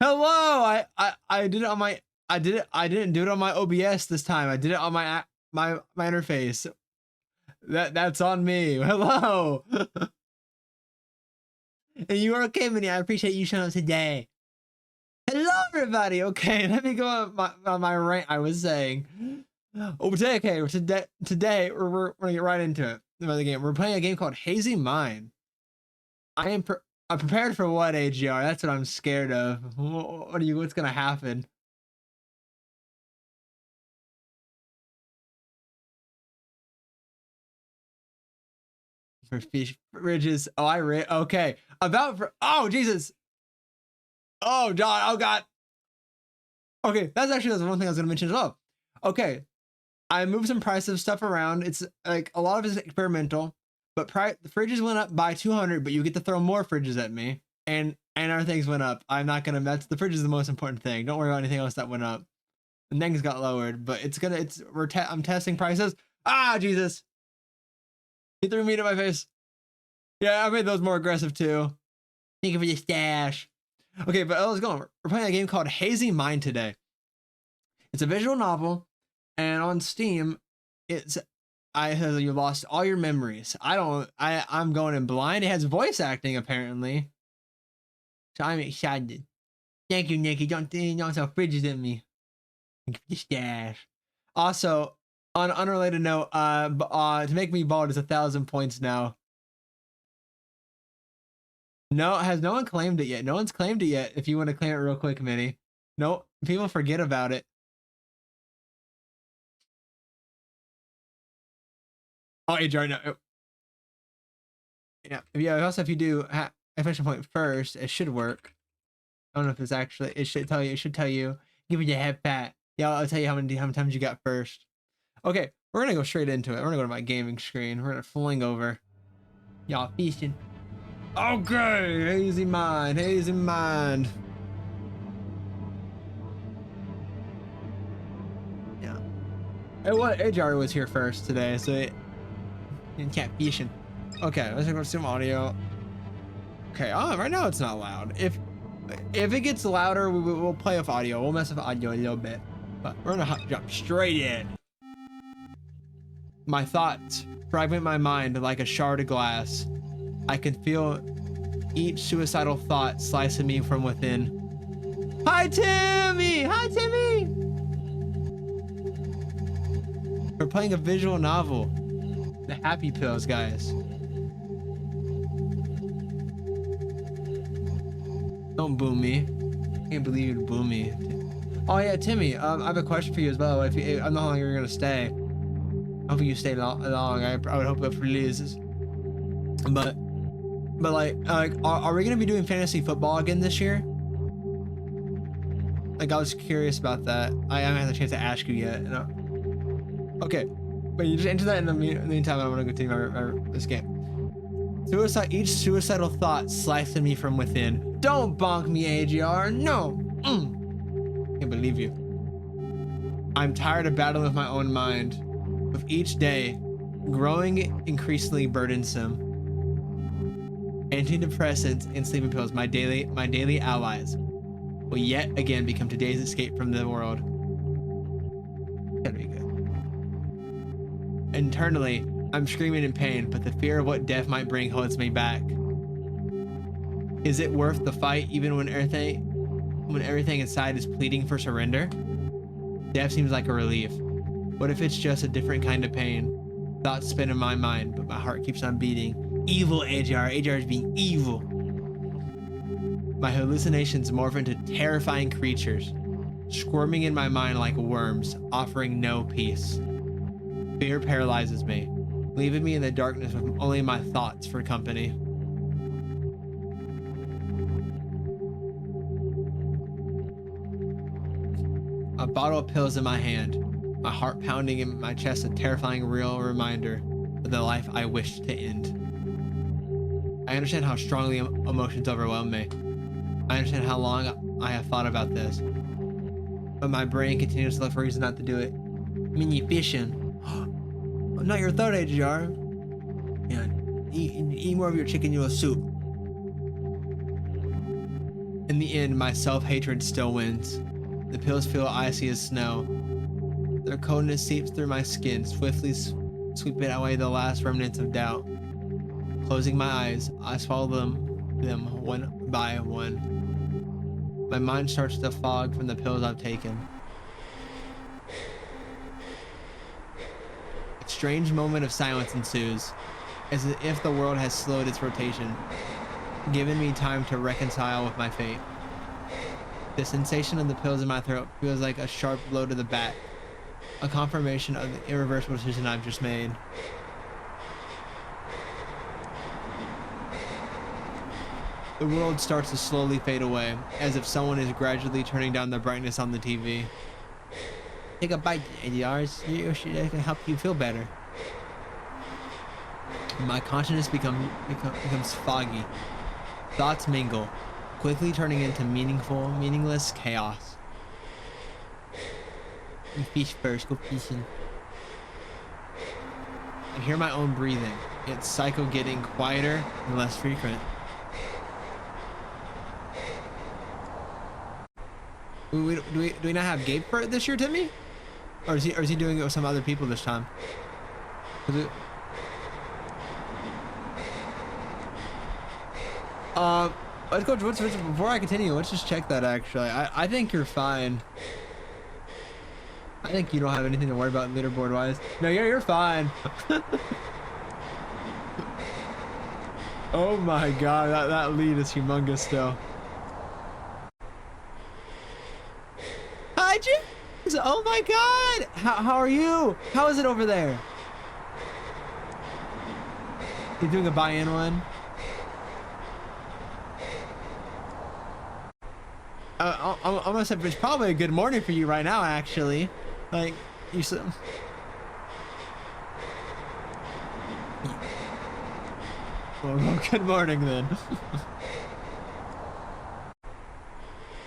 Hello. I did it on my. I didn't do it on my OBS this time. I did it on my interface. That's on me. Hello. And you are okay, Minnie. I appreciate you showing up today. Hello, everybody. Okay, let me go on my rant. I was saying. Oh, today we're gonna get right into it. The game. We're playing a game called Hazy Mine. I'm prepared for what, AGR? That's what I'm scared of. What's gonna happen? For fish bridges. Oh, okay. Oh, Jesus. Oh, God. Oh, God. Okay, that's one thing I was gonna mention as well. Okay, I moved some prices of stuff around. It's like a lot of it's experimental, but the fridges went up by 200, but you get to throw more fridges at me, and our things went up. I'm not gonna. That's the fridge is the most important thing. Don't worry about anything else that went up. And things got lowered, but I'm testing prices. Ah, Jesus! He threw meat at my face. Yeah, I made those more aggressive too. Thank you for your stash. Okay, but let's go. We're playing a game called Hazy Mine today. It's a visual novel, and on Steam, you lost all your memories. I'm going in blind. It has voice acting apparently. So I'm excited. Thank you, Nikki. Don't throw fridges at me. Thank you for the stash. Also, on an unrelated note, to make me bald is 1,000 points now. No, has no one claimed it yet? No one's claimed it yet. If you want to claim it real quick, Minnie. No, people forget about it. Oh, HR, no. Yeah. Also, if you do exclamation point first, it should work. I don't know if it's actually. It should tell you. It should tell you. Give it your head pat. Yeah, I'll tell you how many times you got first. Okay, we're gonna go straight into it. We're gonna go to my gaming screen. We're gonna fling over. Y'all feasting. Okay, hazy mind, hazy mind. Yeah. AJR was here first today, so it can't fishing. Okay, let's go to some audio. Okay, right now it's not loud. If it gets louder, we'll play with audio. We'll mess with audio a little bit, but we're gonna jump straight in. My thoughts fragment my mind like a shard of glass. I can feel each suicidal thought slicing me from within. Hi, Timmy! Hi, Timmy! We're playing a visual novel. The Happy Pills, guys. Don't boo me. I can't believe you'd boo me. Oh yeah, Timmy. I have a question for you as well. I'm not how long you're gonna stay. I hope you stay long. I would hope it releases. But like, are we gonna be doing fantasy football again this year? Like, I was curious about that. I haven't had the chance to ask you yet. Okay, but you just enter that in the meantime. I'm gonna continue this game. Each suicidal thought slicing me from within. Don't bonk me, AGR. No. Can't believe you. I'm tired of battling with my own mind. With each day growing increasingly burdensome. Antidepressants and sleeping pills, my daily allies, will yet again become today's escape from the world. Gotta be good. Internally, I'm screaming in pain, but the fear of what death might bring holds me back. Is it worth the fight even when everything inside is pleading for surrender? Death seems like a relief. What if it's just a different kind of pain? Thoughts spin in my mind, but my heart keeps on beating. Evil AJR. AJR is being evil. My hallucinations morph into terrifying creatures, squirming in my mind like worms, offering no peace. Fear paralyzes me, leaving me in the darkness with only my thoughts for company. A bottle of pills in my hand, my heart pounding in my chest, a terrifying real reminder of the life I wished to end. I understand how strongly emotions overwhelm me. I understand how long I have thought about this, but my brain continues to look for reasons not to do it. Mini fishing. Not your throat, AGR. Yeah, eat more of your chicken noodle soup. In the end, my self-hatred still wins. The pills feel icy as snow. Their coldness seeps through my skin, swiftly sweeping away the last remnants of doubt. Closing my eyes, I swallow them one by one. My mind starts to fog from the pills I've taken. A strange moment of silence ensues, as if the world has slowed its rotation, giving me time to reconcile with my fate. The sensation of the pills in my throat feels like a sharp blow to the back, a confirmation of the irreversible decision I've just made. The world starts to slowly fade away, as if someone is gradually turning down the brightness on the TV. Take a bite, ADRs. It can help you feel better. My consciousness becomes foggy. Thoughts mingle, quickly turning into meaningless chaos. You fish first, go fishing. I hear my own breathing, its cycle getting quieter and less frequent. Do we not have Gabe for it this year, Timmy? Or is he doing it with some other people this time? Let's go. Before I continue, let's just check that. Actually, I think you're fine. I think you don't have anything to worry about leaderboard wise. No, you're fine. Oh my god, that lead is humongous still. Hi, James. Oh my god. How are you? How is it over there? You doing a buy-in one? I'm gonna say it's probably a good morning for you right now, actually. Like, you said. Well, good morning then.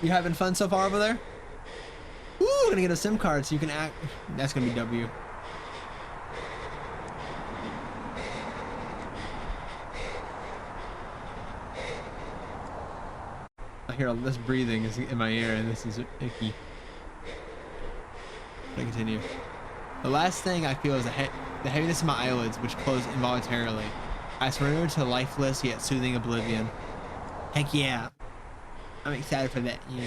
You having fun so far over there? Ooh, gonna get a SIM card so you can act. That's gonna be W. I hear all this breathing is in my ear, and this is icky. I continue. The last thing I feel is the heaviness in my eyelids, which close involuntarily. I surrender to lifeless yet soothing oblivion. Heck yeah. I'm excited for that. Yeah.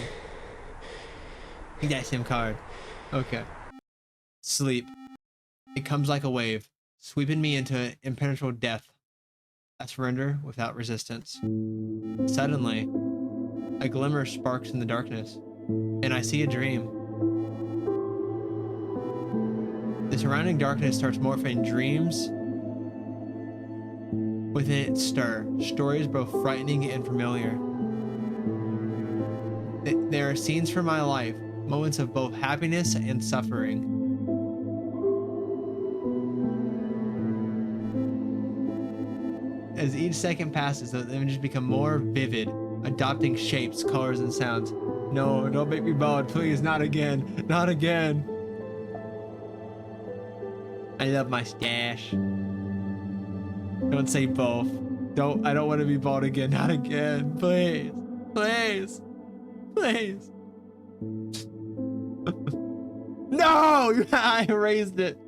Take that SIM card. Okay. Sleep. It comes like a wave, sweeping me into an impenetrable death. I surrender without resistance. Suddenly, a glimmer sparks in the darkness, and I see a dream. The surrounding darkness starts morphing dreams within it stir, stories both frightening and familiar. There are scenes from my life, moments of both happiness and suffering. As each second passes, the images become more vivid, adopting shapes, colors, and sounds. No, don't make me bald, please, not again, not again. I love my stash. Don't say both. I don't want to be bald again, not again, please, please, please. No, I erased it.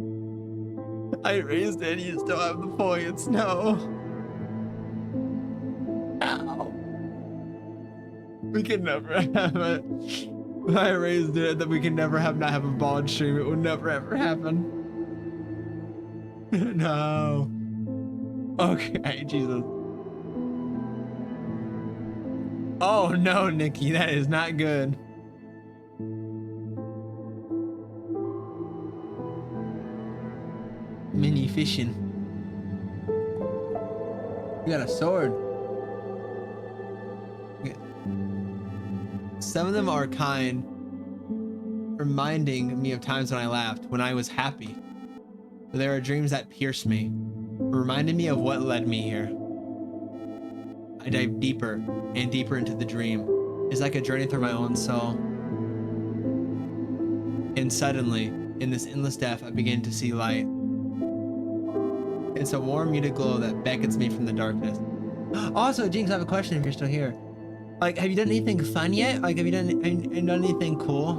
I erased it, you still have the points, no. Ow. We can never have it. I erased it, that we can never not have a bald stream. It will never ever happen. No. Okay, Jesus. Oh no, Nikki, that is not good. Mini fishing. You got a sword. Some of them are kind, reminding me of times when I laughed, when I was happy. But there are dreams that pierce me, reminding me of what led me here. I dive deeper and deeper into the dream. It's like a journey through my own soul. And suddenly, in this endless depth, I begin to see light. It's a warm, muted glow that beckons me from the darkness. Also, Jinx, I have a question if you're still here. Like, have you done anything fun yet? Like, have you done anything cool?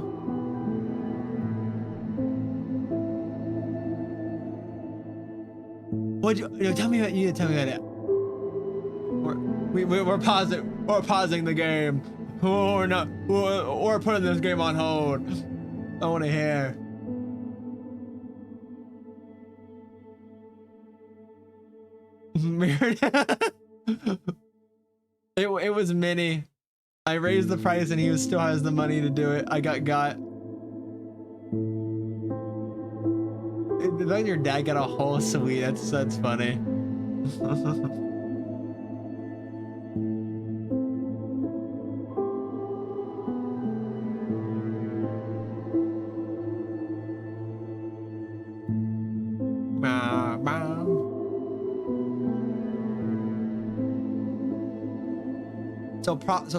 What you tell me about you? Tell me about it. We're pausing the game. We're not. We're putting this game on hold. I want to hear. It was Minnie. I raised the price and he still has the money to do it. I got. The fact your dad got a whole suite, that's funny.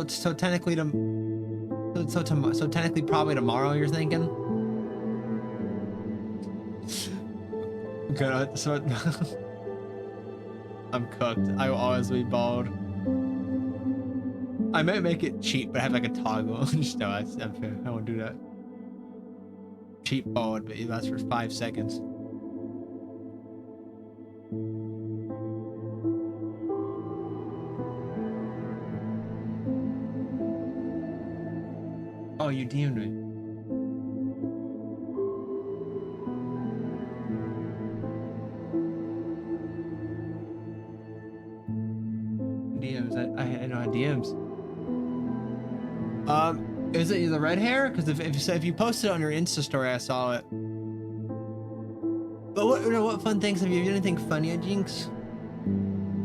So technically technically probably tomorrow you're thinking? Good. So I'm cooked. I will always be bald. I might make it cheap, but I have like a toggle. Just no, that's unfair. I won't do that. Cheap bald, but it lasts for 5 seconds. Oh, you DM'd me. DMs. I know how DMs. Is it the red hair? Because if you posted it on your Insta story, I saw it. But what fun things have you done? Anything funny at Jinx?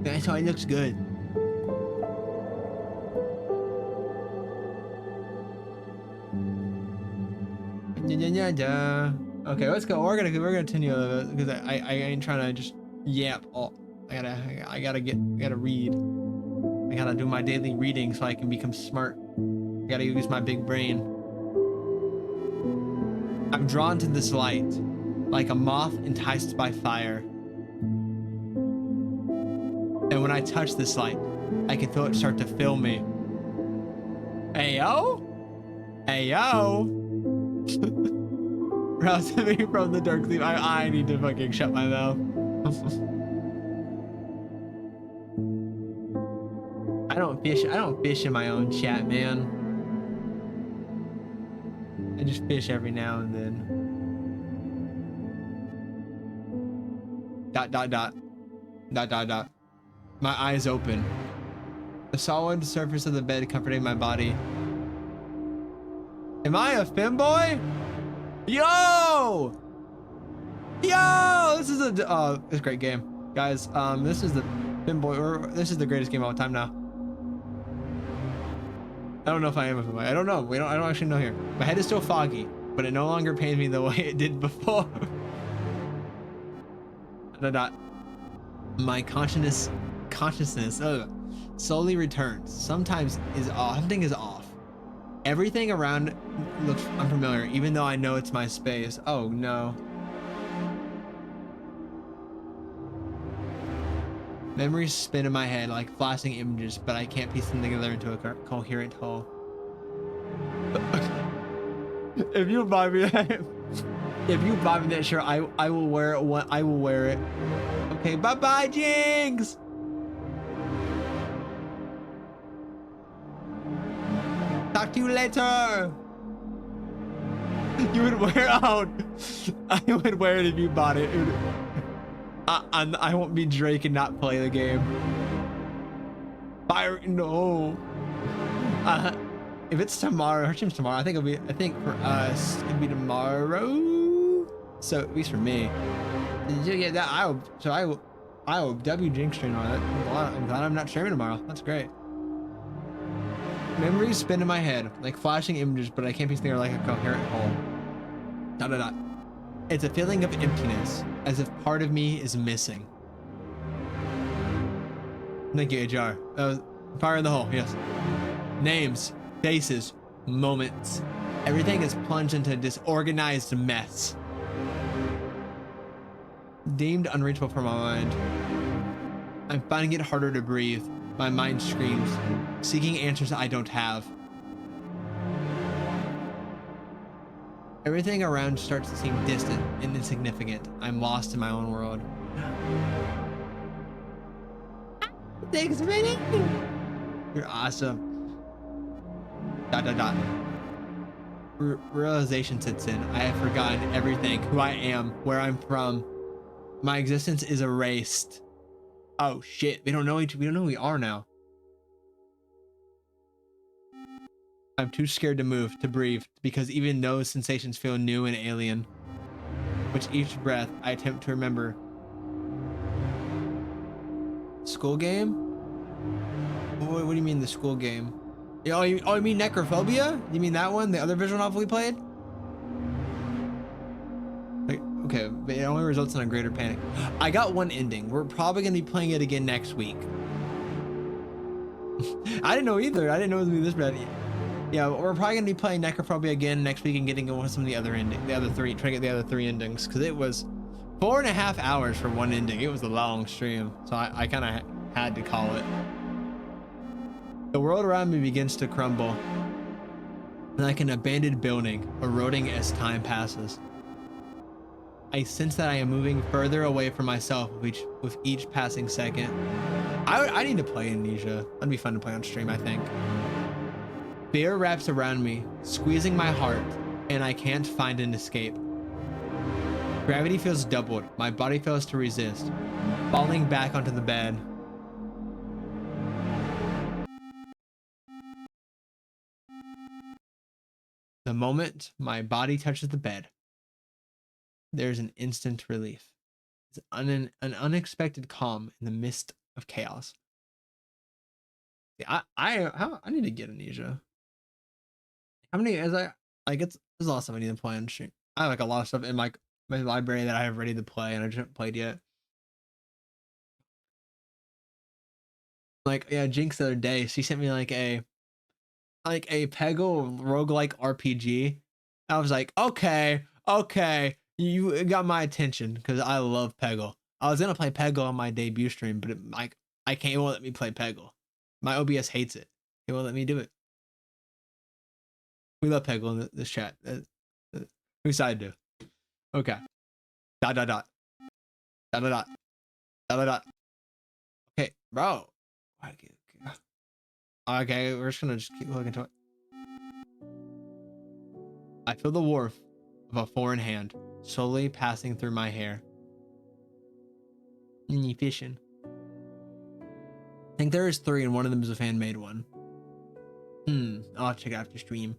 I saw it looks good. Okay, let's go. We're gonna continue because I ain't trying to just yap. Oh, I gotta read. I gotta do my daily reading so I can become smart. I gotta use my big brain. I'm drawn to this light, like a moth enticed by fire. And when I touch this light, I can feel it start to fill me. Ayo? Ayo? Rouse me from the dark sleep. I need to fucking shut my mouth. I don't fish in my own chat, man. I just fish every now and then. Dot. My eyes open. The solid surface of the bed comforting my body. Am I a femboy? Yo! This is it's a great game, guys. This is the femboy. This is the greatest game of all time now. I don't know if I am a femboy. I don't know. I don't actually know here. My head is still foggy, but it no longer pains me the way it did before. My consciousness slowly returns. Something is off. Everything around looks unfamiliar, even though I know it's my space. Oh no. Memories spin in my head like flashing images, but I can't piece them together into a coherent whole. If you buy me that shirt, I will wear it. I will wear it. Okay, bye, Jinx. Talk to you later. You would wear out. I would wear it if you bought it. I won't be Drake and not play the game. Fire no. If it's tomorrow, her team's tomorrow. I think for us it'd be tomorrow. So at least for me. Did you get that? I will W Jinx stream on it. I'm glad I'm not streaming tomorrow. That's great. Memories spin in my head like flashing images, but I can't piece together like a coherent whole. It's a feeling of emptiness, as if part of me is missing. Thank you, HR. That was fire in the hole. Yes. Names, faces, moments. Everything is plunged into a disorganized mess. Deemed unreachable for my mind. I'm finding it harder to breathe. My mind screams, seeking answers I don't have. Everything around starts to seem distant and insignificant. I'm lost in my own world. Thanks, Vinny. You're awesome. Dot dot dot. Realization sits in. I have forgotten everything, who I am, where I'm from. My existence is erased. Oh shit, we don't know who we are now. I'm too scared to move, to breathe, because even those sensations feel new and alien. With each breath, I attempt to remember. School game? What do you mean the school game? Oh, you mean Necrophobia? You mean that one? The other visual novel we played? Okay, but it only results in a greater panic. I got one ending. We're probably going to be playing it again next week. I didn't know either. I didn't know it was going to be this bad. Yeah, we're probably going to be playing Necrophobia again next week and getting with some of the other endings, trying to get the other 3 endings, because it was 4.5 hours for one ending. It was a long stream, so I kind of had to call it. The world around me begins to crumble, like an abandoned building, eroding as time passes. I sense that I am moving further away from myself with each passing second. I need to play Amnesia. That'd be fun to play on stream, I think. Fear wraps around me, squeezing my heart, and I can't find an escape. Gravity feels doubled. My body fails to resist, falling back onto the bed. The moment my body touches the bed, there's an instant relief. It's an unexpected calm in the midst of chaos. Yeah, I need to get Amnesia. How many as I like there's a lot of stuff I need to play on stream. I have like a lot of stuff in my library that I have ready to play and I just haven't played yet. Like yeah, Jinx the other day, she sent me like a Peggle roguelike RPG. I was like, okay, you got my attention because I love Peggle. I was gonna play Peggle on my debut stream, but it won't let me play Peggle. My OBS hates it. It won't let me do it. We love Peggle in this chat. We side do. Okay. Dot dot dot. Dot dot dot. Dot dot dot. Okay, bro. Okay, we're just gonna keep looking to it. I feel the warmth of a foreign hand slowly passing through my hair. Fishing. I think there is 3 and one of them is a fan-made one. I'll have to check it after stream.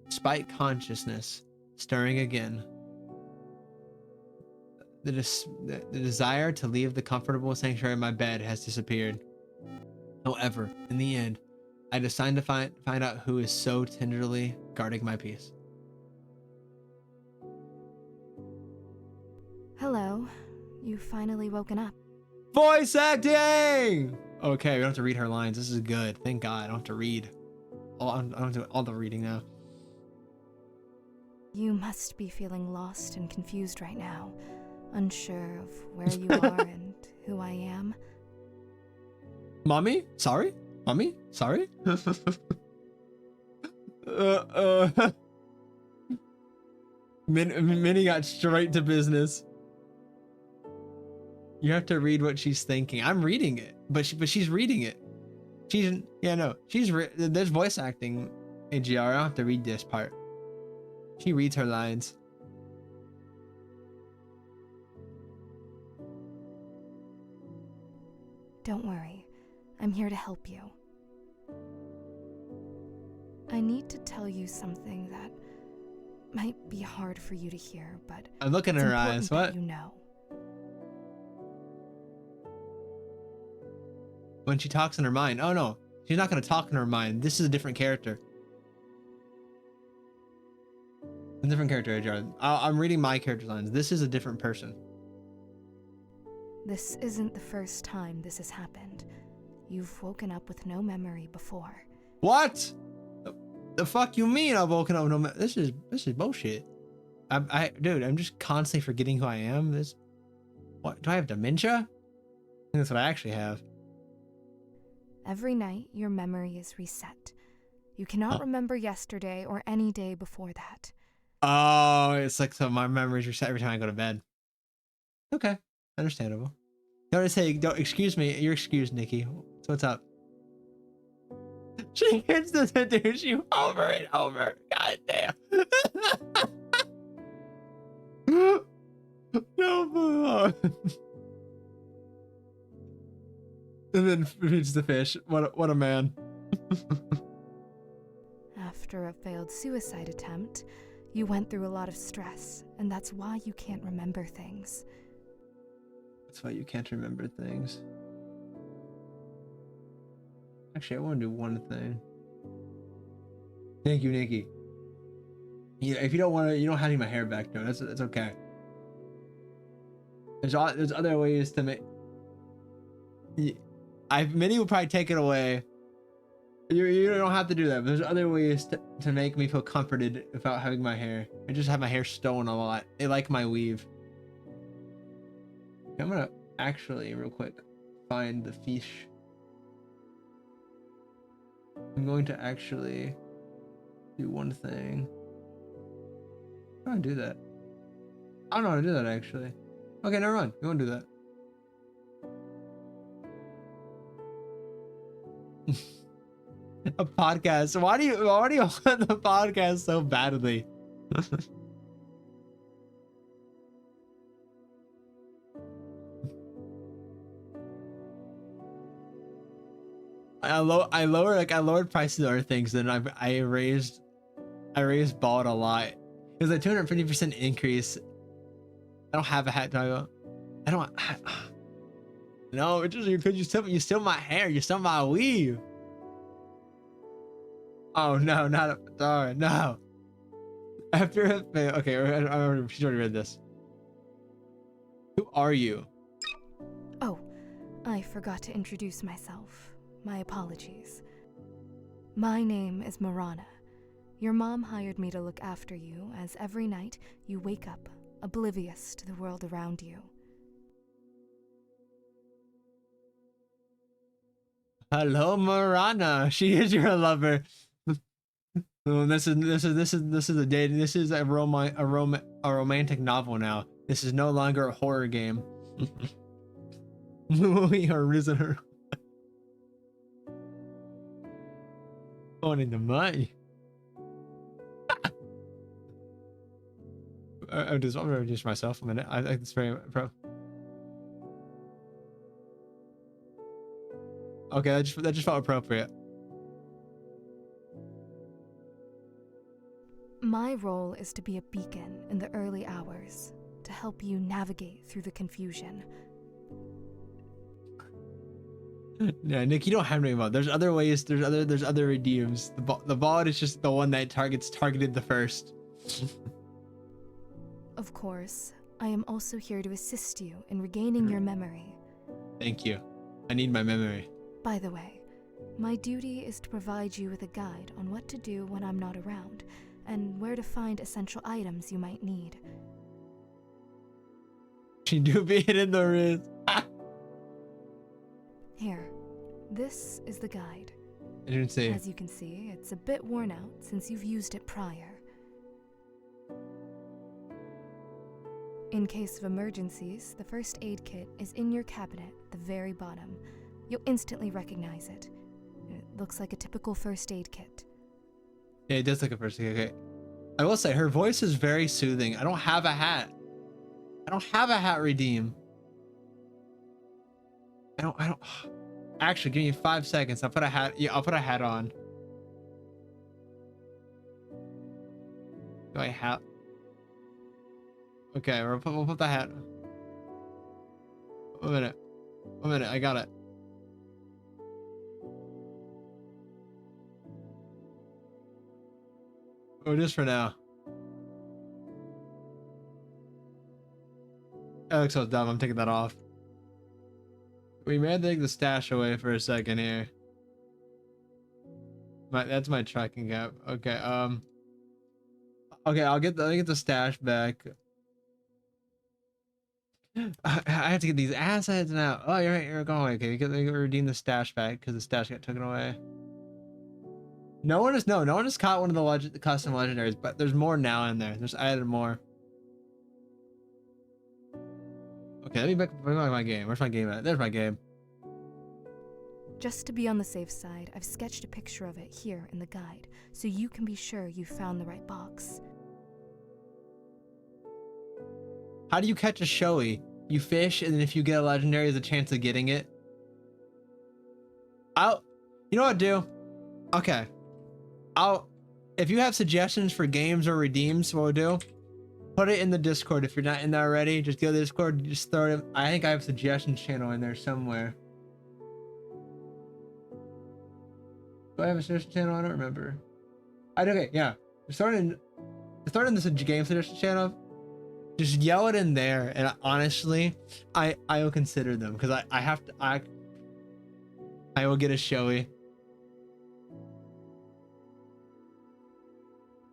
Despite consciousness stirring again, the desire to leave the comfortable sanctuary of my bed has disappeared. However, in the end, I decide to find out who is so tenderly guarding my peace. Hello. You've finally woken up. Voice acting! Okay, we don't have to read her lines. This is good. Thank God. I don't have to read. I don't do all the reading now. You must be feeling lost and confused right now, unsure of where you are and who I am. Mommy? Sorry? Mommy? Sorry? Minnie got straight to business. You have to read what she's thinking. I'm reading it, but she's reading it. There's voice acting. AGR, I don't have to read this part. She reads her lines. Don't worry. I'm here to help you. I need to tell you something that might be hard for you to hear, but I'm looking at her eyes. What? You know. When she talks in her mind. Oh no, she's not gonna talk in her mind. This is a different character. A different character, AGR. I'm reading my character lines. This is a different person. This isn't the first time this has happened. You've woken up with no memory before. What? The fuck you mean I've woken up with no memory? This is bullshit. Dude, I'm just constantly forgetting who I am. What? Do I have dementia? That's what I actually have. Every night, your memory is reset. You cannot remember yesterday or any day before that. Oh, it's like so my memories reset every time I go to bed. Okay, understandable. Don't say, don't excuse me. You're excused, Nikki. So what's up? She hits the seduce over and over. God damn. No. And then feeds the fish. What a man. After a failed suicide attempt, you went through a lot of stress, and that's why you can't remember things. That's why you can't remember things. Actually, I want to do one thing. Thank you, Nikki. Yeah, if you don't want to, you don't have to get my hair back though. That's okay. There's other ways to make. Many will probably take it away. You don't have to do that. But there's other ways to make me feel comforted without having my hair. I just have my hair stolen a lot. They like my weave. I'm gonna actually real quick find the fish. I'm going to actually do one thing. How do I do that? I don't know how to do that actually. Okay, never mind. We won't do that. A podcast. Why do you want the podcast so badly? I lowered prices on things, and I raised bald a lot. It was a 250% increase. I don't have a hat toggle. I don't. No, it's just because you steal my hair. You steal my weave. Oh no, not a darn no. After okay, she's already read this. Who are you? Oh, I forgot to introduce myself. My apologies. My name is Marana. Your mom hired me to look after you, as every night you wake up oblivious to the world around you. Hello, Marana. She is your lover. Oh, this is a date. This is a romantic novel now. This is no longer a horror game. We are risen her. Going into money. I'm gonna reduce myself a minute. I think it's very pro. Okay, that just felt appropriate. My role is to be a beacon in the early hours, to help you navigate through the confusion. Yeah, Nick, you don't have any mod. There's other ways. There's other redeems. The bot is just the one that targeted the first. Of course, I am also here to assist you in regaining your memory. Thank you. I need my memory. By the way, my duty is to provide you with a guide on what to do when I'm not around, and where to find essential items you might need. She do be it in the wrist. Here, this is the guide. I didn't see. As you can see, it's a bit worn out since you've used it prior. In case of emergencies, the first aid kit is in your cabinet at the very bottom. You'll instantly recognize it. It looks like a typical first aid kit. Yeah, it does look a first. Okay. I will say her voice is very soothing. I don't have a hat. I don't have a hat redeem. I don't. Actually, give me 5 seconds. I'll put a hat. Yeah, I'll put a hat on. Do I have? Okay, we'll put the hat. 1 minute. 1 minute. I got it. Oh, just for now. That looks so dumb. I'm taking that off. We may have to take the stash away for a second here. That's my tracking gap. Okay, okay, I'll get the stash back. I have to get these assets now. Oh, you're right. You're going. Okay, you can redeem the stash back because the stash got taken away. No one has caught one of the custom legendaries, but there's more now in there. There's added more. Okay, let me back my game. Where's my game at? There's my game. Just to be on the safe side, I've sketched a picture of it here in the guide, so you can be sure you found the right box. How do you catch a showy? You fish, and then if you get a legendary, there's a chance of getting it. You know what, do? Okay. If you have suggestions for games or redeems, what we'll do, put it in the Discord. If you're not in there already, just go to the Discord, just throw it in. I think I have a suggestions channel in there somewhere. Do I have a suggestion channel? I don't remember. Okay, yeah. Start in this game suggestion channel. Just yell it in there, and honestly, I will consider them because I will get a showy.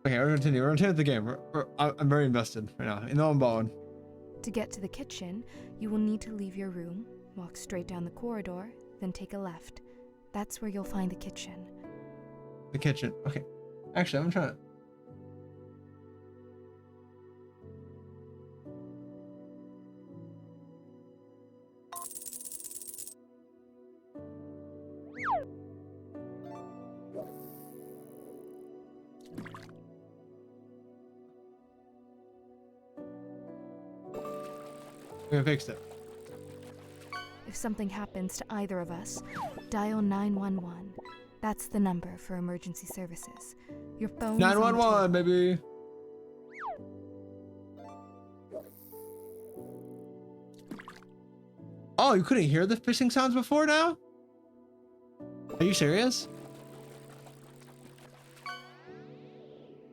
Okay, we're gonna continue. We're gonna continue the game. I'm very invested right now. In the balling. To get to the kitchen, you will need to leave your room, walk straight down the corridor, then take a left. That's where you'll find the kitchen. The kitchen. Okay. Actually, I'm trying to. We're gonna fix it. If something happens to either of us, dial 911. That's the number for emergency services. Your phone 911, baby. Oh, you couldn't hear the fishing sounds before now? Are you serious?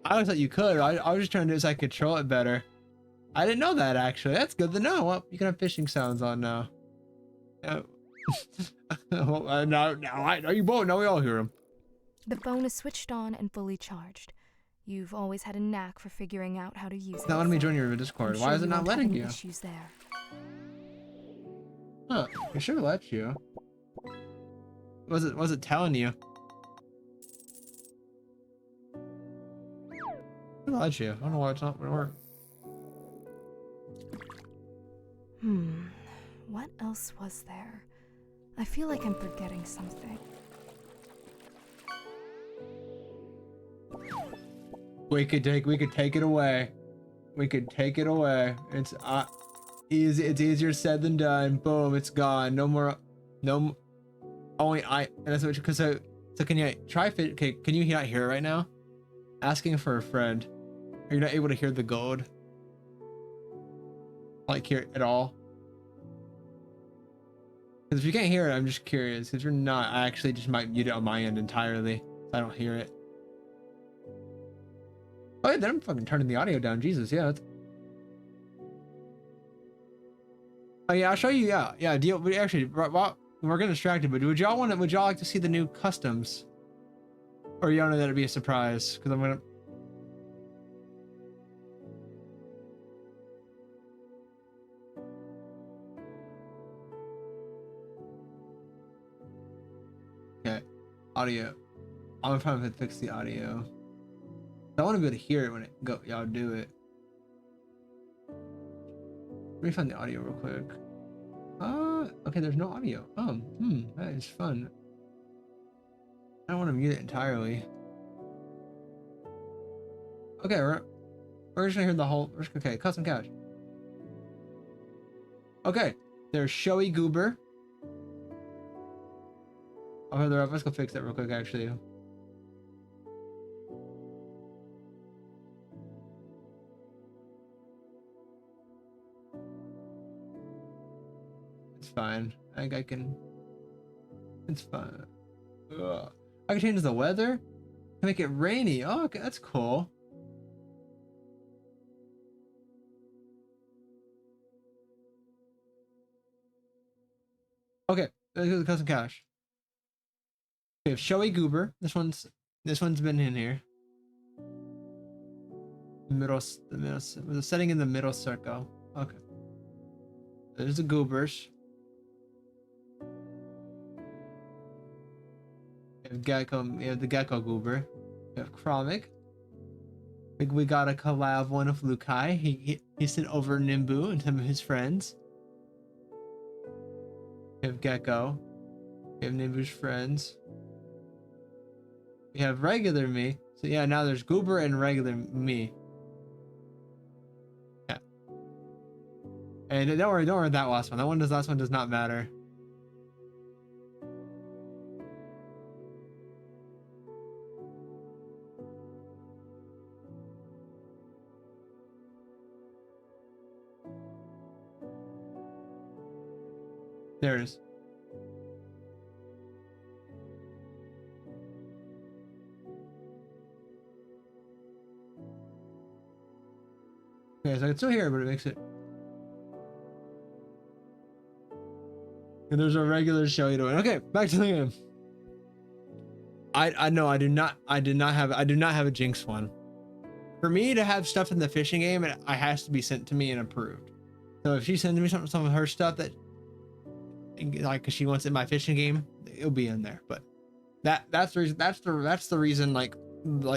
I always thought you could. I was just trying to do so I could control it better. I didn't know that, actually. That's good to know. Well, you can have fishing sounds on now. Now you both. Now we all hear them. The phone is switched on and fully charged. You've always had a knack for figuring out how to use it. Not letting me join your Discord. Why is it not letting you? Issues there. Huh? It should let you. Was it telling you? It let you. I don't know why it's not gonna work. What else was there? I feel like I'm forgetting something. We could take it away. We could take it away. It's easy. It's easier said than done. Boom, it's gone. No more. No. Only and that's what. Cause so can you try fit? Okay, can you not hear it right now? Asking for a friend. Are you not able to hear the gold? Like hear it at all? Because if you can't hear it, I'm just curious. If you're not, I actually just might mute it on my end entirely, so I don't hear it. Oh yeah, then I'm fucking turning the audio down. Jesus, yeah. Oh yeah, I'll show you. Yeah. We actually, we're getting distracted, but would y'all like to see the new customs, or y'all know that'd be a surprise? Because I'm gonna. Okay, audio. I'm gonna probably fix the audio. I want to be able to hear it when y'all do it. Let me find the audio real quick. Okay, there's no audio. That is fun. I don't want to mute it entirely. Okay, we're just gonna hear the whole. Okay, custom couch. Okay, there's Showy Goober. I'll hear the rest. Let's go fix that real quick, actually. It's fine. I think I can. It's fine. Ugh. I can change the weather to make it rainy. Oh, okay, that's cool. Okay, let's go to the custom cache. We have Showy Goober. This one's been in here. The middle, was a setting in the middle circle. Okay. There's the goobers. We have gecko. We have the gecko goober. We have Chromic. We got a collab one of Lukai. He sent over Nimbu and some of his friends. We have Gecko. We have Nimbu's friends. We have regular me. So yeah, now there's Goober and regular me. Yeah. And don't worry about that last one. Last one does not matter. There it is. Okay, so it's still here, but it makes it. And there's a regular show you doing. Okay, back to the game. I know I do not have a Jinx one. For me to have stuff in the fishing game, it has to be sent to me and approved. So if she sends me some of her stuff that like cause she wants it in my fishing game, it'll be in there. But that's the reason like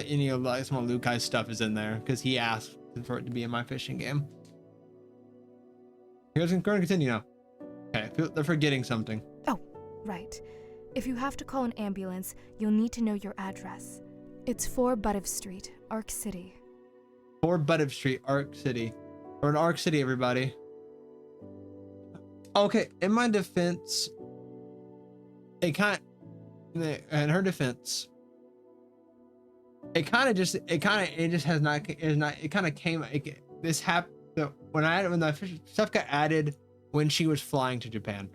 any of like some of Lukai's stuff is in there because he asked for it to be in my fishing game. You guys can continue now. Okay, they're forgetting something. Oh, right. If you have to call an ambulance, you'll need to know your address. It's 4 Buttiff Street, Arc City. 4 Buttiff Street, Arc City. Or in Arc City, everybody. Okay, in my defense, in her defense, it kind of came, this happened, when the stuff got added when she was flying to Japan.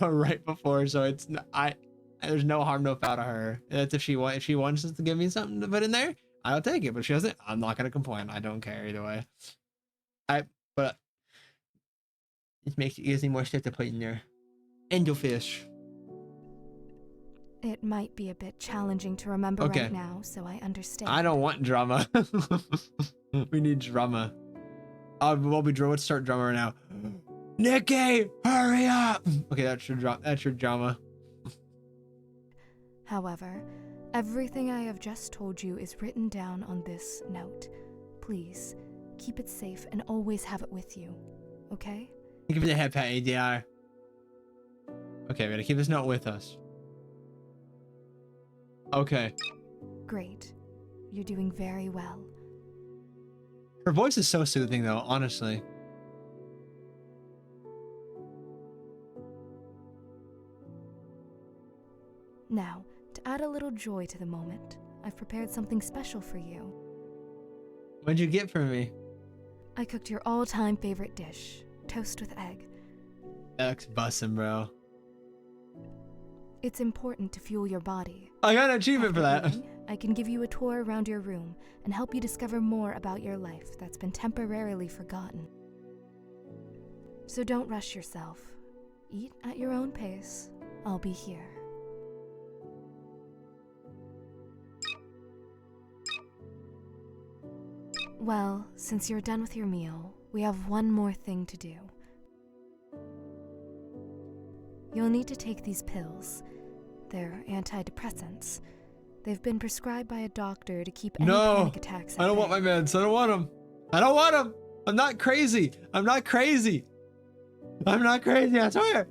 Right before, so it's there's no harm, no foul to her. That's if she wants us to give me something to put in there, I'll take it. But if she doesn't, I'm not gonna complain. I don't care either way. But it makes it easy more stuff to put in there. Angelfish. It might be a bit challenging to remember right now, so I understand. I don't want drama. We need drama. Let's start drama right now. Nikki, hurry up! Okay, that's your drama. However, everything I have just told you is written down on this note. Please, keep it safe and always have it with you, okay? Give me the head pat, ADR. Okay, we're gonna keep this note with us. Okay. Great. You're doing very well. Her voice is so soothing, though, honestly. Now, to add a little joy to the moment, I've prepared something special for you. What'd you get for me? I cooked your all-time favorite dish, toast with egg. That's bussin', bro. It's important to fuel your body. I got an achievement for that. Eating, I can give you a tour around your room and help you discover more about your life that's been temporarily forgotten. So don't rush yourself. Eat at your own pace. I'll be here. Well, since you're done with your meal, we have one more thing to do. You'll need to take these pills. They're antidepressants. They've been prescribed by a doctor to keep any panic attacks at I don't bay. want my meds. I don't want them. I don't want them. I'm not crazy. I'm not crazy. I'm not crazy, I swear.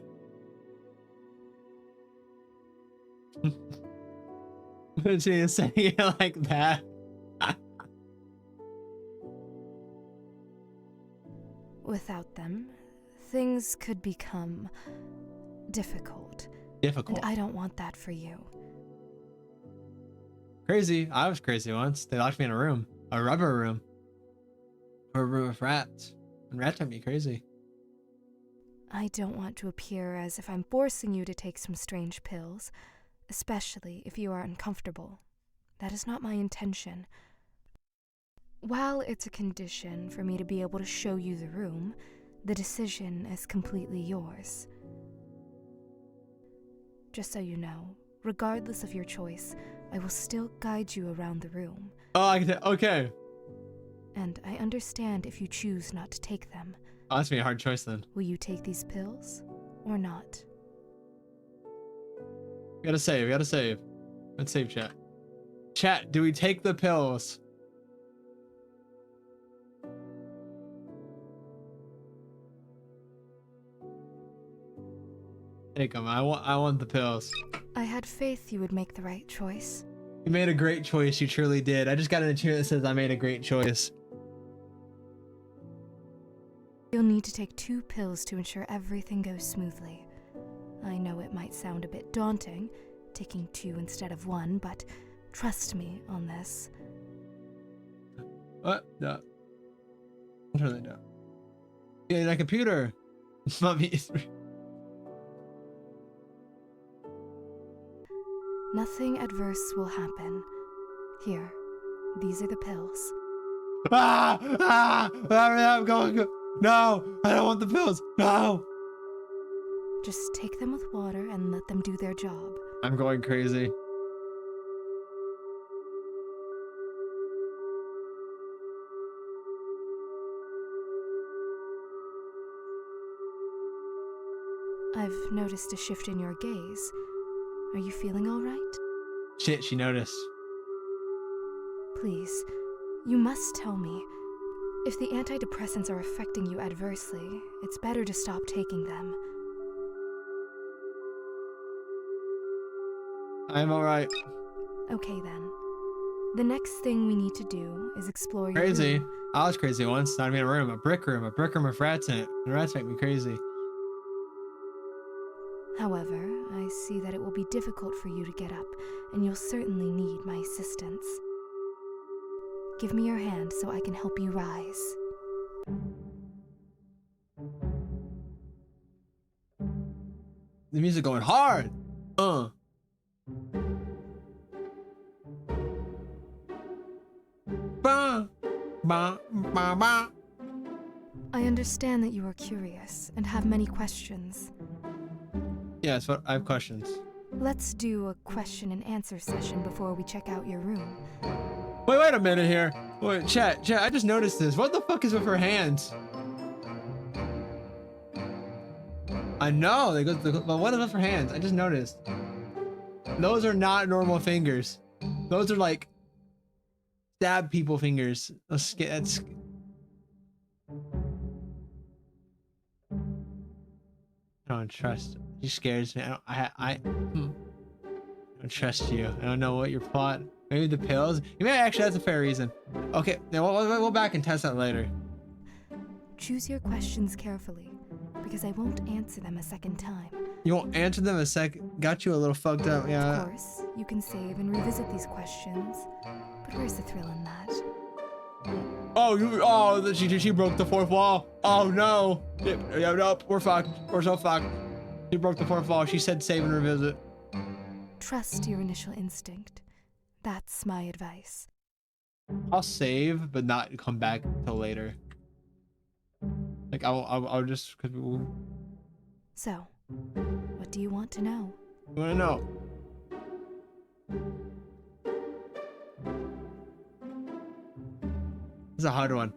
She is saying it like that. Without them, things could become difficult. Difficult. And I don't want that for you. Crazy. I was crazy once. They locked me in a room. A rubber room. Or a room with rats. And rats make me crazy. I don't want to appear as if I'm forcing you to take some strange pills, especially if you are uncomfortable. That is not my intention. While it's a condition for me to be able to show you the room, the decision is completely yours. Just so you know, regardless of your choice, I will still guide you around the room. Oh, okay. And I understand if you choose not to take them. Oh, that's gonna be a hard choice then. Will you take these pills or not? We gotta save. We gotta save. Let's save chat. Chat, do we take the pills? Take them. I want the pills. I had faith you would make the right choice. You made a great choice. You truly did. I just got an achievement that says I made a great choice. You'll need to take 2 pills to ensure everything goes smoothly. I know it might sound a bit daunting, taking 2 instead of 1, but trust me on this. What? No. What are they doing? Yeah, that computer. Mommy. Nothing adverse will happen. Here, these are the pills. I'm going. No, I don't want the pills. No. Just take them with water and let them do their job. I'm going crazy. I've noticed a shift in your gaze. Are you feeling all right? Shit, she noticed. Please, you must tell me. If the antidepressants are affecting you adversely, it's better to stop taking them. I'm alright. Okay then. The next thing we need to do is explore your Crazy. room. I was crazy once. Not even a room, a brick room with rats in it. The rats make me crazy. However, I see that it will be difficult for you to get up, and you'll certainly need my assistance. Give me your hand so I can help you rise. The music going hard. Ba, ba, ba, ba. I understand that you are curious and have many questions. Yes, I have questions. Let's do a question and answer session before we check out your room. Wait a minute here. Wait, chat, I just noticed this. What the fuck is with her hands? I know, but what is with her hands? I just noticed. Those are not normal fingers. Those are like stab people fingers. That's I don't trust. She scares me. I don't trust you. I don't know what your plot. Maybe the pills. Maybe actually that's a fair reason. Okay, then we'll back and test that later. Choose your questions carefully, because I won't answer them a second time. You won't answer them a second. Got you a little fucked up. Yeah. Of course, you can save and revisit these questions, but where's the thrill in that? Oh, she broke the 4th wall. Oh no. Yeah, nope, we're fucked. We're so fucked. She broke the 4th wall. She said save and revisit. Trust your initial instinct. That's my advice. I'll save, but not come back till later. Like I'll just cause we So, what do you want to know? wanna know. This is a hard one.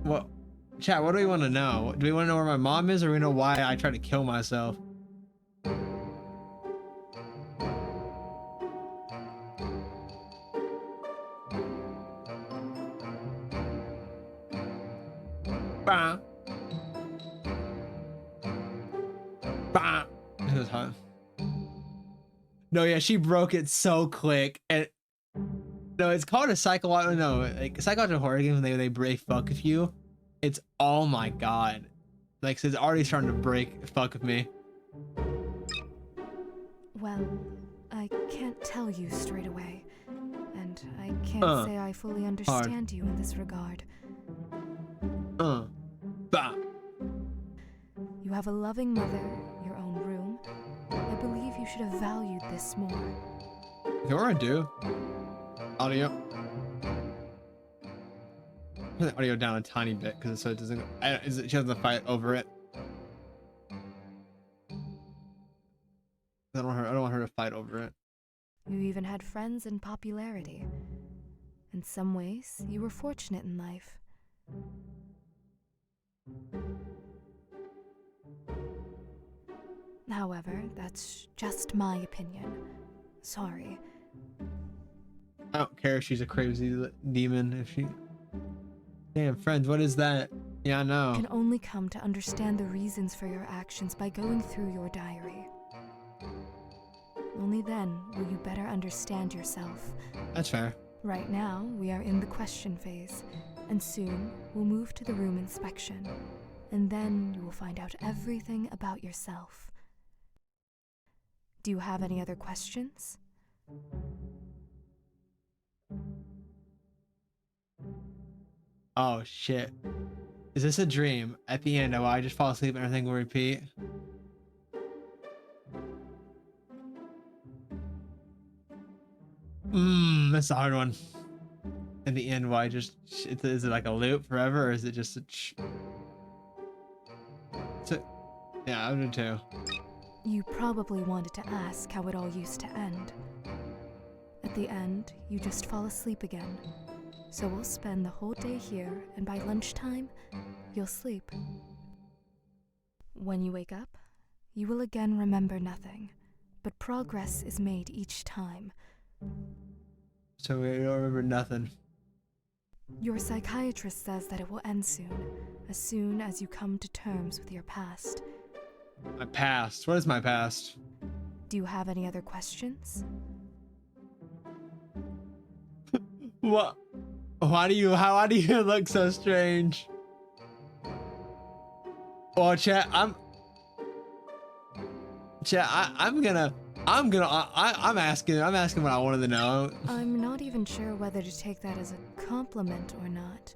What, chat? What do we want to know? Do we want to know where my mom is, or do we know why I tried to kill myself? Bah. Bah. This is hard. No, yeah, she broke it so quick, and no, it's called a psychological. No, like psychological horror games when they fuck with you. It's oh my god, like so it's already starting to fuck with me. Well, I can't tell you straight away, and I can't say I fully understand you in this regard. Bah. You have a loving mother, your own room. I believe you should have valued this more. Okay, what do I do? Audio. Turn the audio down a tiny bit because so it doesn't. She doesn't fight over it. I don't want her to fight over it. You even had friends and popularity. In some ways, you were fortunate in life. However, that's just my opinion. Sorry. I don't care if she's a crazy demon. If she... Damn, friends, what is that? Yeah, I You know. can only come to understand the reasons for your actions by going through your diary. Only then will you better understand yourself. That's fair. Right now, we are in the question phase, and soon we'll move to the room inspection, and then you will find out everything about yourself. Do you have any other questions? Oh, shit. Is this a dream? At the end, will I just fall asleep and everything will repeat? That's a hard one. At the end, why just... Is it like a loop forever, or is it just a... Yeah, I would too. You probably wanted to ask how it all used to end. At the end, you just fall asleep again. So we'll spend the whole day here, and by lunchtime, you'll sleep. When you wake up, you will again remember nothing, but progress is made each time. So we don't remember nothing. Your psychiatrist says that it will end soon as you come to terms with your past. My past. What is my past? Do you have any other questions? What? Why do you look so strange? Well, chat, I'm asking what I wanted to know. I'm not even sure whether to take that as a compliment or not.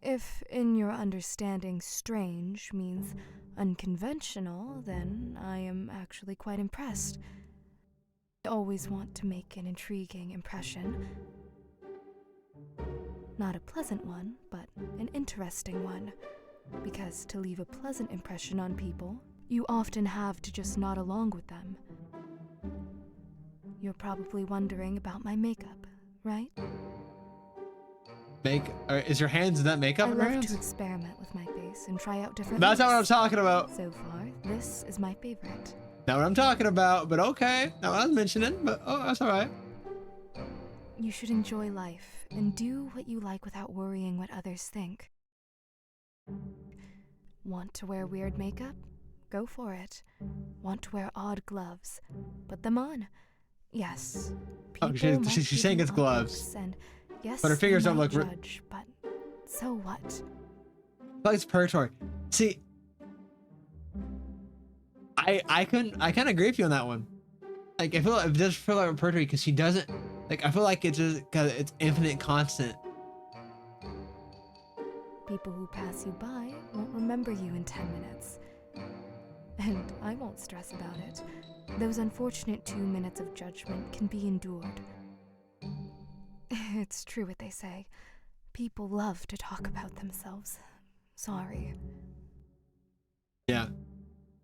If, in your understanding, strange means unconventional, then I am actually quite impressed. I always want to make an intriguing impression. Not a pleasant one, but an interesting one. Because to leave a pleasant impression on people, you often have to just nod along with them. You're probably wondering about my makeup, right? Is your hands in that makeup? I in your love hands? to experiment with my face and try out different That's not what I'm looks. talking about. So far, this is my favorite. Not what I'm talking about, but okay. Not what I was mentioning, but oh, that's all right. You should enjoy life and do what you like without worrying what others think. Want to wear weird makeup? Go for it. Want to wear odd gloves? Put them on. Yes. Oh, People she's might saying give it's you gloves. looks, and yes, But her fingers they don't might look judge, but so what? Like it's purgatory. See, I kind of agree with you on that one. Like I feel like it does feel like purgatory because she doesn't like. I feel like it's just because it's infinite constant. People who pass you by won't remember you in 10 minutes. And I won't stress about it. Those unfortunate 2 minutes of judgment can be endured. It's true what they say. People love to talk about themselves. Sorry. Yeah,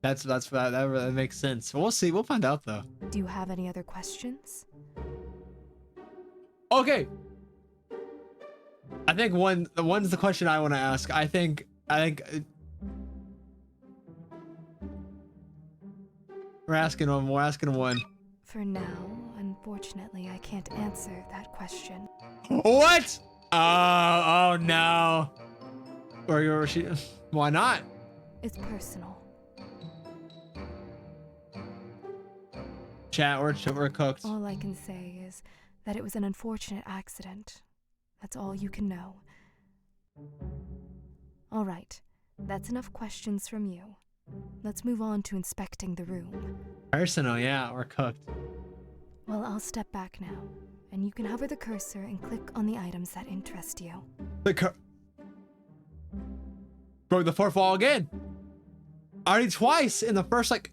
that makes sense. We'll see. We'll find out though. Do you have any other questions? Okay. I think one's the question I want to ask. I think we're asking one. We're asking one. For now, unfortunately, I can't answer that question. What? Oh no. Or she? Why not? It's personal. Chat. We're cooked. All I can say is that it was an unfortunate accident. That's all you can know. All right, that's enough questions from you. Let's move on to inspecting the room. Personal. Yeah, we're cooked. Well, I'll step back now, and you can hover the cursor and click on the items that interest you. Broke the fourth wall again. Already twice in the first like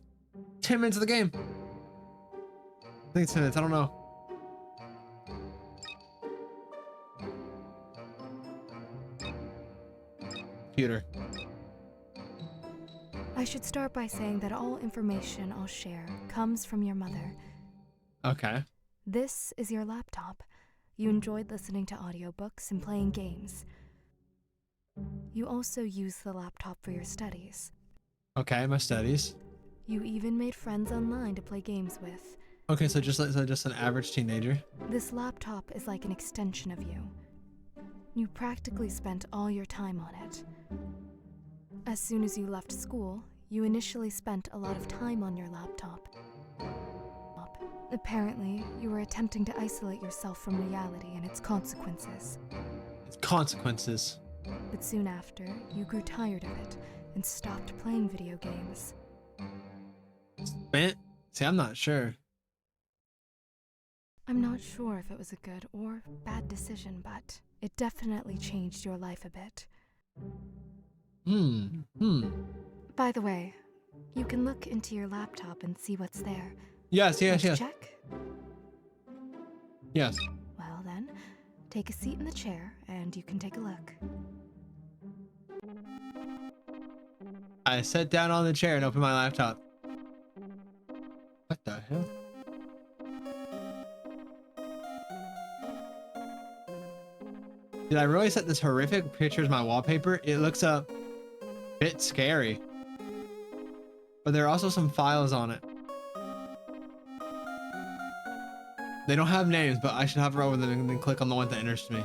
10 minutes of the game. I think it's 10 minutes. I don't know. Computer. I should start by saying that all information I'll share comes from your mother. Okay. This is your laptop. You enjoyed listening to audiobooks and playing games. You also use the laptop for your studies. Okay, my studies. You even made friends online to play games with. Okay, so just an average teenager. This laptop is like an extension of you. You practically spent all your time on it. As soon as you left school, you initially spent a lot of time on your laptop. Apparently, you were attempting to isolate yourself from reality and its consequences. It's consequences. But soon after, you grew tired of it and stopped playing video games. Spent? See, I'm not sure. I'm not sure if it was a good or bad decision, but it definitely changed your life a bit. By the way, you can look into your laptop and see what's there. Yes, Want to yes. check? Yes. Well then, take a seat in the chair and you can take a look. I sat down on the chair and opened my laptop. What the hell? Did I really set this horrific picture as my wallpaper? It looks a bit scary. But there are also some files on it. They don't have names, but I should hover over them and then click on the one that interests me.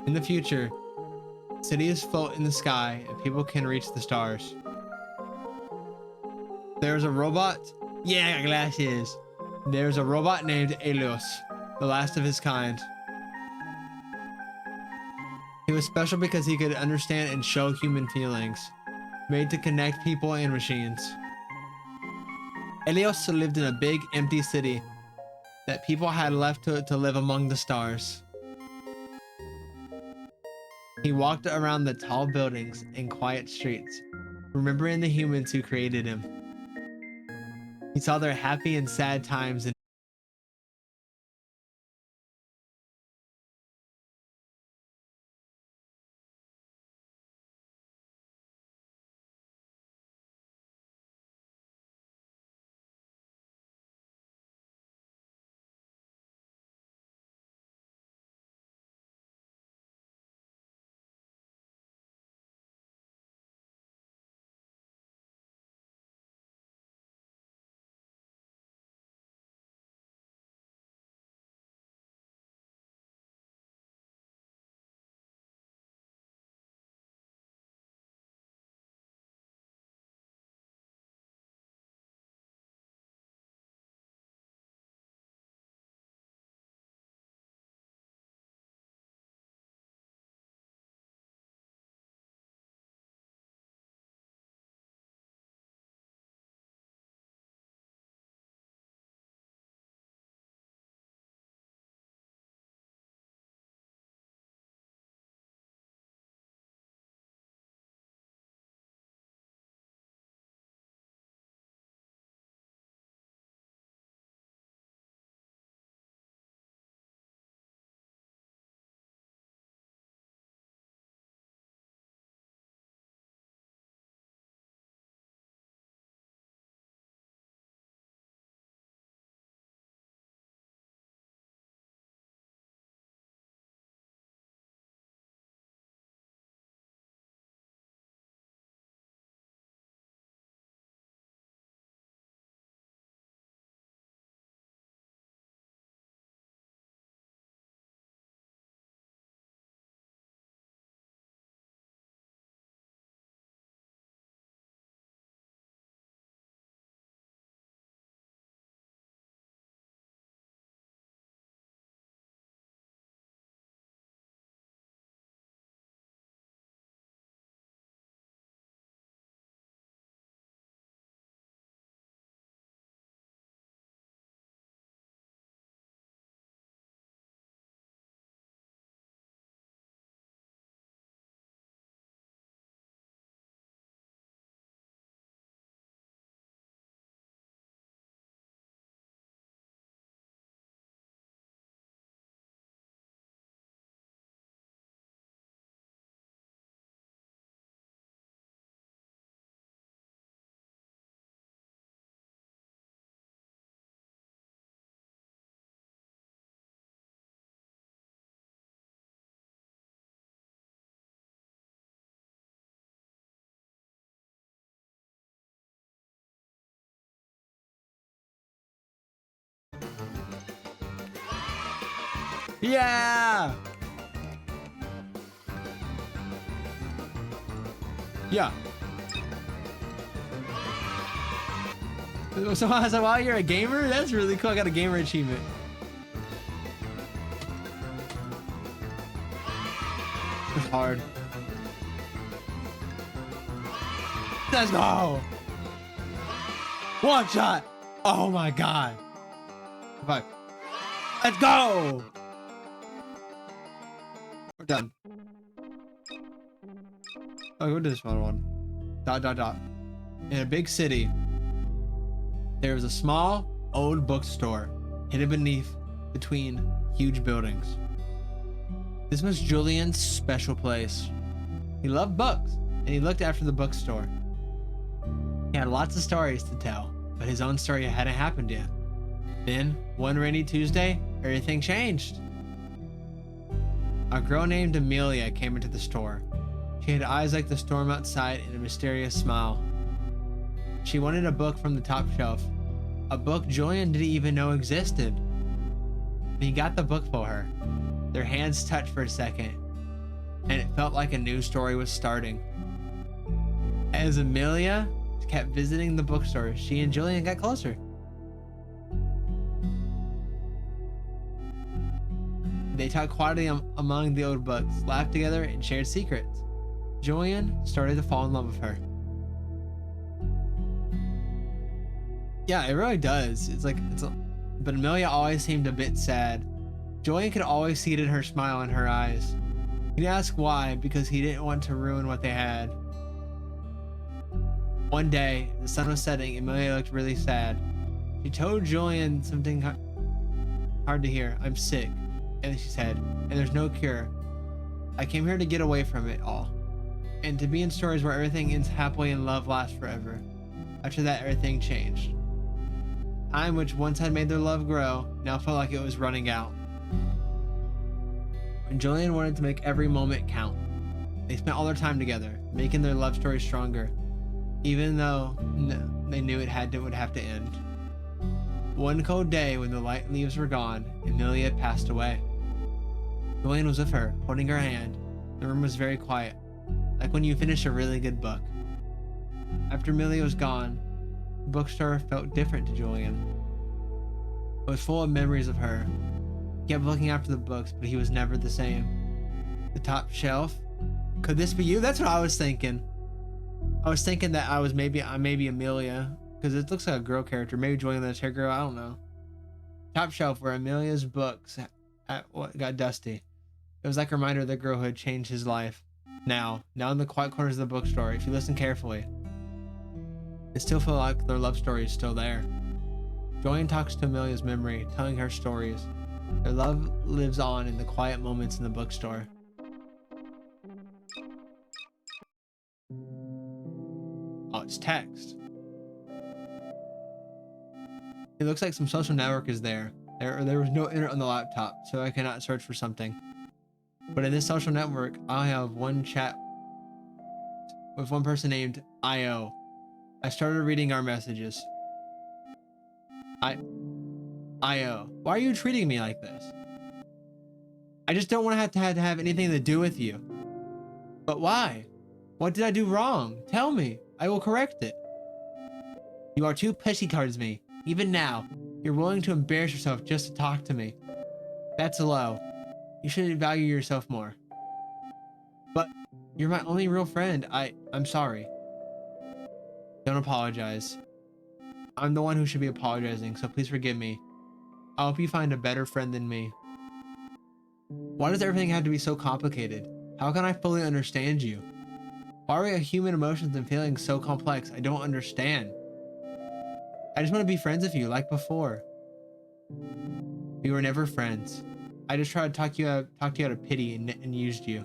In the future, cities float in the sky and people can reach the stars. There's a robot. Yeah, I got glasses. There's a robot named Elios, the last of his kind. He was special because he could understand and show human feelings, made to connect people and machines. Elios lived in a big, empty city that people had left to live among the stars. He walked around the tall buildings and quiet streets, remembering the humans who created him. He saw their happy and sad times and Yeah. Yeah. So while you're a gamer, that's really cool. I got a gamer achievement. It's hard. Let's go. One shot. Oh my god. Five. Let's go. We're done. Oh, go to this one. Dot dot dot. In a big city, there was a small old bookstore hidden between huge buildings. This was Julian's special place. He loved books, and he looked after the bookstore. He had lots of stories to tell, but his own story hadn't happened yet. Then, one rainy Tuesday, everything changed. A girl named Amelia came into the store. She had eyes like the storm outside and a mysterious smile. She wanted a book from the top shelf, a book Julian didn't even know existed. And he got the book for her. Their hands touched for a second, and it felt like a new story was starting. As Amelia kept visiting the bookstore, she and Julian got closer. They talked quietly among the old books, laughed together, and shared secrets. Julian started to fall in love with her. Yeah, it really does. But Amelia always seemed a bit sad. Julian could always see it in her smile in her eyes. He'd ask why, because he didn't want to ruin what they had. One day, the sun was setting, and Amelia looked really sad. She told Julian something hard to hear. I'm sick, and she said, and there's no cure. I came here to get away from it all, and to be in stories where everything ends happily and love lasts forever. After that, everything changed. Time, which once had made their love grow, now felt like it was running out. And Julian wanted to make every moment count. They spent all their time together, making their love story stronger, even though they knew it would have to end. One cold day, when the light leaves were gone, Amelia had passed away. Julian was with her, holding her hand. The room was very quiet, like when you finish a really good book. After Amelia was gone, the bookstore felt different to Julian. It was full of memories of her. He kept looking after the books, but he was never the same. The top shelf? Could this be you? That's what I was thinking. I was thinking that I maybe Amelia, because it looks like a girl character. Maybe Julian the chair girl. I don't know. Top shelf where Amelia's books got dusty. It was like a reminder that girl who had changed his life. Now in the quiet corners of the bookstore, if you listen carefully, it still feels like their love story is still there. Julian talks to Amelia's memory, telling her stories. Their love lives on in the quiet moments in the bookstore. Oh, it's text. It looks like some social network is there. There was no internet on the laptop, so I cannot search for something. But in this social network, I have one chat with one person named IO. I started reading our messages. IO, why are you treating me like this? I just don't want to have anything to do with you. But why? What did I do wrong? Tell me. I will correct it. You are too pushy towards me. Even now, you're willing to embarrass yourself just to talk to me. That's low. You should value yourself more. But you're my only real friend. I'm sorry. Don't apologize. I'm the one who should be apologizing, so please forgive me. I hope you find a better friend than me. Why does everything have to be so complicated? How can I fully understand you? Why are human emotions and feelings so complex? I don't understand. I just want to be friends with you like before. We were never friends. I just tried to talk you out of pity and used you.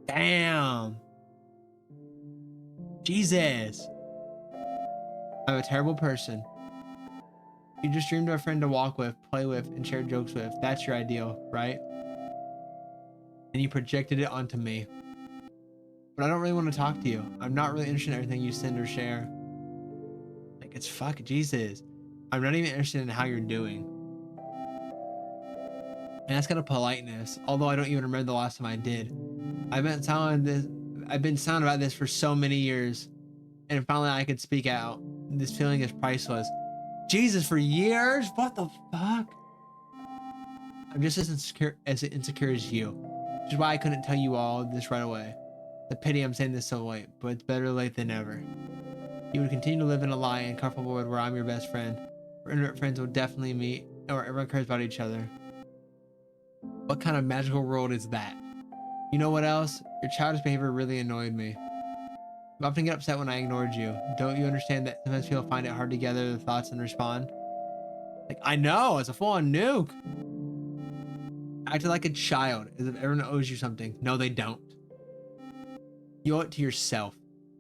Damn. Jesus. I'm a terrible person. You just dreamed of a friend to walk with, play with, and share jokes with. That's your ideal, right? And you projected it onto me. But I don't really want to talk to you. I'm not really interested in everything you send or share. Like, it's fuck Jesus. I'm not even interested in how you're doing. And that's kind of politeness, although I don't even remember the last time I did. I've been silent about this for so many years, and finally I could speak out. This feeling is priceless. Jesus, for years? What the fuck? I'm just as insecure as you, which is why I couldn't tell you all this right away. It's a pity I'm saying this so late, but it's better late than never. You would continue to live in a lie and comfortable world where I'm your best friend, where internet friends will definitely meet, and where everyone cares about each other. What kind of magical world is that? You know what else? Your childish behavior really annoyed me. You often get upset when I ignored you. Don't you understand that sometimes people find it hard to gather their thoughts and respond? Like, I know, it's a full-on nuke. Acted like a child, as if everyone owes you something. No, they don't. You owe it to yourself.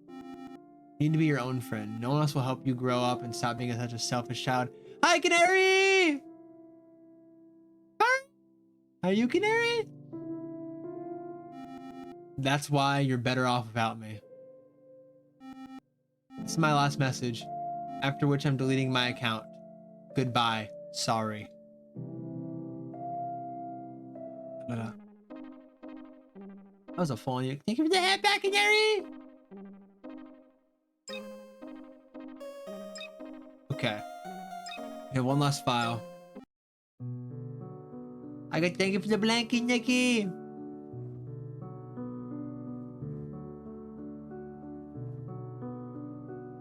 You need to be your own friend. No one else will help you grow up and stop being such a selfish child. Hi, Canary! Hi! Are you Canary? That's why you're better off without me. This is my last message, after which I'm deleting my account. Goodbye. Sorry. That was a full nuke. Thank you for the head back, Canary! Okay. We have one last file. I got thank you for the blanket, Nikki!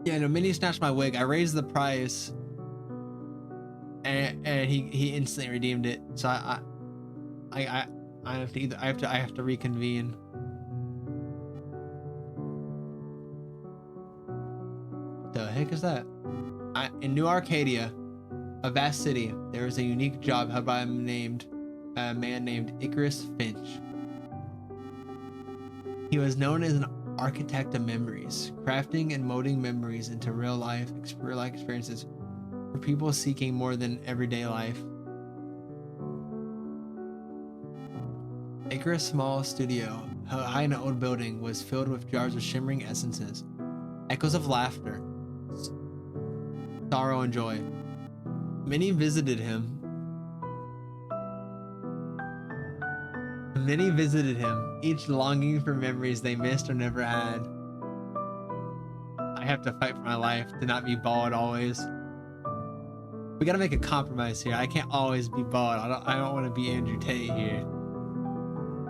Yeah, no, Minnie snatched my wig. I raised the price, and he instantly redeemed it. So I have to reconvene. The heck is that? In New Arcadia, a vast city, there is a unique job held by a man named Icarus Finch. He was known as an architect of memories, crafting and molding memories into real life experiences for people seeking more than everyday life. Icarus' small studio, high in an old building, was filled with jars of shimmering essences, echoes of laughter, sorrow, and joy. Many visited him, each longing for memories they missed or never had. I have to fight for my life to not be bald always. We gotta make a compromise here. I can't always be bald. I don't want to be Andrew Tate here.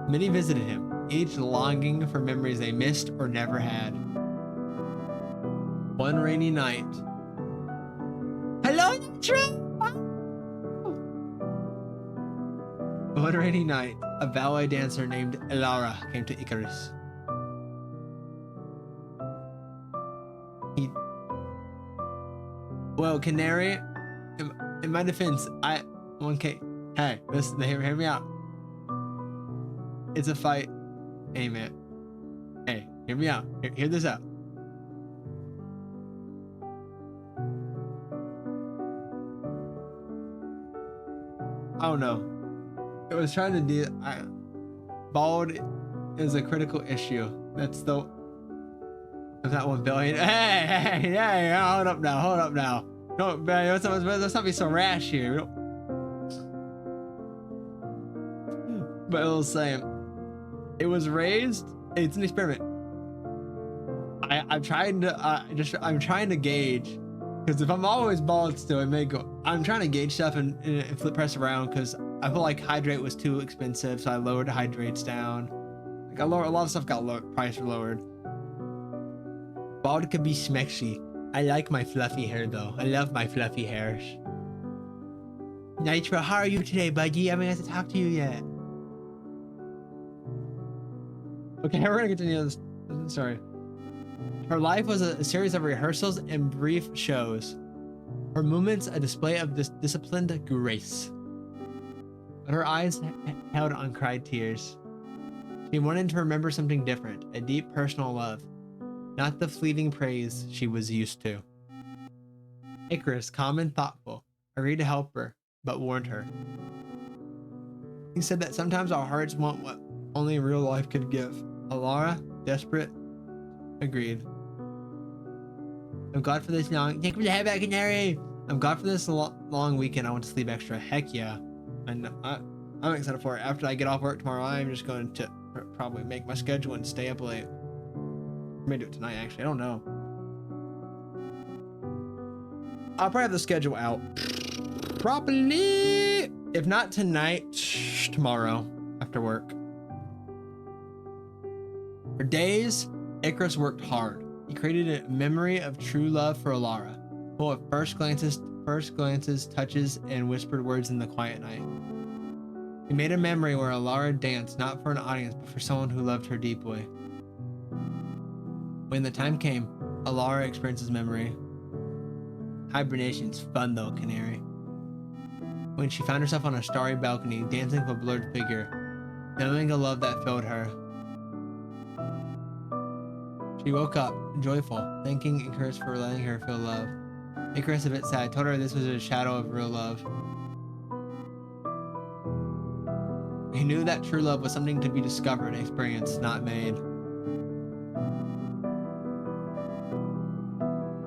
Many visited him, each longing for memories they missed or never had. One rainy night. Hello, True! One rainy night, a ballet dancer named Elara came to Icarus. Well, Canary, in my defense, hey, listen, hear me out. It's a fight. Hey, man. Hey, hear me out. Hear this out. I don't know. It was trying to do. Bald is a critical issue. That's the. That's not 1 billion. Hey, hold up now. No, man, let's not be so rash here. But it was saying, it was raised. It's an experiment. I'm trying to gauge, because if I'm always bald still, it may go. I'm trying to gauge stuff and flip press around, because I feel like hydrate was too expensive, so I lowered hydrates down. Like a lot of stuff got price lowered. Bald could be smexy. I like my fluffy hair though. I love my fluffy hairs. Nitro, how are you today, buddy? I haven't got to talk to you yet. Okay, we're gonna continue this. Sorry. Her life was a series of rehearsals and brief shows. Her movements a display of this disciplined grace. But her eyes held uncried tears. She wanted to remember something different, a deep personal love, not the fleeting praise she was used to. Icarus, calm and thoughtful, agreed to help her, but warned her. He said that sometimes our hearts want what only real life could give. Elara, desperate, agreed. I'm glad for this long. Thank you for the head back, Canary. I'm glad for this long weekend. I want to sleep extra. Heck yeah. I'm excited for it. After I get off work tomorrow, I'm just going to probably make my schedule and stay up late. I may do it tonight, actually. I don't know. I'll probably have the schedule out properly. If not tonight, tomorrow after work. For days, Icarus worked hard. He created a memory of true love for Alara, full of first glances, touches, and whispered words in the quiet night. He made a memory where Alara danced not for an audience, but for someone who loved her deeply. When the time came, Alara experienced his memory. Hibernation's fun though, Canary. When she found herself on a starry balcony, dancing with a blurred figure, knowing a love that filled her. She woke up, joyful, thanking Icarus for letting her feel love. Icarus, a bit sad, told her this was a shadow of real love. He knew that true love was something to be discovered, experienced, not made.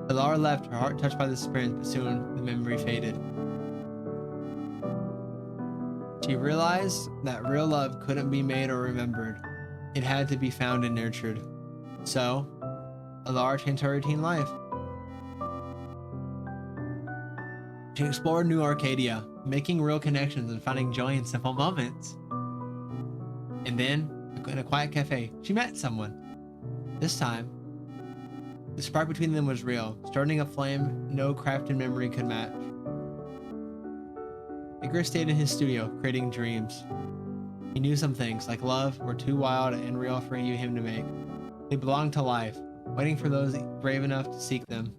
Alara left, her heart touched by this experience, but soon the memory faded. She realized that real love couldn't be made or remembered. It had to be found and nurtured. So, Alara changed her routine life. She explored New Arcadia, making real connections and finding joy in simple moments. And then, in a quiet cafe, she met someone. This time, the spark between them was real, starting a flame no crafted memory could match. Icarus stayed in his studio, creating dreams. He knew some things, like love, were too wild and real for him to make. They belonged to life, waiting for those brave enough to seek them.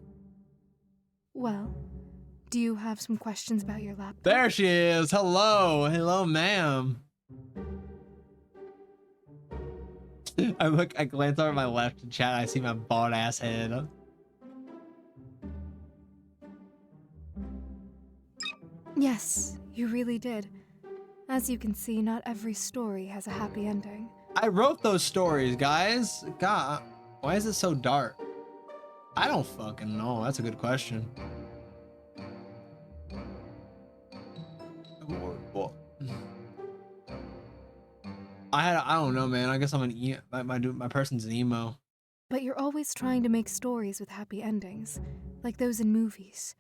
Well, do you have some questions about your laptop? There she is! Hello! Hello, ma'am! I glance over my left in chat, I see my bald ass head. Yes, you really did. As you can see, not every story has a happy ending. I wrote those stories, guys. God, why is it so dark? I don't fucking know. That's a good question. I don't know, man. I guess I'm my person's an emo. But you're always trying to make stories with happy endings, like those in movies.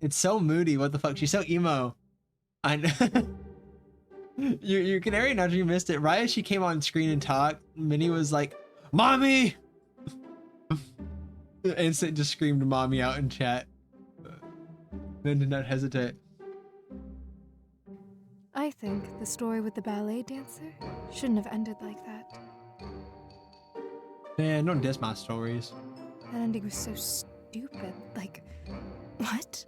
It's so moody. What the fuck? She's so emo. I know. Your canary nudge, you missed it. Right as she came on screen and talked, Minnie was like, "Mommy!" Instant just screamed "Mommy" out in chat. Then did not hesitate. I think the story with the ballet dancer shouldn't have ended like that. Man, don't diss my stories. That ending was so stupid. Like, what?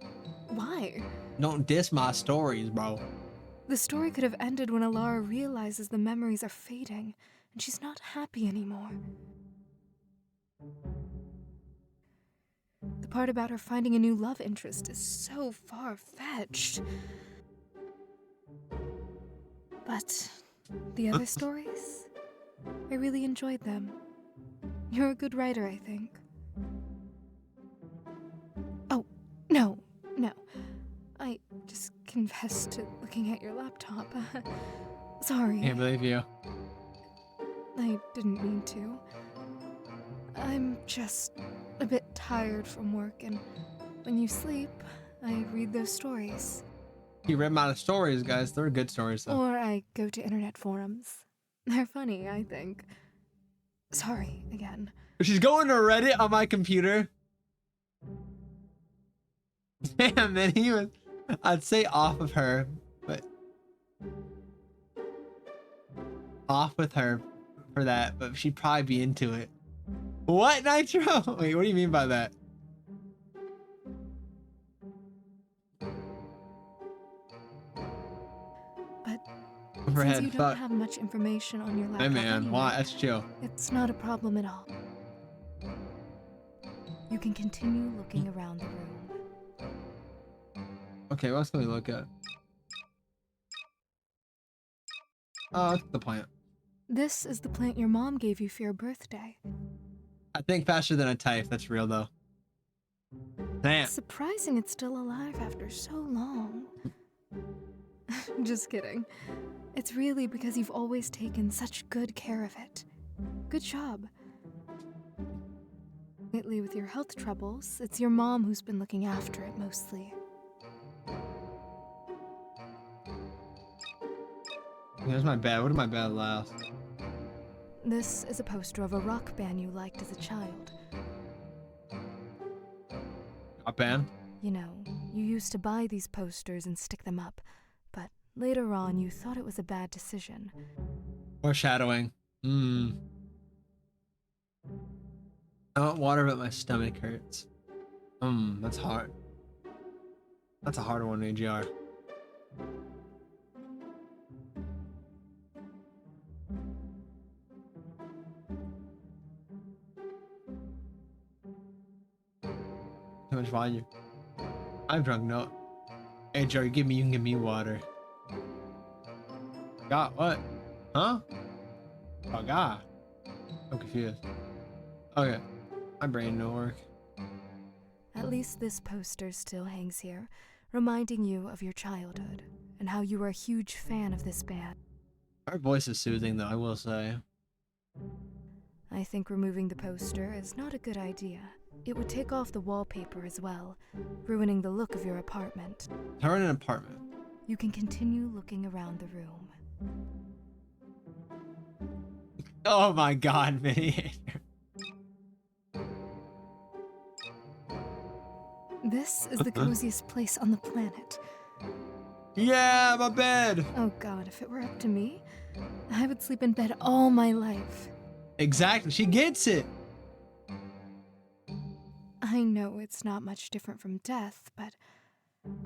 Why? Don't diss my stories, bro. The story could have ended when Alara realizes the memories are fading and she's not happy anymore. The part about her finding a new love interest is so far-fetched. But the other stories, I really enjoyed them. You're a good writer, I think. Oh, no. I just confessed to looking at your laptop. Sorry. Can't believe you. I didn't mean to. I'm just a bit tired from work, and when you sleep, I read those stories. You read my stories, guys. They're good stories, though. Or I go to internet forums. They're funny, I think. Sorry, again. She's going to Reddit on my computer. Damn, man, he was... I'd say off of her, but... Off with her for that, but she'd probably be into it. What, Nitro? Wait, what do you mean by that? But Overhead, since you don't have much information on your laptop Hey man, anyway, why? That's chill. it's not a problem at all. You can continue looking around the room. Okay, what else can we look at? Oh, that's the plant. This is the plant your mom gave you for your birthday. I think faster than I type. That's real, though. Damn. It's surprising it's still alive after so long. Just kidding. It's really because you've always taken such good care of it. Good job. Lately, with your health troubles, it's your mom who's been looking after it mostly. Here's my bed. What did my bed last? This is a poster of a rock band you liked as a child. A band? You know, you used to buy these posters and stick them up, but later on you thought it was a bad decision. Foreshadowing. I want water, but my stomach hurts. That's hard. That's a hard one, AGR. Too much volume. I'm drunk, no. AGR, you can give me water. God, what? Huh? Oh, God. I'm confused. Okay. My brain don't work. At least this poster still hangs here, reminding you of your childhood and how you were a huge fan of this band. Her voice is soothing, though, I will say. I think removing the poster is not a good idea. It would take off the wallpaper as well, ruining the look of your apartment. Her in an apartment. You can continue looking around the room. Oh my God, Vinny. This is the coziest place on the planet. Yeah, my bed. Oh God, if it were up to me, I would sleep in bed all my life. Exactly, she gets it. I know it's not much different from death, but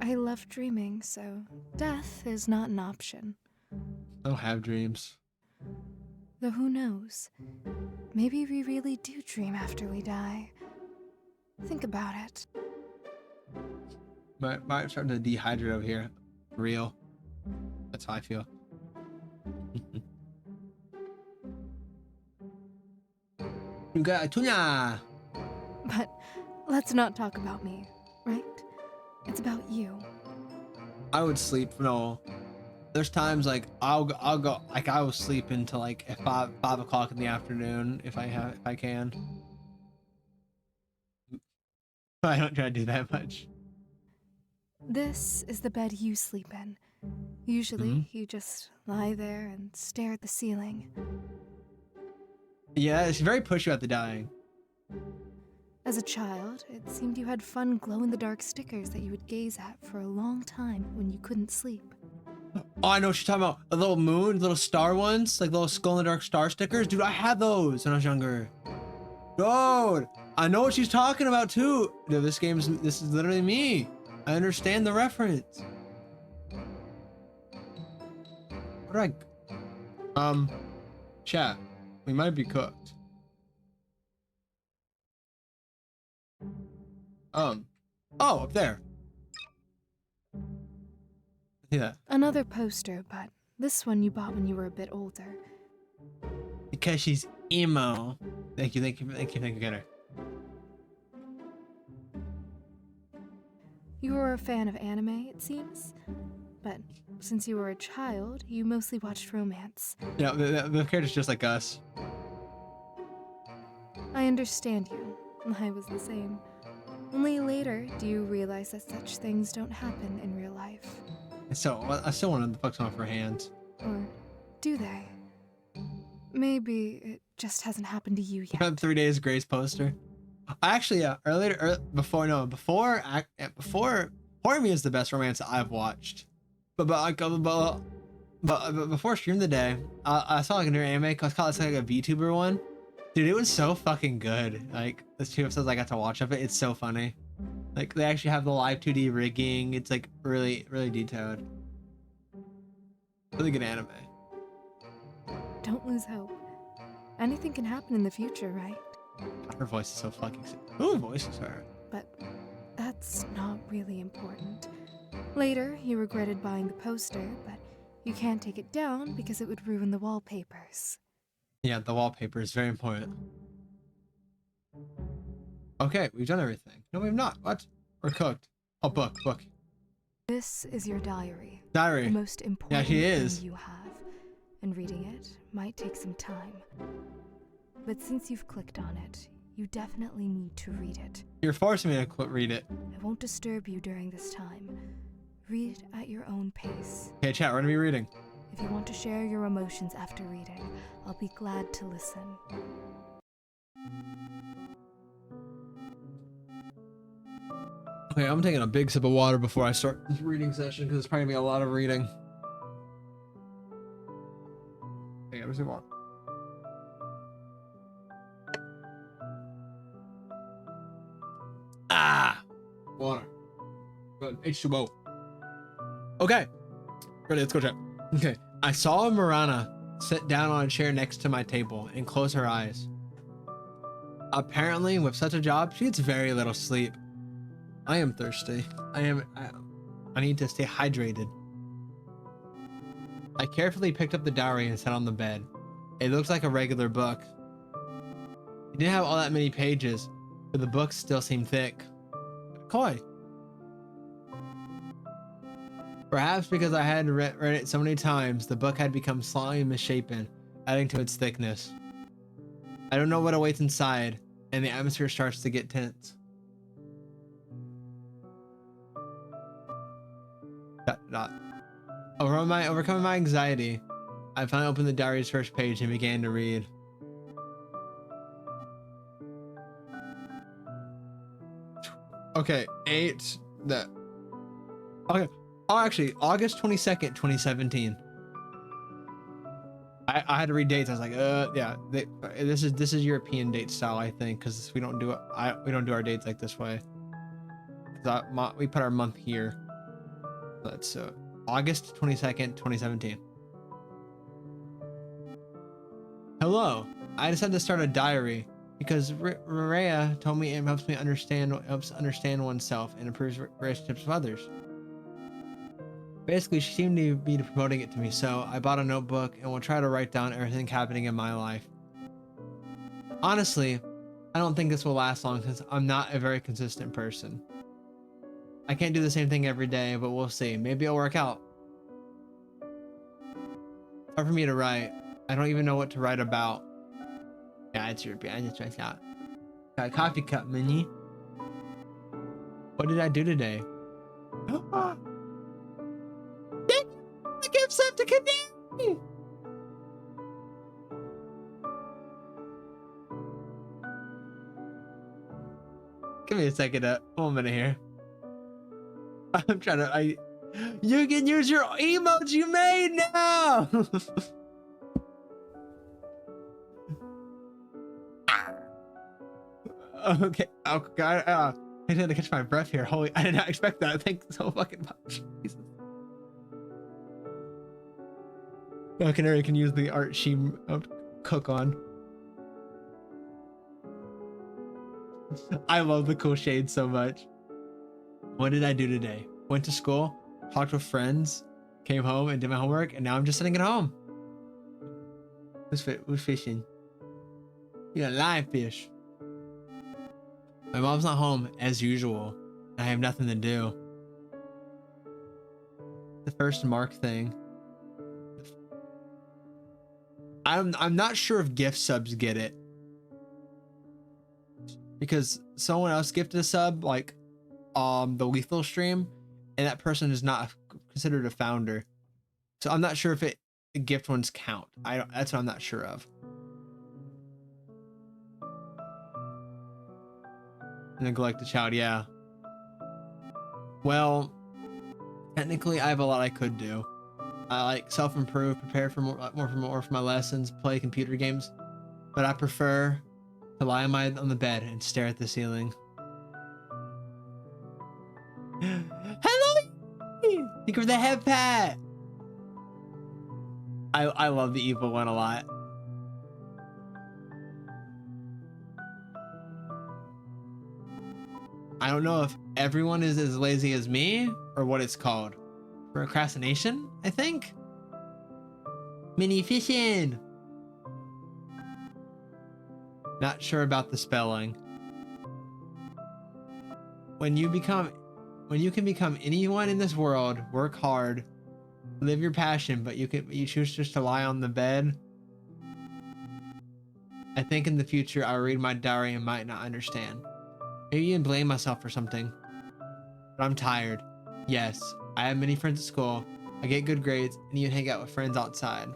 I love dreaming, so death is not an option. I don't have dreams. Though who knows? Maybe we really do dream after we die. Think about it. My starting to dehydrate over here. Real. That's how I feel. You got tuna. But let's not talk about me, right? It's about you. I would sleep. No, there's times like I'll go like I will sleep until like at 5 o'clock in the afternoon if I can. I don't try to do that much. This is the bed you sleep in. Usually, you just lie there and stare at the ceiling. Yeah, it's very pushy about the dying. As a child, it seemed you had fun glow-in-the-dark stickers that you would gaze at for a long time when you couldn't sleep. Oh, I know what you're talking about. The little moon, little star ones, like little glow-in-the-dark star stickers. Dude, I had those when I was younger. Dude, I know what she's talking about too. Dude, this is literally me. I understand the reference. What do I? Chat. We might be cooked. Oh, up there. Yeah. Another poster, but this one you bought when you were a bit older. Because she's emo. Thank you, get her. You were a fan of anime, it seems? But since you were a child, you mostly watched romance. Yeah, the character's just like us. I understand you. I was the same. Only later do you realize that such things don't happen in real life. So I still want to fuck some off her hands. Or do they? Maybe it just hasn't happened to you yet. 3 Days Grace poster. Actually, before Horror Me is the best romance I've watched. But before Stream of the Day, I saw like a new anime. It's like a VTuber one. Dude, it was so fucking good. Like the 2 episodes I got to watch of it, it's so funny. Like they actually have the live 2D rigging. It's like really, really detailed. Really good anime. Don't lose hope. Anything can happen in the future, right? Her voice is so fucking sick. Who voices her? But that's not really important. Later, you regretted buying the poster, but you can't take it down because it would ruin the wallpapers. Yeah, the wallpaper is very important. Okay, we've done everything. No, we've not. What? We're cooked. Oh, book. This is your diary. Diary. The most important she is. thing you have. and reading it might take some time. But since you've clicked on it, you definitely need to read it. You're forcing me to read it. I won't disturb you during this time. Read at your own pace. Okay, chat, we're gonna be reading. If you want to share your emotions after reading, I'll be glad to listen. Okay, I'm taking a big sip of water before I start this reading session because it's probably gonna be a lot of reading. Okay, let's move on. Water. Good. H2O. Okay. Ready, let's go chat. Okay. I saw Marana sit down on a chair next to my table and close her eyes. Apparently, with such a job, she gets very little sleep. I am thirsty. I need to stay hydrated. I carefully picked up the diary and sat on the bed. It looks like a regular book. It didn't have all that many pages, but the book still seemed thick. Koi. Perhaps because I had read it so many times, the book had become slightly misshapen, adding to its thickness. I don't know what awaits inside, and the atmosphere starts to get tense. Overcoming my anxiety, I finally opened the diary's first page and began to read. Okay, okay. Oh, actually, August 22nd, 2017. I had to read dates. I was like, yeah, this is European date style, I think, because we don't do our dates like this way. We put our month here. Let's August 22nd, 2017. Hello. I decided to start a diary because Rhea told me it helps understand oneself and improves relationships with others. Basically, she seemed to be promoting it to me, so I bought a notebook and will try to write down everything happening in my life. Honestly, I don't think this will last long since I'm not a very consistent person. I can't do the same thing every day, but we'll see. Maybe it'll work out. It's hard for me to write. I don't even know what to write about. Yeah, it's European. I just write out. Got a coffee cup, mini. What did I do today? Give stuff to Canary. Give me a second, 1 minute here. I'm trying to. You can use your emotes you made now. Okay. Oh God. I had to catch my breath here. Holy! I did not expect that. Thanks so fucking much. Jesus. Canary can use the art she cook on. I love the cool shade so much. What did I do today? Went to school, talked with friends, came home and did my homework, and now I'm just sitting at home. Who's fishing? You got live fish. My mom's not home as usual. I have nothing to do. The first Mark thing. I'm not sure if gift subs get it. Because someone else gifted a sub, like the lethal stream, and that person is not considered a founder. So I'm not sure if the gift ones count. That's what I'm not sure of. Neglect a child, yeah. Well, technically I have a lot I could do. I like self-improve, prepare for more for my lessons, play computer games, but I prefer to lie on the bed and stare at the ceiling. Hello! Thank you for the head pat! I love the evil one a lot. I don't know if everyone is as lazy as me or what it's called. Procrastination, I think? Mini fishing! Not sure about the spelling. When you can become anyone in this world, work hard, Live your passion, but you choose just to lie on the bed. I think in the future I'll read my diary and might not understand. Maybe even blame myself for something. But I'm tired. Yes, I have many friends at school. I get good grades and even hang out with friends outside.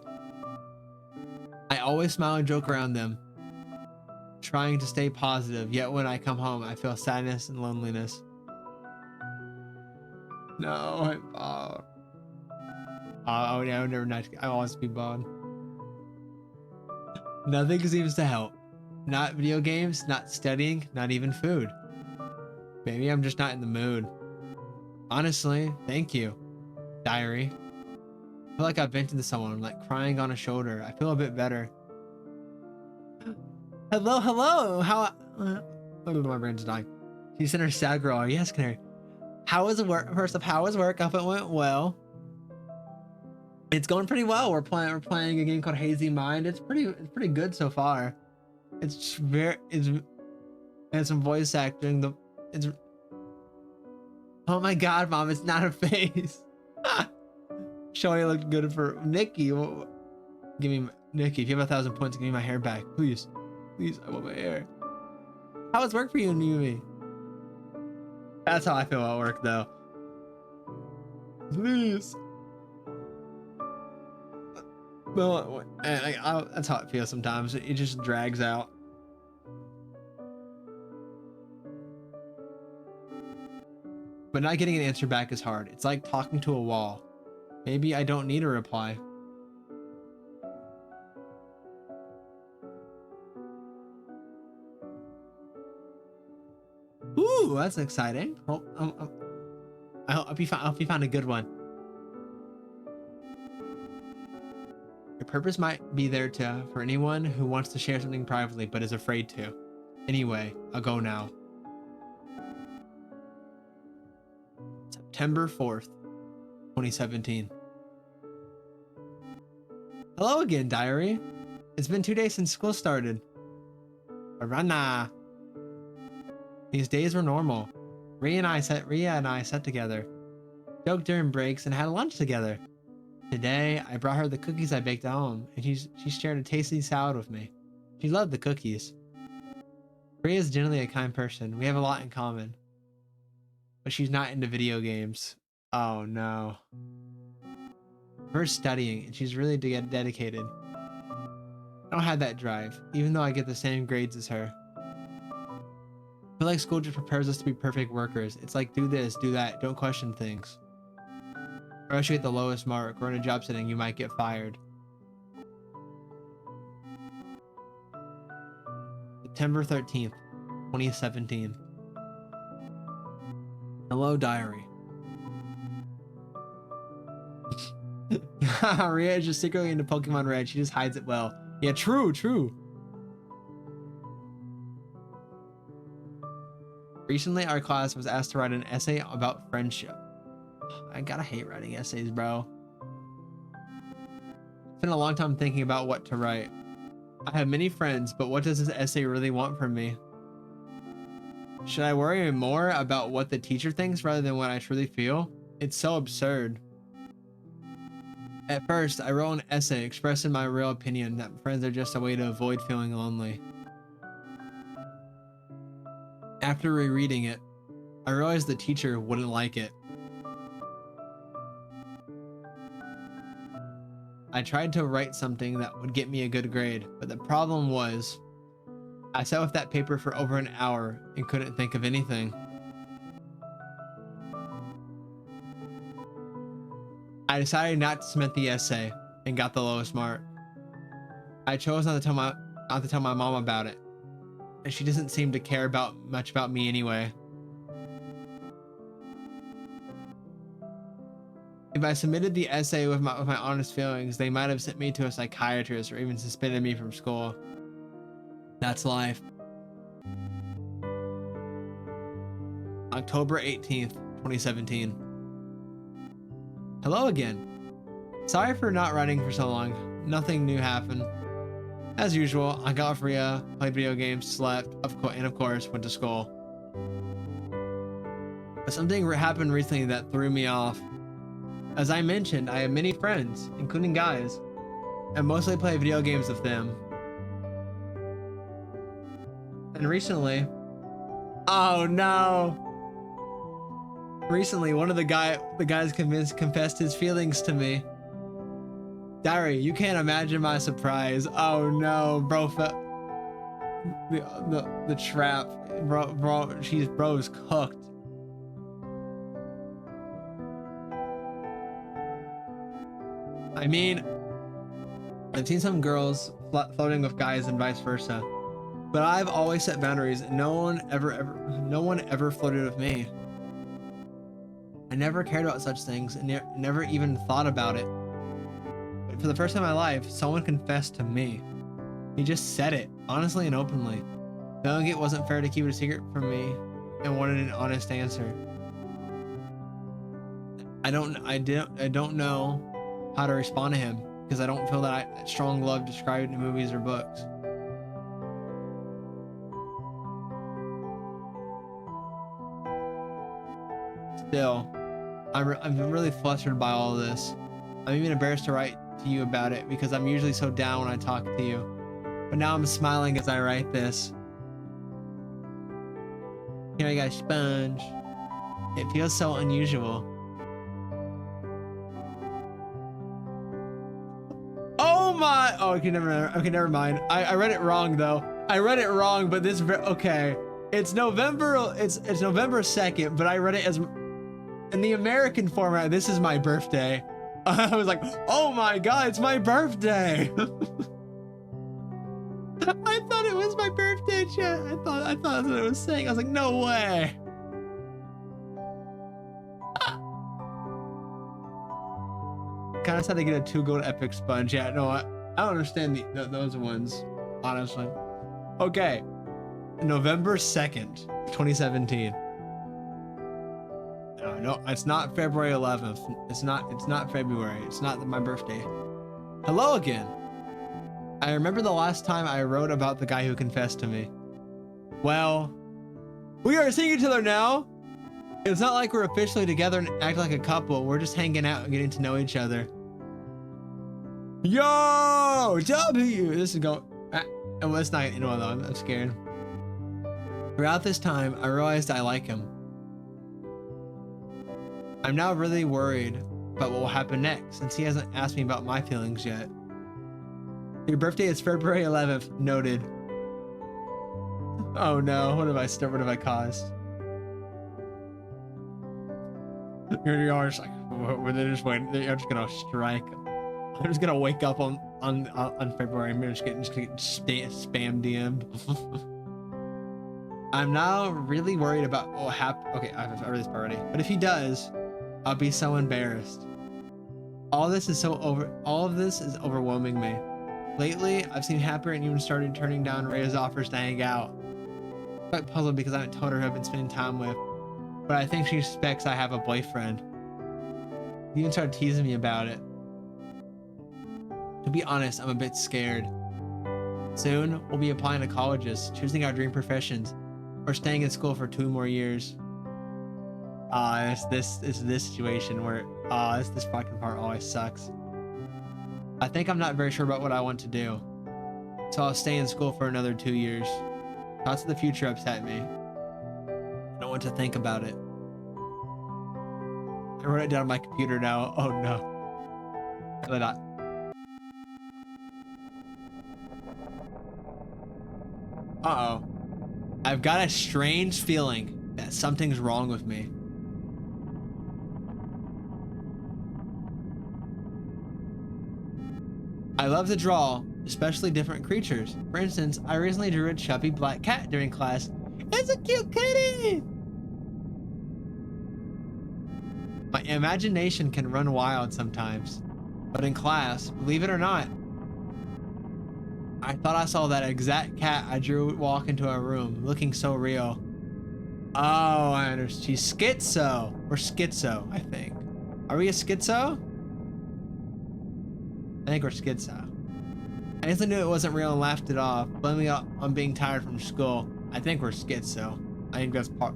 I always smile and joke around them, trying to stay positive, yet when I come home, I feel sadness and loneliness. No, I'm bald. Oh, yeah, I would never not. I always be bald. Nothing seems to help. Not video games, not studying, not even food. Maybe I'm just not in the mood. Honestly, thank you, diary. I feel like I've vented to someone, like crying on a shoulder. I feel a bit better. Hello, hello. My brain's dying. She sent her sad girl. Yes, Canary. How was work? First up, how was work? I hope it went well. It's going pretty well. We're playing a game called Hazy Mind. It's pretty good so far. It's and some voice acting. It's oh my god, mom, it's not a face. Showy looked good for Nikki. Give me Nikki. If you have 1,000 points, give me my hair back, please. Please, I want my hair. How was work for you and Yumi? That's how I feel at work, though. Please. Well, that's how it feels sometimes. It just drags out. But not getting an answer back is hard. It's like talking to a wall. Maybe I don't need a reply. Ooh, that's exciting. I hope you found a good one. Your purpose might be there for anyone who wants to share something privately but is afraid to. Anyway, I'll go now. September 4th, 2017. Hello again, diary. It's been 2 days since school started. Arana. These days were normal. Rhea and I sat together, joked during breaks, and had lunch together. Today, I brought her the cookies I baked at home, and she shared a tasty salad with me. She loved the cookies. Rhea is generally a kind person. We have a lot in common. But she's not into video games. Oh no. We're studying, and she's really dedicated. I don't have that drive, even though I get the same grades as her. I feel like school just prepares us to be perfect workers. It's like, do this, do that, don't question things. Or else you get the lowest mark, or in a job setting, you might get fired. September 13th, 2017. Hello, diary. Rhea is just secretly into Pokemon Red. She just hides it well. Yeah, true. Recently, our class was asked to write an essay about friendship. I gotta hate writing essays, bro. It's been a long time thinking about what to write. I have many friends, but what does this essay really want from me? Should I worry more about what the teacher thinks rather than what I truly feel? It's so absurd. At first, I wrote an essay expressing my real opinion that friends are just a way to avoid feeling lonely. After rereading it, I realized the teacher wouldn't like it. I tried to write something that would get me a good grade, but the problem was, I sat with that paper for over an hour and couldn't think of anything. I decided not to submit the essay and got the lowest mark. I chose not to tell my mom about it, and she doesn't seem to care much about me anyway. If I submitted the essay with my honest feelings, they might have sent me to a psychiatrist or even suspended me from school. That's life. October 18th, 2017. Hello again. Sorry for not writing for so long. Nothing new happened. As usual, I got off Rhea, played video games, slept, and of course, went to school. But something happened recently that threw me off. As I mentioned, I have many friends, including guys, and mostly play video games with them. And recently, oh no! Recently, one of the guys confessed his feelings to me. Diary, you can't imagine my surprise. Oh no, bro, the trap, bro, bro's cooked. I mean, I've seen some girls floating with guys and vice versa, but I've always set boundaries, and no one ever floated with me. I never cared about such things and never even thought about it. But for the first time in my life, someone confessed to me. He just said it, honestly and openly. Feeling it wasn't fair to keep it a secret from me and wanted an honest answer. I don't know how to respond to him because I don't feel that strong love described in movies or books. Still, I'm really flustered by all of this. I'm even embarrassed to write to you about it because I'm usually so down when I talk to you. But now I'm smiling as I write this. Here I got a sponge. It feels so unusual. Oh my! Oh, okay, never mind. I read it wrong though. I read it wrong, but this okay. It's November. It's November 2nd, but I read it as in the American format. This is my birthday. I was like, oh my god, it's my birthday. I thought it was my birthday, chat. I thought that's what it was saying. I was like, no way. Kind of sad to get a 2 gold epic sponge. Yeah, no, I don't understand those ones, honestly. Okay, November 2nd, 2017. No, it's not February 11th. It's not February. It's not my birthday. Hello again. I remember the last time I wrote about the guy who confessed to me. Well, we are seeing each other now. It's not like we're officially together and act like a couple. We're just hanging out and getting to know each other. Yo, W. This is going. Oh, it's not. You know, though. I'm scared. Throughout this time, I realized I like him. I'm now really worried about what will happen next, since he hasn't asked me about my feelings yet. Your birthday is February 11th. Noted. Oh no! What have I caused? You're just like, they're just waiting. They're just gonna strike. I'm just gonna wake up on February. I'm just getting spam DM'd. I'm now really worried about what will happen. Okay, I've read this part already. But if he does, I'll be so embarrassed. All of this is overwhelming me. Lately, I've seen happier and even started turning down Rhea's offers to hang out. I'm quite puzzled because I haven't told her who I've been spending time with, but I think she suspects I have a boyfriend. He even started teasing me about it. To be honest, I'm a bit scared. Soon, we'll be applying to colleges, choosing our dream professions, or staying in school for 2 more years. It's this situation where this fucking part always sucks. I think I'm not very sure about what I want to do, so I'll stay in school for another 2 years. Thoughts of the future upset me. I don't want to think about it. I wrote it down on my computer now. Oh no. Really not. Uh-oh. I've got a strange feeling that something's wrong with me. I love to draw, especially different creatures. For instance, I recently drew a chubby black cat during class. It's a cute kitty! My imagination can run wild sometimes, but in class, believe it or not, I thought I saw that exact cat I drew walk into a room, looking so real. Oh, I understand. She's schizo. Or schizo, I think. Are we a schizo? I think we're schizo. I instantly knew it wasn't real and laughed it off, blaming it on being tired from school. I think we're schizo. I think that's part.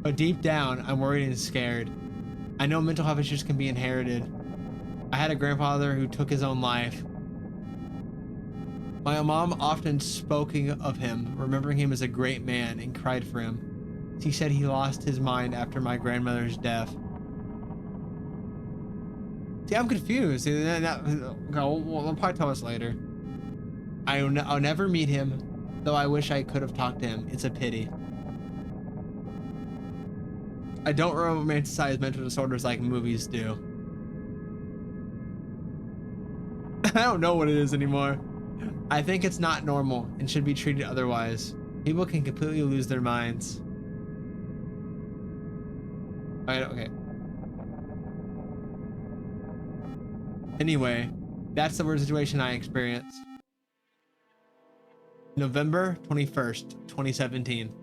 But deep down, I'm worried and scared. I know mental health issues can be inherited. I had a grandfather who took his own life. My mom often spoke of him, remembering him as a great man, and cried for him. She said he lost his mind after my grandmother's death. See, I'm confused. We'll probably tell us later. I'll never meet him, though I wish I could have talked to him. It's a pity. I don't romanticize mental disorders like movies do. I don't know what it is anymore. I think it's not normal and should be treated otherwise. People can completely lose their minds. Alright, okay. Anyway, that's the weird situation I experienced. November 21st, 2017.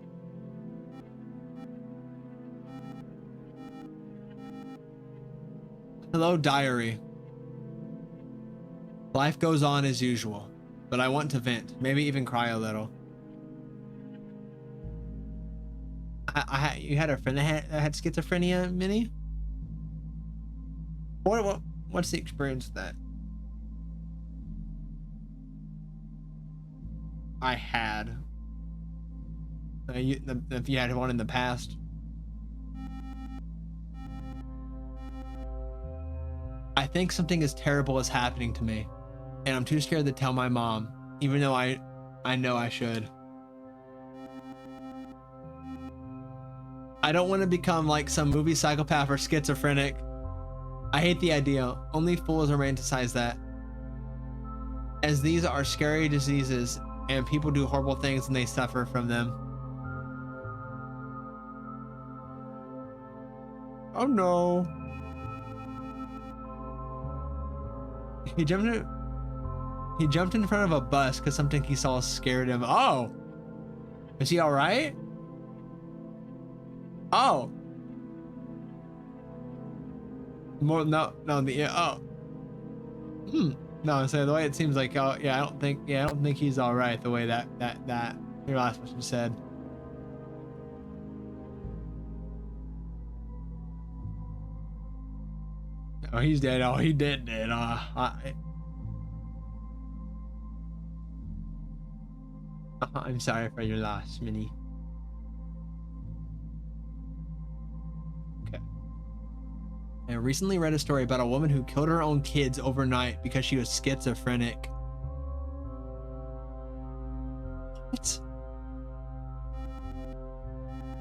Hello, diary. Life goes on as usual, but I want to vent, maybe even cry a little. You had a friend that had schizophrenia, Minnie? What's the experience of that? I had. If you had one in the past. I think something as terrible is happening to me, and I'm too scared to tell my mom, even though I know I should. I don't want to become like some movie psychopath or schizophrenic. I hate the idea. Only fools romanticize that. As these are scary diseases and people do horrible things and they suffer from them. Oh no. He jumped in front of a bus because something he saw scared him. Oh. Is he all right? Oh. No, so the way it seems like, oh yeah, I don't think he's all right, the way that your last person said. Oh, he's dead. Oh, he did. I'm sorry for your loss, Minnie. Okay. I recently read a story about a woman who killed her own kids overnight because she was schizophrenic. What?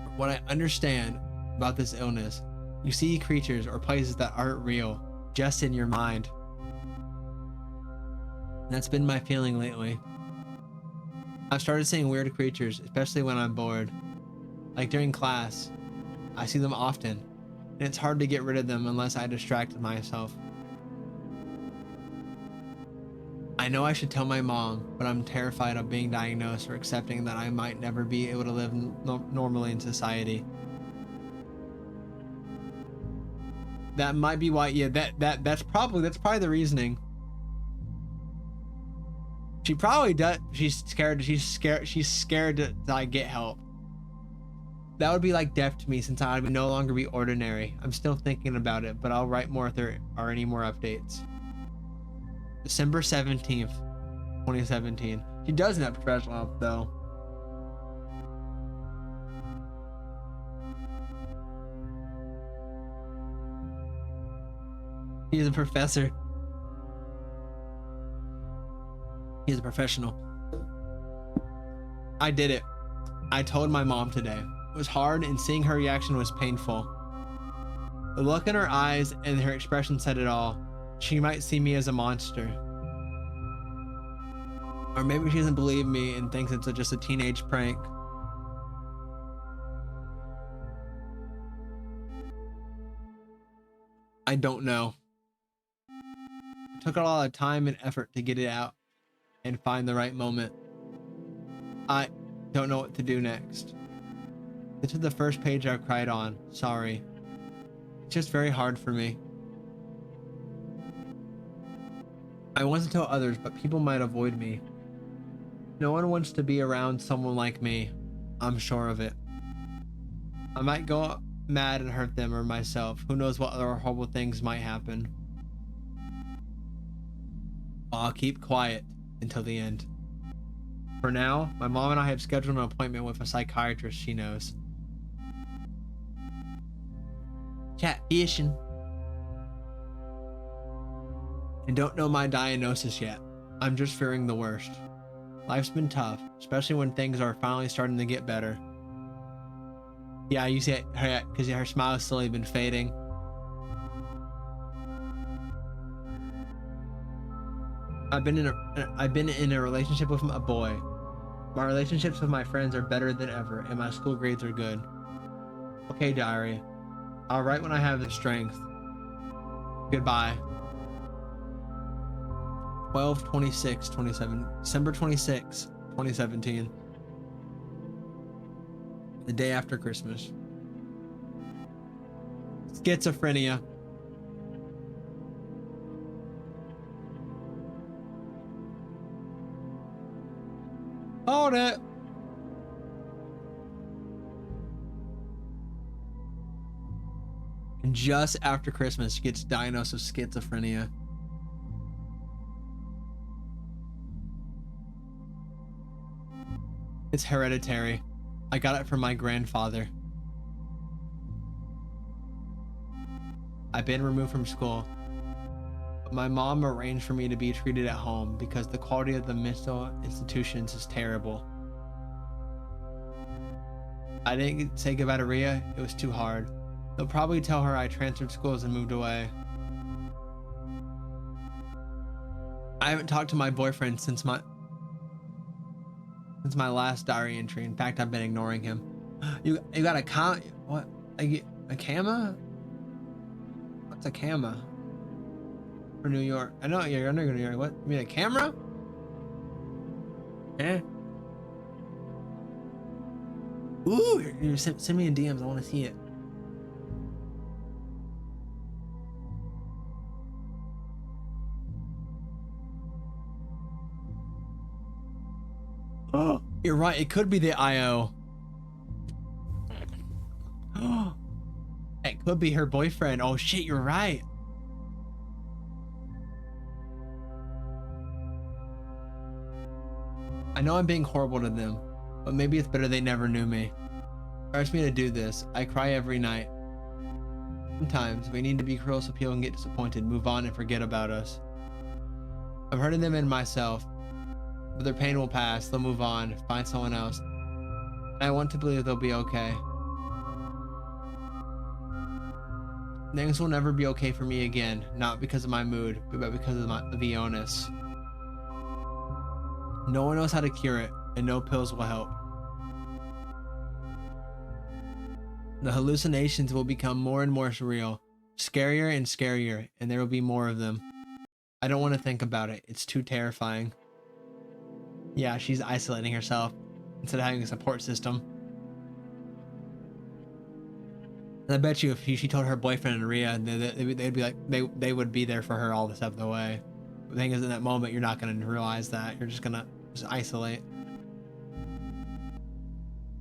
From what I understand about this illness, you see creatures or places that aren't real, just in your mind. And that's been my feeling lately. I've started seeing weird creatures, especially when I'm bored. Like during class, I see them often, and it's hard to get rid of them unless I distract myself. I know I should tell my mom, but I'm terrified of being diagnosed or accepting that I might never be able to live normally in society. That might be why, yeah, that's probably the reasoning. She probably does. She's scared to like get help. That would be like death to me, since I would no longer be ordinary. I'm still thinking about it, but I'll write more if there are any more updates. December 17th, 2017. She doesn't have professional help though. He's a professor. He's a professional. I did it. I told my mom today. It was hard, and seeing her reaction was painful. The look in her eyes and her expression said it all. She might see me as a monster. Or maybe she doesn't believe me and thinks it's just a teenage prank. I don't know. It took a lot of time and effort to get it out and find the right moment. I don't know what to do next. This is the first page I've cried on. Sorry. It's just very hard for me. I want to tell others, but people might avoid me. No one wants to be around someone like me. I'm sure of it. I might go mad and hurt them or myself. Who knows what other horrible things might happen. I'll keep quiet until the end. For now, my mom and I have scheduled an appointment with a psychiatrist she knows. Chat fishing. And don't know my diagnosis yet. I'm just fearing the worst. Life's been tough, especially when things are finally starting to get better. Yeah, you see it, because her smile has slowly been fading. I've been in a relationship with a boy. My relationships with my friends are better than ever, and my school grades are good. Okay, diary. I'll write when I have the strength. Goodbye. 12/26/27, December 26, 2017. The day after Christmas. Schizophrenia. Hold it. And just after Christmas, she gets diagnosed with schizophrenia. It's hereditary. I got it from my grandfather. I've been removed from school. But my mom arranged for me to be treated at home because the quality of the mental institutions is terrible. I didn't say goodbye to Rhea. It was too hard. They'll probably tell her I transferred schools and moved away. I haven't talked to my boyfriend since my last diary entry. In fact, I've been ignoring him. You got a what? A cama? What's a cama? For New York. I know you're under New York. What? You mean a camera? Eh? Ooh, you send me in DMs. I want to see it. Oh, you're right. It could be the IO. It could be her boyfriend. Oh shit, you're right. I know I'm being horrible to them, but maybe it's better they never knew me. Urge me to do this. I cry every night. Sometimes we need to be cruel so people can get disappointed, move on, and forget about us. I'm hurting them and myself, but their pain will pass. They'll move on, find someone else. And I want to believe they'll be okay. Things will never be okay for me again, not because of my mood, but because of the illness. No one knows how to cure it, and no pills will help. The hallucinations will become more and more surreal, scarier and scarier, and there will be more of them. I don't want to think about it. It's too terrifying. Yeah, she's isolating herself instead of having a support system. And I bet you if she told her boyfriend and Rhea, they'd be like, they would be there for her all the step of the way. The thing is, in that moment, you're not going to realize that. You're just going to isolate.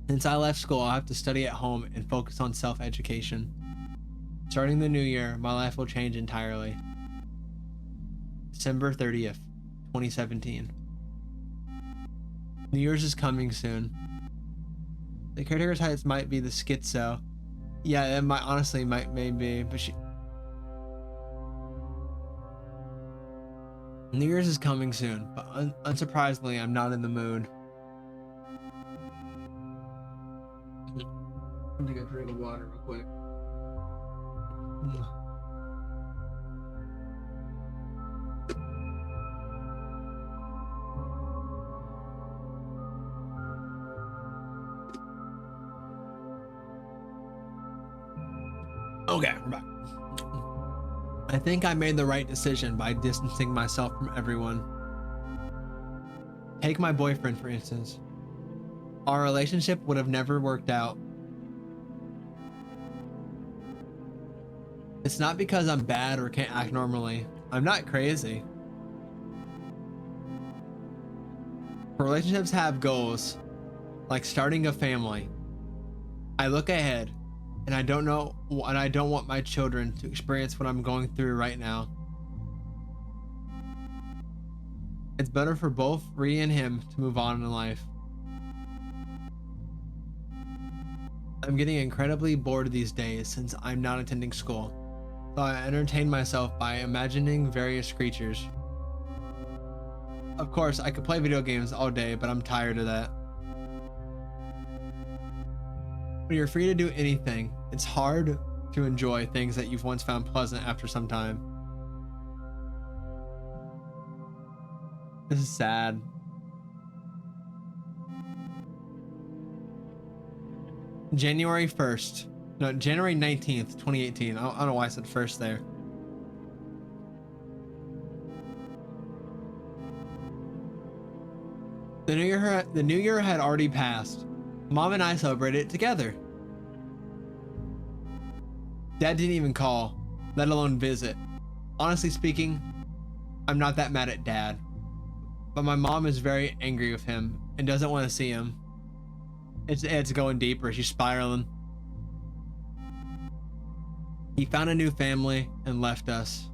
Since I left school, I'll have to study at home and focus on self-education. Starting the new year, my life will change entirely. December 30th, 2017. New Year's is coming soon. The caretaker types might be the schizo. Yeah, it might honestly maybe, but New Year's is coming soon, but unsurprisingly, I'm not in the mood. I'm gonna go drink of water real quick. Okay, we're back. I think I made the right decision by distancing myself from everyone. Take my boyfriend, for instance. Our relationship would have never worked out. It's not because I'm bad or can't act normally. I'm not crazy. Relationships have goals, like starting a family. I look ahead. and I don't know, and I don't want my children to experience what I'm going through right now. It's better for both Ree and him to move on in life. I'm getting incredibly bored these days since I'm not attending school, so I entertain myself by imagining various creatures. Of course, I could play video games all day, but I'm tired of that. When you're free to do anything, it's hard to enjoy things that you've once found pleasant after some time. This is sad. January 1st. No, January 19th, 2018. I don't know why I said first there. The new year had already passed. Mom and I celebrated it together. Dad didn't even call, let alone visit. Honestly speaking, I'm not that mad at Dad, but my mom is very angry with him and doesn't want to see him. It's going deeper. She's spiraling. He found a new family and left us.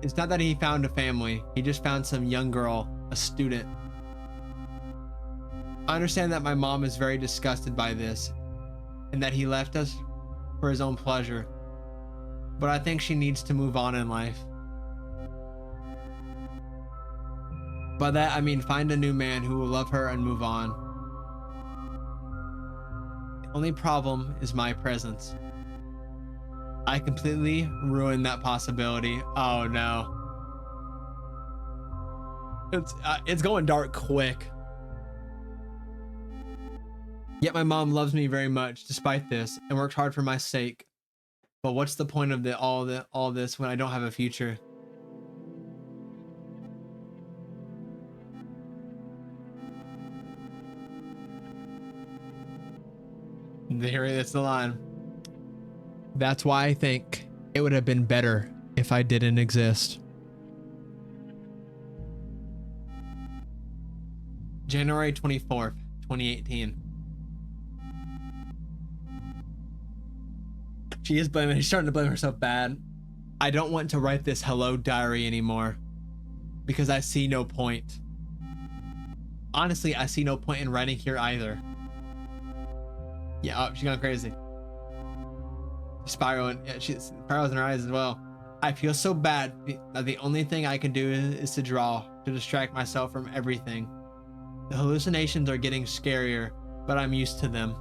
It's not that he found a family, he just found some young girl, a student. I understand that my mom is very disgusted by this and that he left us for his own pleasure, but I think she needs to move on in life. By that I mean find a new man who will love her and move on. The only problem is my presence. I completely ruined that possibility. Oh no. It's going dark quick. Yet my mom loves me very much despite this and works hard for my sake. But what's the point of all this when I don't have a future? That's the line. That's why I think it would have been better if I didn't exist. January 24th, 2018. She's starting to blame herself bad. I don't want to write this hello diary anymore because I see no point. Honestly, I see no point in writing here either. Yeah, oh, she's going crazy. Spiraling. Yeah, she's spirals in her eyes as well. I feel so bad that the only thing I can do is to draw to distract myself from everything. The hallucinations are getting scarier, but I'm used to them.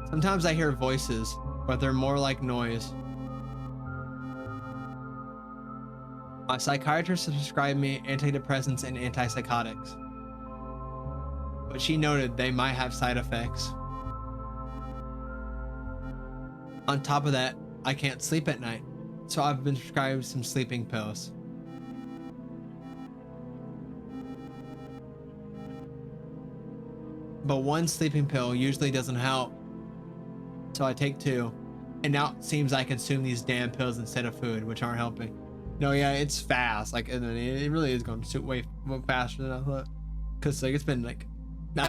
Sometimes I hear voices, but they're more like noise. My psychiatrist prescribed me antidepressants and antipsychotics, but she noted they might have side effects. On top of that, I can't sleep at night, so I've been prescribed some sleeping pills. But one sleeping pill usually doesn't help, so I take two, and now it seems I consume these damn pills instead of food, which aren't helping. No, yeah, it's fast. Like, it really is going way faster than I thought. Cause like it's been like,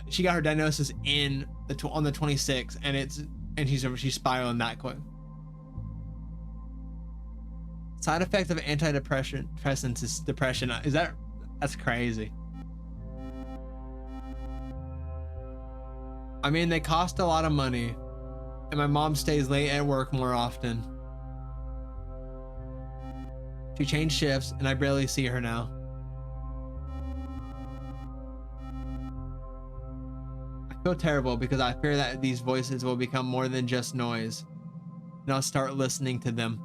she got her diagnosis on the 26th, and she's spiraling that quick. Side effects of antidepressants is depression. That's crazy. I mean, they cost a lot of money, and my mom stays late at work more often. She changed shifts, and I barely see her now. I feel terrible because I fear that these voices will become more than just noise, and I'll start listening to them.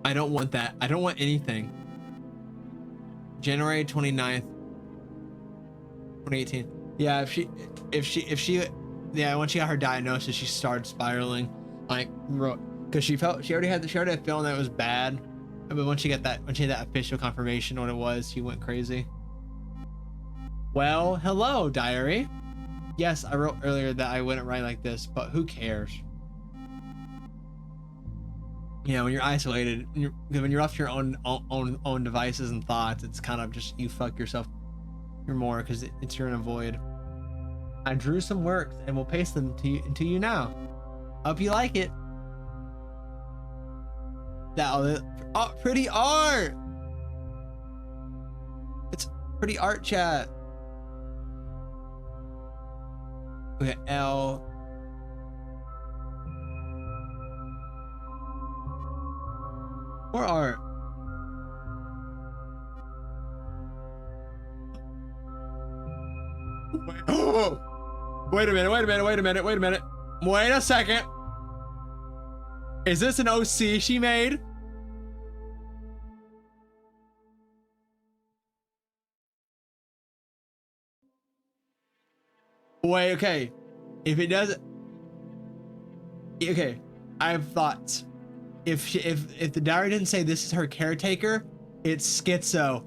I don't want that. I don't want anything. January 29th, 2018. Yeah, if she yeah, when she got her diagnosis, she started spiraling, like, because she already had a feeling that it was bad, but when she had that official confirmation on what it was, she went crazy. Well, hello, diary. Yes, I wrote earlier that I wouldn't write like this, but who cares? You know, when you're isolated, when you're left to your own devices and thoughts, it's kind of just you fuck yourself more because it's you're in a void. I drew some works and will paste them to you now. Hope you like it. Oh, pretty art. It's pretty art, chat. Okay, L. More art. Wait a minute, wait a minute, wait a minute, wait a minute. Wait a second. Is this an OC she made? Wait, okay. If it doesn't, okay, I have thoughts. If the diary didn't say this is her caretaker, it's schizo.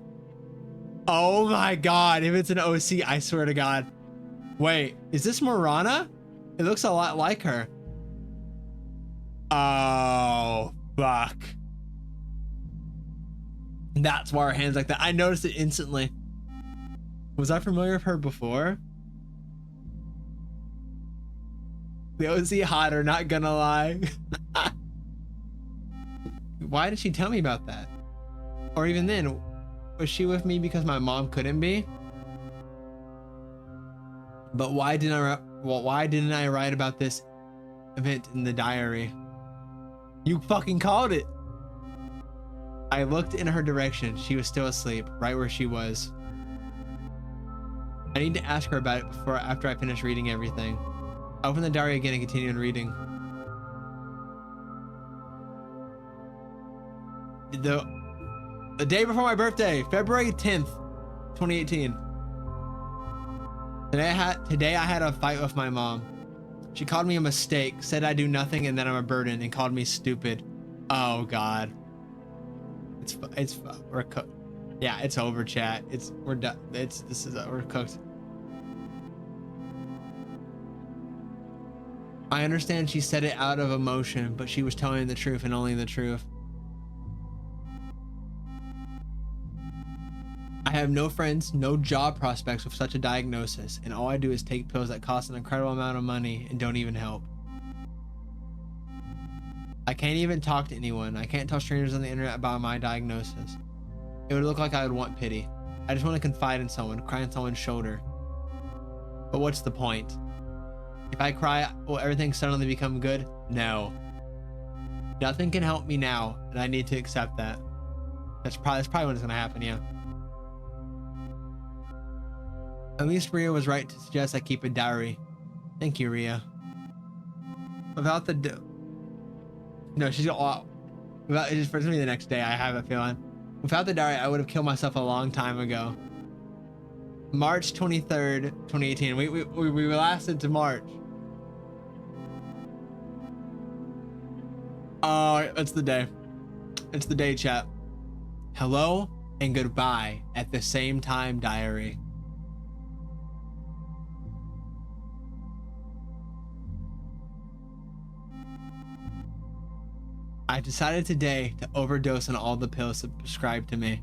Oh my god, if it's an OC, I swear to god. Wait, is this Marana? It looks a lot like her. Oh, fuck. That's why her hand's like that. I noticed it instantly. Was I familiar with her before? The OC hotter, not gonna lie. Why did she tell me about that? Or even then, was she with me because my mom couldn't be? But why didn't I write about this event in the diary? You fucking called it. I looked in her direction. She was still asleep, right where she was. I need to ask her about it after I finish reading everything. I opened the diary again and continued reading. The day before my birthday, February 10th, 2018. Today I had a fight with my mom. She called me a mistake, said I do nothing and that I'm a burden, and called me stupid. Oh god. We're cooked. Yeah, it's over, chat. We're done. We're cooked. I understand she said it out of emotion, but she was telling the truth and only the truth. I have no friends, no job prospects with such a diagnosis, and all I do is take pills that cost an incredible amount of money and don't even help. I can't even talk to anyone. I can't tell strangers on the internet about my diagnosis. It would look like I would want pity. I just want to confide in someone, cry on someone's shoulder. But what's the point? If I cry, will everything suddenly become good? No. Nothing can help me now, and I need to accept that. That's probably what's gonna happen, yeah. At least Ria was right to suggest I keep a diary. Thank you, Ria. Without the no, she's all without it's for me the next day, I have a feeling. Without the diary, I would have killed myself a long time ago. March 23rd, 2018. We lasted to March. Oh, that's the day. It's the day, chat. Hello and goodbye at the same time, diary. I decided today to overdose on all the pills prescribed to me.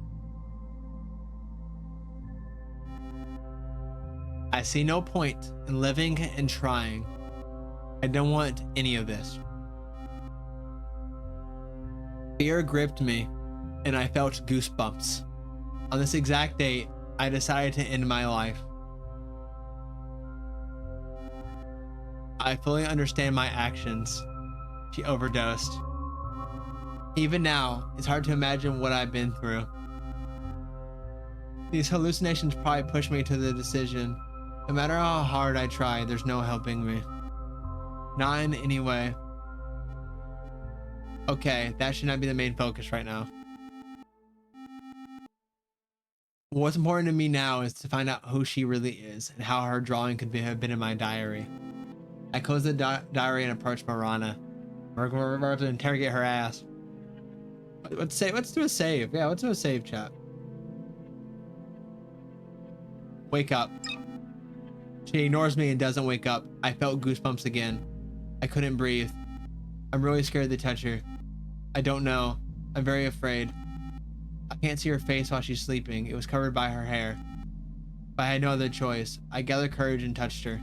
I see no point in living and trying. I don't want any of this. Fear gripped me, and I felt goosebumps. On this exact date, I decided to end my life. I fully understand my actions. She overdosed. Even now, it's hard to imagine what I've been through. These hallucinations probably pushed me to the decision. No matter how hard I try, there's no helping me. Not in any way. Okay, that should not be the main focus right now. What's important to me now is to find out who she really is and how her drawing could have been in my diary. I closed the diary and approached Marana. We're going to interrogate her ass. Let's do a save. Yeah, let's do a save, chat. Wake up. She ignores me and doesn't wake up. I felt goosebumps again. I couldn't breathe. I'm really scared to touch her. I don't know. I'm very afraid. I can't see her face while she's sleeping. It was covered by her hair. But I had no other choice. I gathered courage and touched her.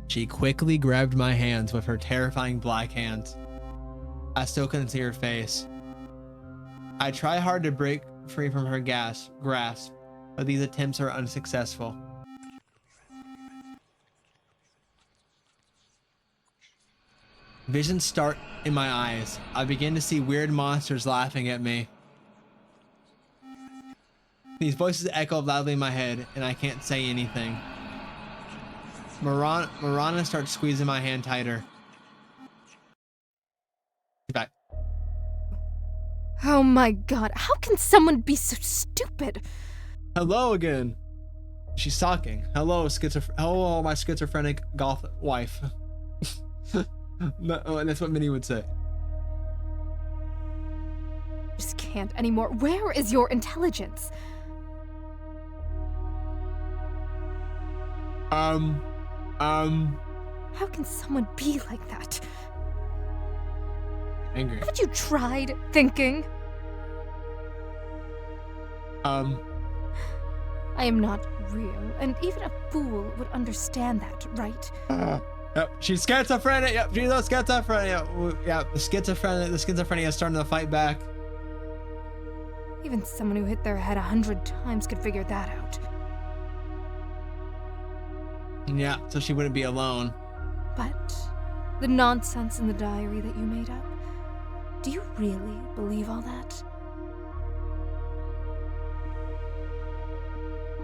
She quickly grabbed my hands with her terrifying black hands. I still couldn't see her face. I tried hard to break free from her grasp, but these attempts are unsuccessful. Visions start in my eyes. I begin to see weird monsters laughing at me. These voices echo loudly in my head, and I can't say anything. Marana starts squeezing my hand tighter. She's back. Oh my god, how can someone be so stupid? Hello again. She's talking. Hello, my schizophrenic goth wife. No, that's what Minnie would say. I just can't anymore. Where is your intelligence? How can someone be like that? Angry. Haven't you tried thinking? I am not real, and even a fool would understand that, right? Yep, she's schizophrenic. Yep, she's a schizophrenic. Yep, the schizophrenia is starting to fight back. Even someone who hit their head 100 times could figure that out. Yeah, so she wouldn't be alone. But the nonsense in the diary that you made up, do you really believe all that?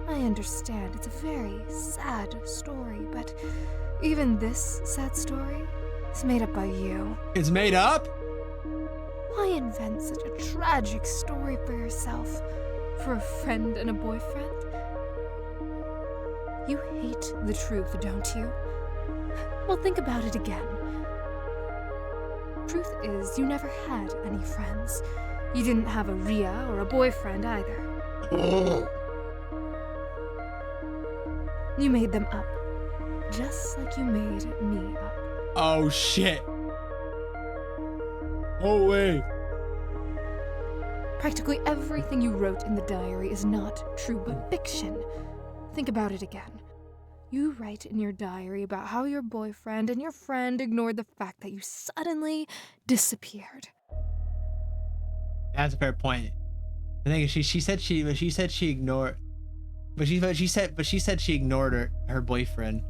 I understand it's a very sad story, but even this sad story is made up by you. It's made up? Why invent such a tragic story for yourself? For a friend and a boyfriend? You hate the truth, don't you? Well, think about it again. Truth is, you never had any friends. You didn't have a Rhea or a boyfriend either. You made them up. Just like you made me up. Oh shit. Oh wait. Practically everything you wrote in the diary is not true, but fiction. Think about it again. You write in your diary about how your boyfriend and your friend ignored the fact that you suddenly disappeared. That's a fair point. The thing is, she said she ignored, but she said she ignored her boyfriend.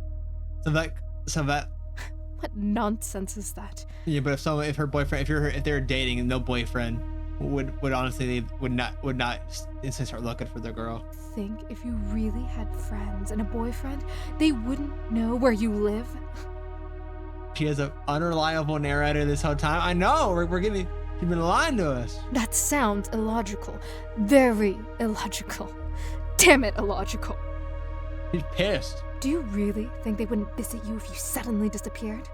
So that. What nonsense is that? Yeah, but if her boyfriend, if they're dating and no boyfriend, would honestly would not instantly start looking for the girl. Think if you really had friends and a boyfriend, they wouldn't know where you live? She has an unreliable narrator this whole time. I know, she's been lying to us. That sounds illogical. Very illogical. Damn it, illogical. She's pissed. Do you really think they wouldn't visit you if you suddenly disappeared?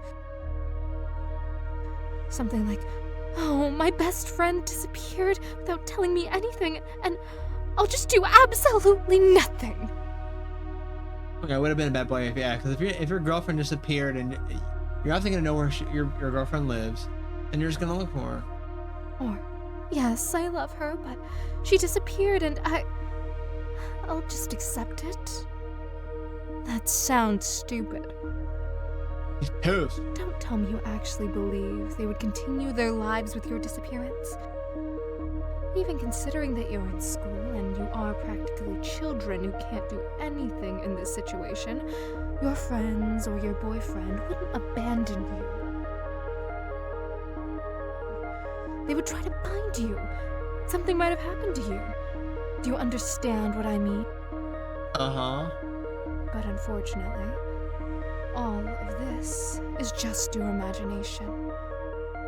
Something like, oh, my best friend disappeared without telling me anything, and I'll just do absolutely nothing. Okay, I would have been a bad boy because if your girlfriend disappeared and you're obviously gonna know where your girlfriend lives, and you're just gonna look for her. Or, yes, I love her, but she disappeared and I'll just accept it. That sounds stupid. He's pissed. Don't tell me you actually believe they would continue their lives with your disappearance. Even considering that you're in school and you are practically children who can't do anything in this situation, your friends or your boyfriend wouldn't abandon you. They would try to find you. Something might have happened to you. Do you understand what I mean? Uh-huh. But unfortunately, all of this is just your imagination.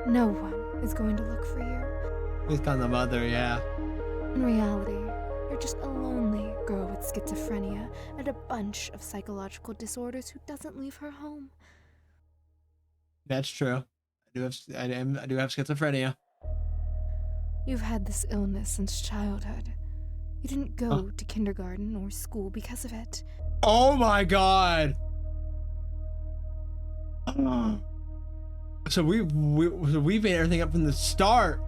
No one is going to look for you. At least on the mother, yeah. In reality, you're just a lonely girl with schizophrenia and a bunch of psychological disorders who doesn't leave her home. That's true. I do have schizophrenia. You've had this illness since childhood. You didn't go to kindergarten or school because of it. Oh my god! So we made everything up from the start.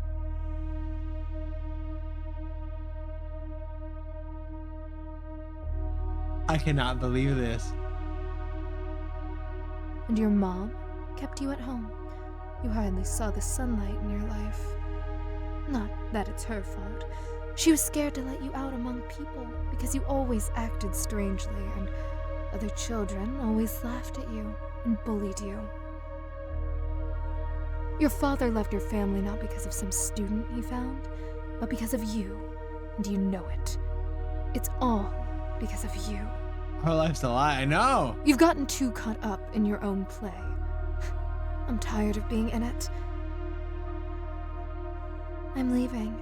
I cannot believe this. And your mom kept you at home. You hardly saw the sunlight in your life. Not that it's her fault. She was scared to let you out among people because you always acted strangely, and other children always laughed at you and bullied you. Your father left your family not because of some student he found, but because of you, and you know it. It's all because of you. Her life's a lie, I know. You've gotten too caught up in your own play. I'm tired of being in it. I'm leaving.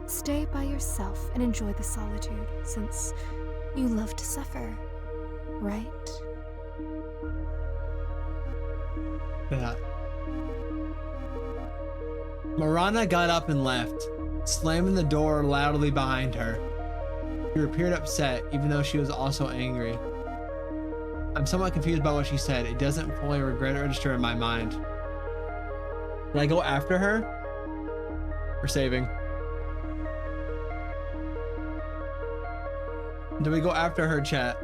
Stay by yourself and enjoy the solitude, since you love to suffer, right? Yeah. Marana got up and left, slamming the door loudly behind her. She appeared upset, even though she was also angry. I'm somewhat confused by what she said. It doesn't fully register in my mind. Did I go after her? We're saving. Do we go after her, chat?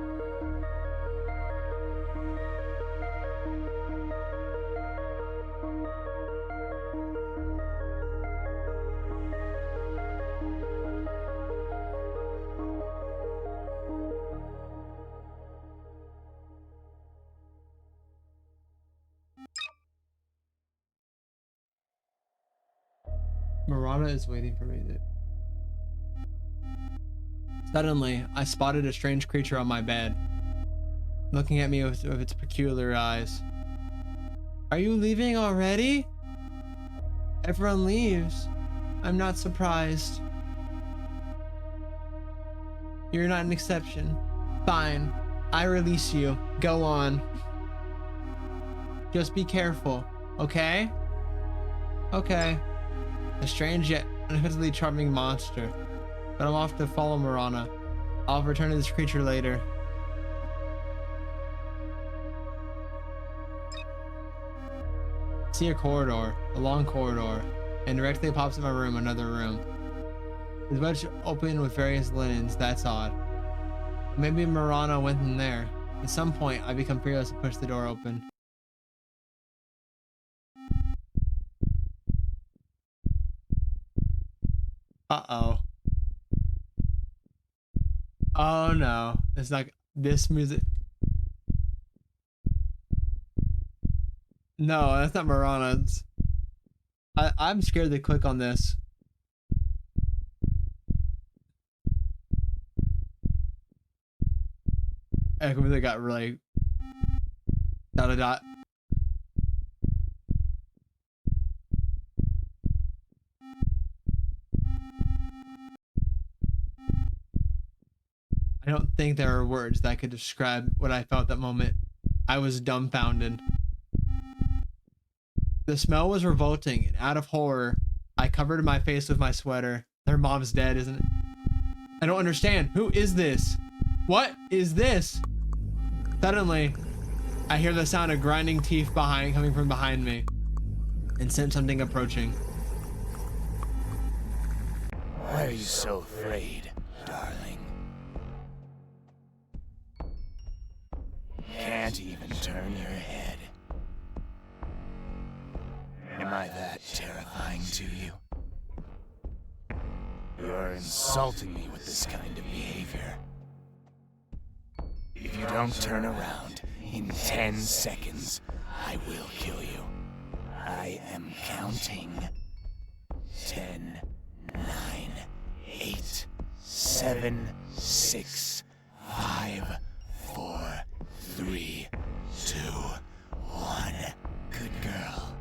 Marana is waiting for me. Suddenly, I spotted a strange creature on my bed, looking at me with its peculiar eyes. Are you leaving already? Everyone leaves. I'm not surprised. You're not an exception. Fine. I release you. Go on. Just be careful, okay? Okay. A strange yet unexpectedly charming monster. But I'm off to follow Marana. I'll return to this creature later. See a corridor, a long corridor, and directly pops in my room, another room. It's much open with various linens. That's odd. Maybe Marana went in there. At some point, I become fearless and push the door open. Uh-oh. Oh no. It's like this music. No, that's not Marana's. I'm scared to click on this. I really got really dot. I don't think there are words that could describe what I felt that moment. I was dumbfounded. The smell was revolting, and out of horror, I covered my face with my sweater. Their mom's dead, isn't it? I don't understand. Who is this? What is this? Suddenly, I hear the sound of grinding teeth coming from behind me, and sense something approaching. Why are you so afraid, darling? Can't even turn your head. Am I that terrifying to you? You're insulting me with this kind of behavior. If you don't turn around in 10 seconds, I will kill you. I am counting. 10, 9, 8, 7, 6, 5, 4, 3, 2, 1. Good girl.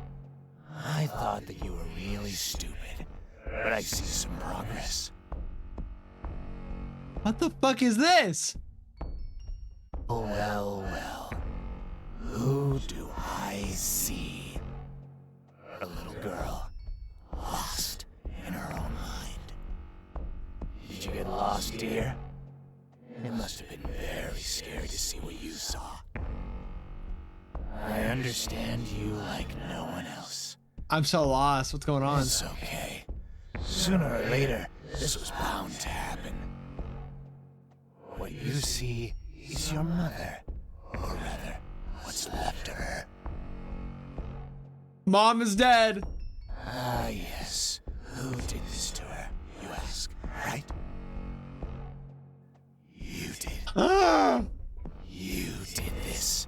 I thought that you were really stupid, but I see some progress. What the fuck is this? Well, well. Who do I see? A little girl, lost in her own mind. Did you get lost, dear? It must have been very scary to see what you saw. I understand you like no one else. I'm so lost. What's going on? It's okay. Sooner or later, this was bound to happen. What you see is your mother, or rather, what's left of her. Mom is dead. Ah, yes. Who did this to her, you ask, right? You did. Ah! You did this.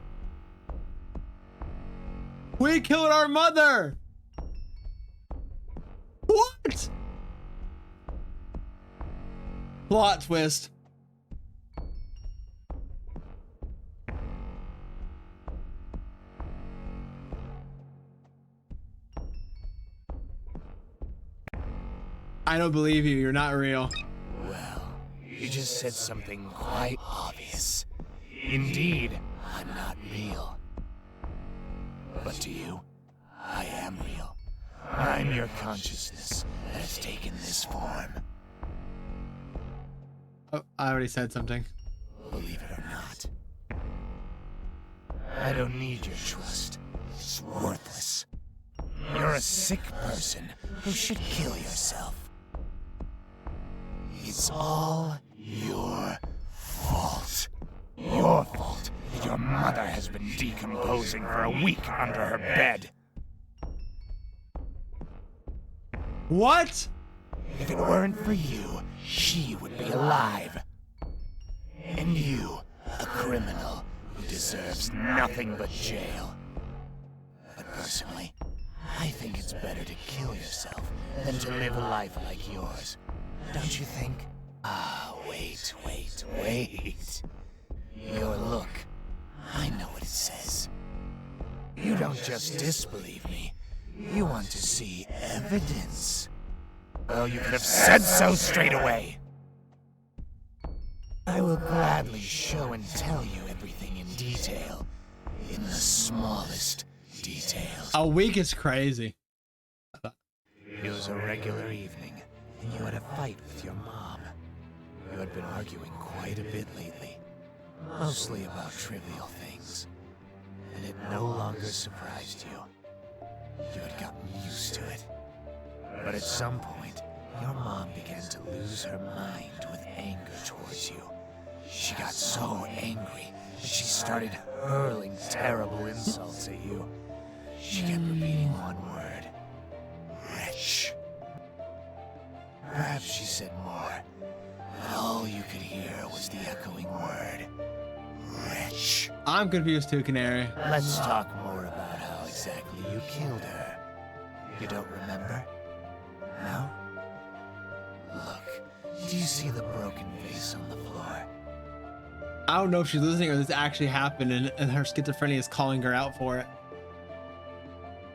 We killed our mother. What? Plot twist. I don't believe you. You're not real. Well, you just said something quite obvious. Indeed, I'm not real. But to you, I am real. I'm your consciousness that has taken this form. Oh, I already said something. Believe it or not. I don't need your trust. It's worthless. You're a sick person who should kill yourself. It's all your fault. Your fault that your mother has been decomposing for a week under her bed. What? If it weren't for you, she would be alive. And you, a criminal who deserves nothing but jail. But personally, I think it's better to kill yourself than to live a life like yours. Don't you think? Ah, wait. Your look. I know what it says. You don't just disbelieve me. You want to see evidence. Well, you could have said so straight away. I will gladly show and tell you everything in detail. In the smallest details. A week is crazy. It was a regular evening, and you had a fight with your mom. You had been arguing quite a bit lately, mostly about trivial things, and it no longer surprised you. You had gotten used to it. But at some point, your mom began to lose her mind with anger towards you. She got so angry that she started hurling terrible insults at you. She kept repeating one word. Wretch. Perhaps she said more, but all you could hear was the echoing word. Wretch. I'm confused too, Canary. Let's talk more about how exactly you killed her. You don't remember? No? Look, do you see the broken vase on the floor? I don't know if she's listening or this actually happened and her schizophrenia is calling her out for it.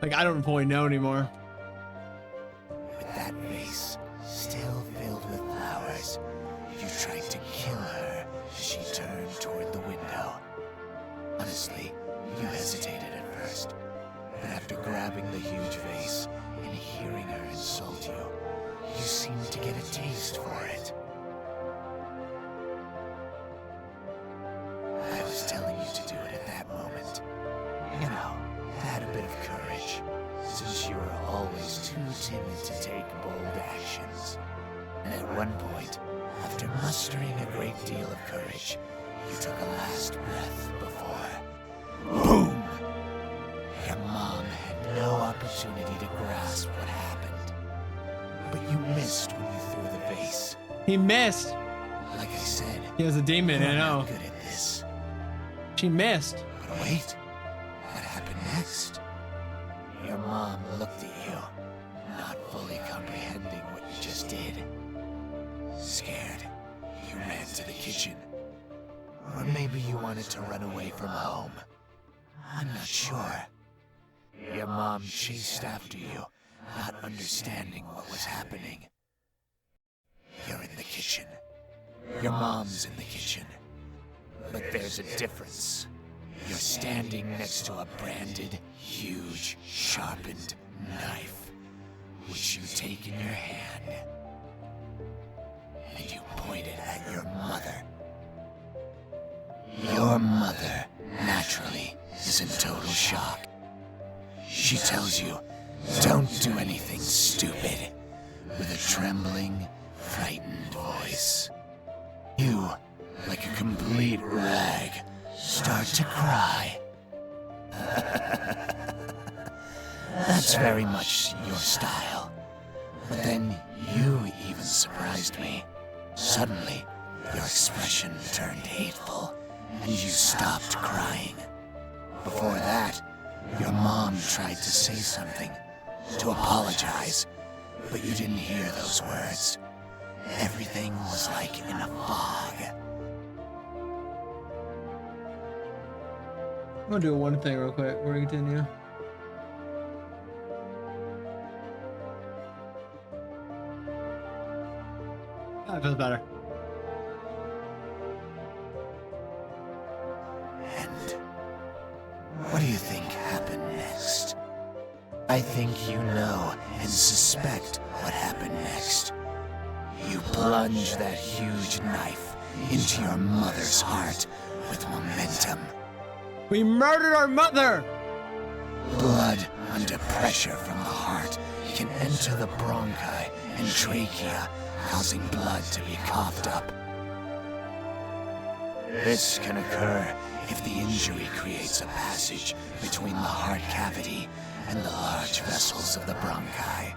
Like, I don't fully know anymore. With that vase still filled with flowers, you tried to kill her as she turned toward the window. Honestly, you hesitated at first, but after grabbing the huge vase and hearing her insult you, you seemed to get a taste for it. I was telling you to do it at that moment. You know, to add a bit of courage, since you were always too timid to take bold actions. And at one point, after mustering a great deal of courage, you took a last breath before... Boom! Your mom had no opportunity to grasp what happened. But you missed when you threw the vase. He missed. Like I said, He has a demon, you're I know. not good at this. She missed. But wait, what happened next? Your mom looked at you, not fully comprehending what you just did. Scared, you ran to the kitchen. Or maybe you wanted to run away from home. I'm not sure. Your mom chased after you, not understanding what was happening. You're in the kitchen. Your mom's in the kitchen. But there's a difference. You're standing next to a branded, huge, sharpened knife, which you take in your hand. And you point it at your mother. Your mother, naturally, is is in total shock. She tells you, don't do anything stupid, with a trembling, frightened voice. You, like a complete rag, start to cry. That's very much your style. But then you even surprised me. Suddenly, your expression turned hateful, and you stopped crying. Before that, your mom tried to say something, to apologize, but you didn't hear those words. Everything was like in a fog. I'm gonna do one thing real quick before we continue. That feels better. And what do you think happened next? I think you know and suspect what happened next. You plunge that huge knife into your mother's heart with momentum. We murdered our mother! Blood under pressure from the heart can enter the bronchi and trachea, causing blood to be coughed up. This can occur if the injury creates a passage between the heart cavity and the large vessels of the bronchi.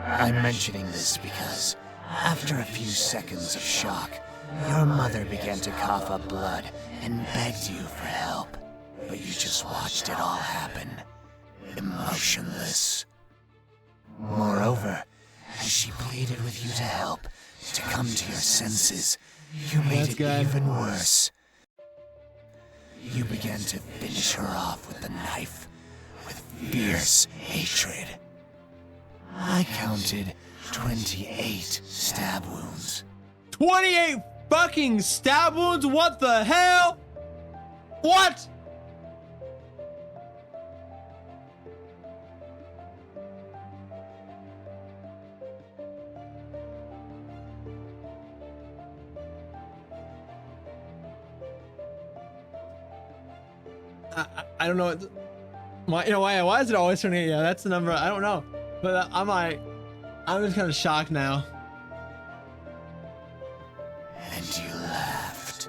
I'm mentioning this because, after a few seconds of shock, your mother began to cough up blood and begged you for help. But you just watched it all happen, emotionless. Moreover, as she pleaded with you to help, to come to your senses, you made it even worse. You began to finish her off with the knife, with fierce hatred. I counted 28 stab wounds. 28 fucking stab wounds? What the hell? What? I don't know what, why, why is it always turning? Yeah, that's the number. I don't know, but I'm just kind of shocked now. And you laughed.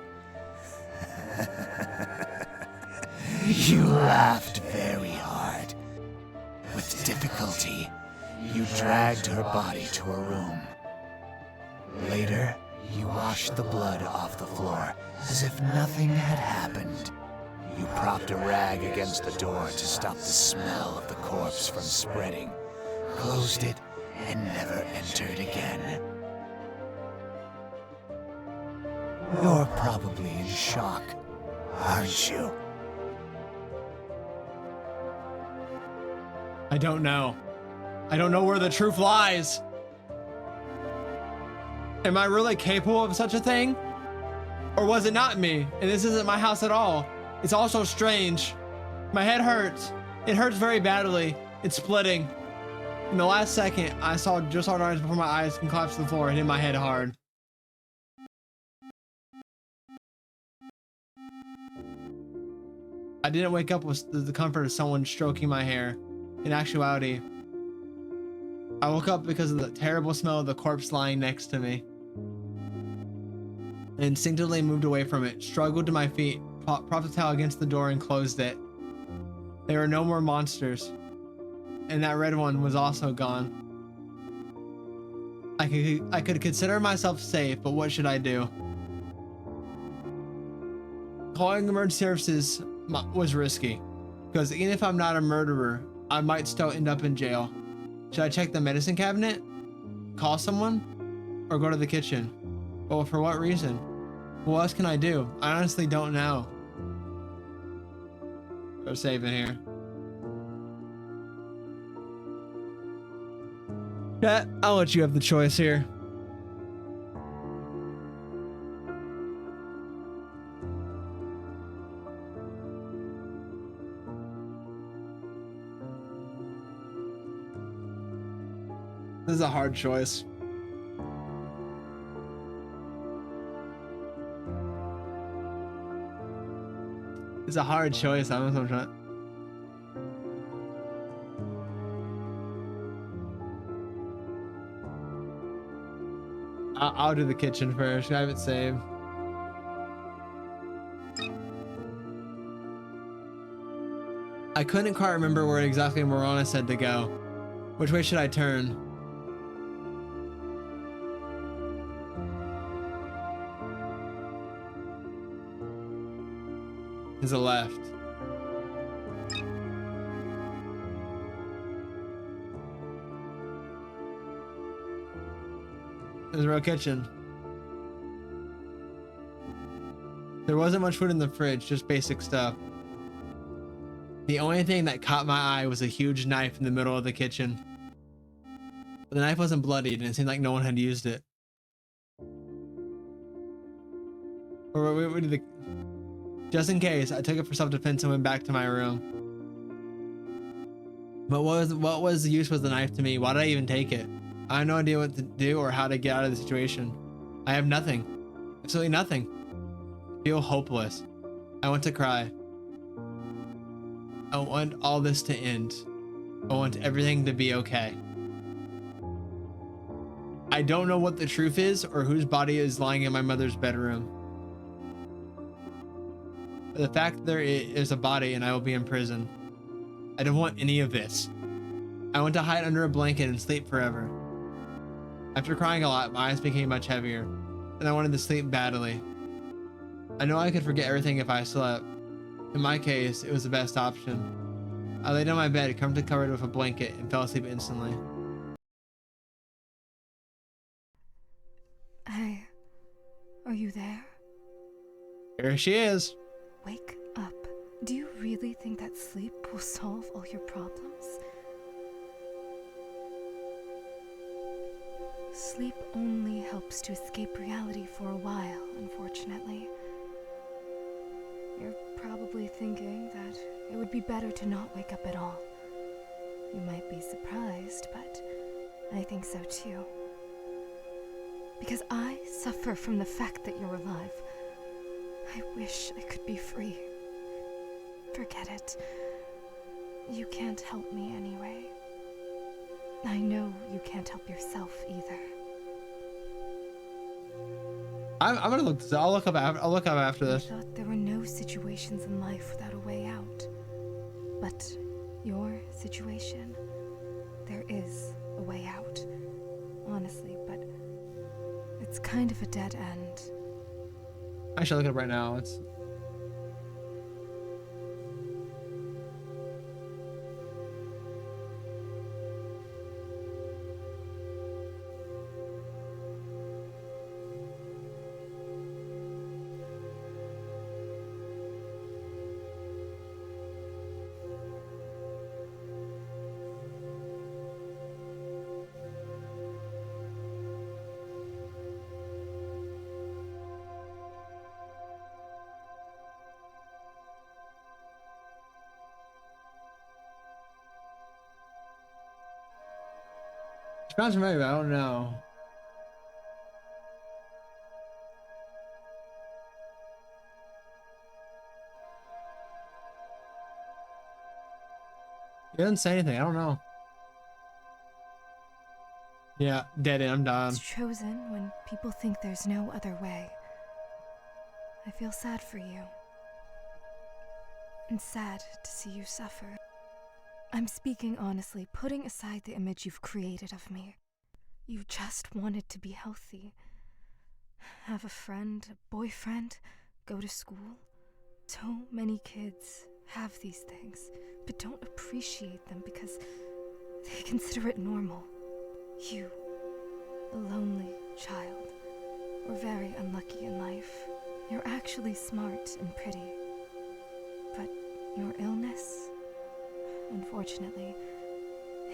You laughed very hard. With difficulty, you dragged her body to her room. Later, you washed the blood off the floor as if nothing had happened. You propped a rag against the door to stop the smell of the corpse from spreading, closed it, and never entered again. You're probably in shock, aren't you? I don't know. I don't know where the truth lies. Am I really capable of such a thing? Or was it not me? And this isn't my house at all. It's also strange. My head hurts. It hurts very badly. It's splitting. In the last second, I saw just hard eyes before my eyes can collapse to the floor and hit my head hard. I didn't wake up with the comfort of someone stroking my hair. In actuality, I woke up because of the terrible smell of the corpse lying next to me. I instinctively moved away from it, struggled to my feet, propped the towel against the door and closed it. There were no more monsters, and that red one was also gone. I could consider myself safe, but what should I do? Calling emergency services was risky, because even if I'm not a murderer, I might still end up in jail. Should I check the medicine cabinet? Call someone? Or go to the kitchen? Well, for what reason? What else can I do? I honestly don't know. We're saving here. Chat, I'll let you have the choice here. This is a hard choice. It's a hard choice. I'm trying. I'll do the kitchen first. I have it saved. I couldn't quite remember where exactly Morana said to go. Which way should I turn? To the left. There's a real kitchen. There wasn't much food in the fridge, just basic stuff. The only thing that caught my eye was a huge knife in the middle of the kitchen. But the knife wasn't bloodied and it seemed like no one had used it. Or wait, just in case, I took it for self-defense and went back to my room. But what was the use of the knife to me? Why did I even take it? I have no idea what to do or how to get out of the situation. I have nothing. Absolutely nothing. I feel hopeless. I want to cry. I want all this to end. I want everything to be okay. I don't know what the truth is or whose body is lying in my mother's bedroom. But the fact that there is a body and I will be in prison. I don't want any of this. I want to hide under a blanket and sleep forever. After crying a lot, my eyes became much heavier, and I wanted to sleep badly. I know I could forget everything if I slept. In my case, it was the best option. I laid on my bed, comfortably covered with a blanket, and fell asleep instantly. Hey, are you there? Here she is. Wake up. Do you really think that sleep will solve all your problems? Sleep only helps to escape reality for a while, unfortunately. You're probably thinking that it would be better to not wake up at all. You might be surprised, but I think so too. Because I suffer from the fact that you're alive. I wish I could be free. Forget it. You can't help me anyway. I know you can't help yourself either. I'm gonna look this. I'll look up after I this. thought there were no situations in life without a way out. But your situation, there is a way out. Honestly, but it's kind of a dead end. I should look it up right now. It's sounds familiar, but I don't know. He doesn't say anything. I don't know. Yeah, dead end. I'm done. It's chosen when people think there's no other way. I feel sad for you. And sad to see you suffer. I'm speaking honestly, putting aside the image you've created of me. You just wanted to be healthy. Have a friend, a boyfriend, go to school. So many kids have these things, but don't appreciate them because they consider it normal. You, a lonely child, were very unlucky in life. You're actually smart and pretty. But your illness, unfortunately,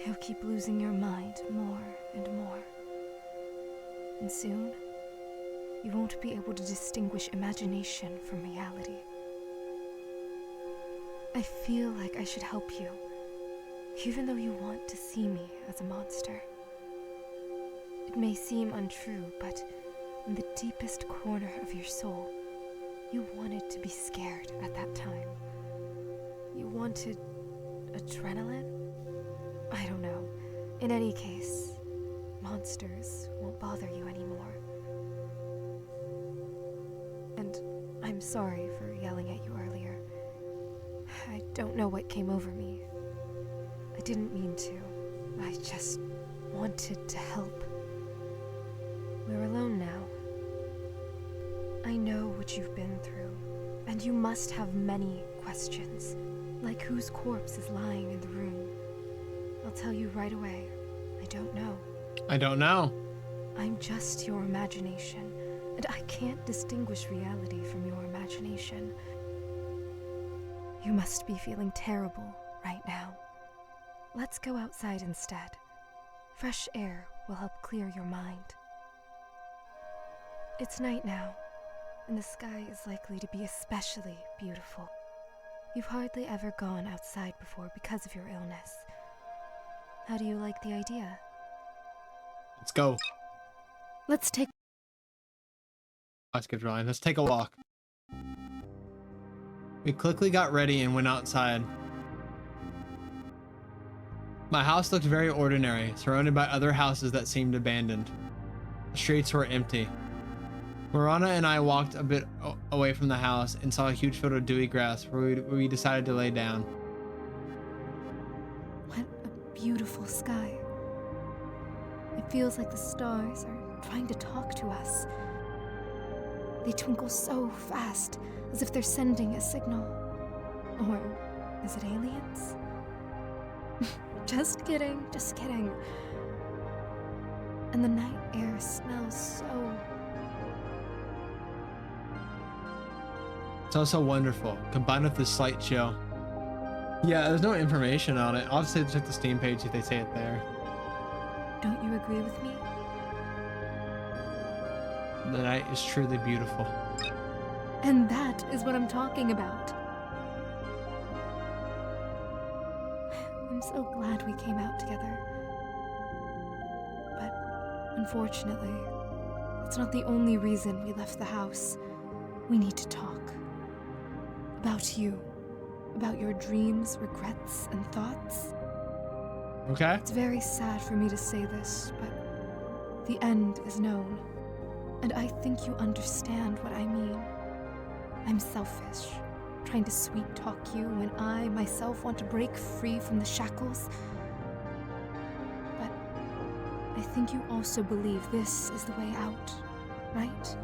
you'll keep losing your mind more and more. And soon, you won't be able to distinguish imagination from reality. I feel like I should help you, even though you want to see me as a monster. It may seem untrue, but in the deepest corner of your soul, You wanted to be scared at that time. You wanted adrenaline? I don't know. In any case, monsters won't bother you anymore. And I'm sorry for yelling at you earlier. I don't know what came over me. I didn't mean to. I just wanted to help. We're alone now. I know what you've been through, and you must have many questions, like whose corpse is lying in the room. I'll tell you right away, I don't know. I don't know. I'm just your imagination, and I can't distinguish reality from your imagination. You must be feeling terrible right now. Let's go outside instead. Fresh air will help clear your mind. It's night now, and the sky is likely to be especially beautiful. You've hardly ever gone outside before because of your illness. How do you like the idea? Let's go. Let's take Let's get drawing. Let's take a walk. We quickly got ready and went outside. My house looked very ordinary, surrounded by other houses that seemed abandoned. The streets were empty. Marana and I walked a bit away from the house and saw a huge field of dewy grass where we decided to lay down. What a beautiful sky. It feels like the stars are trying to talk to us. They twinkle so fast, as if they're sending a signal. Or is it aliens? Just kidding, just kidding. And the night air smells so... It's also wonderful, combined with this slight chill. Yeah, there's no information on it. Obviously, check the Steam page if they say it there. Don't you agree with me? The night is truly beautiful. And that is what I'm talking about. I'm so glad we came out together. But unfortunately, it's not the only reason we left the house. We need to talk. About you. About your dreams, regrets, and thoughts. Okay. It's very sad for me to say this, but the end is known. And I think you understand what I mean. I'm selfish, trying to sweet-talk you when I, myself, want to break free from the shackles. But I think you also believe this is the way out, right?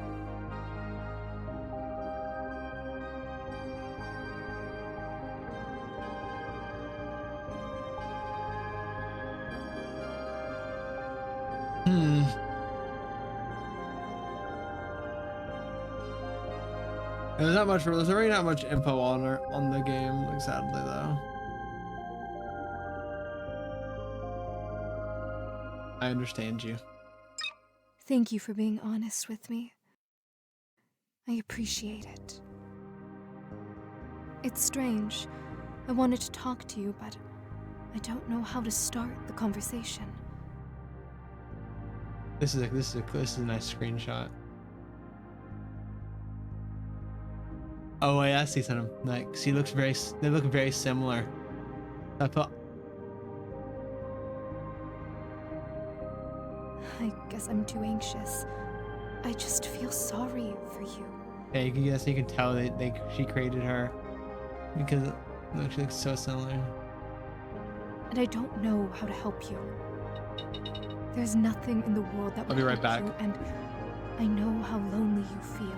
There's already not much info on the game, like, sadly though. I understand you. Thank you for being honest with me. I appreciate it. It's strange. I wanted to talk to you, but I don't know how to start the conversation. This is a nice screenshot. Oh wait, I see something. Like, they look very similar. I thought. I guess I'm too anxious. I just feel sorry for you. Yeah, you can tell she created her because she looks so similar. And I don't know how to help you. There's nothing in the world that will I'll be right help back. you, and I know how lonely you feel.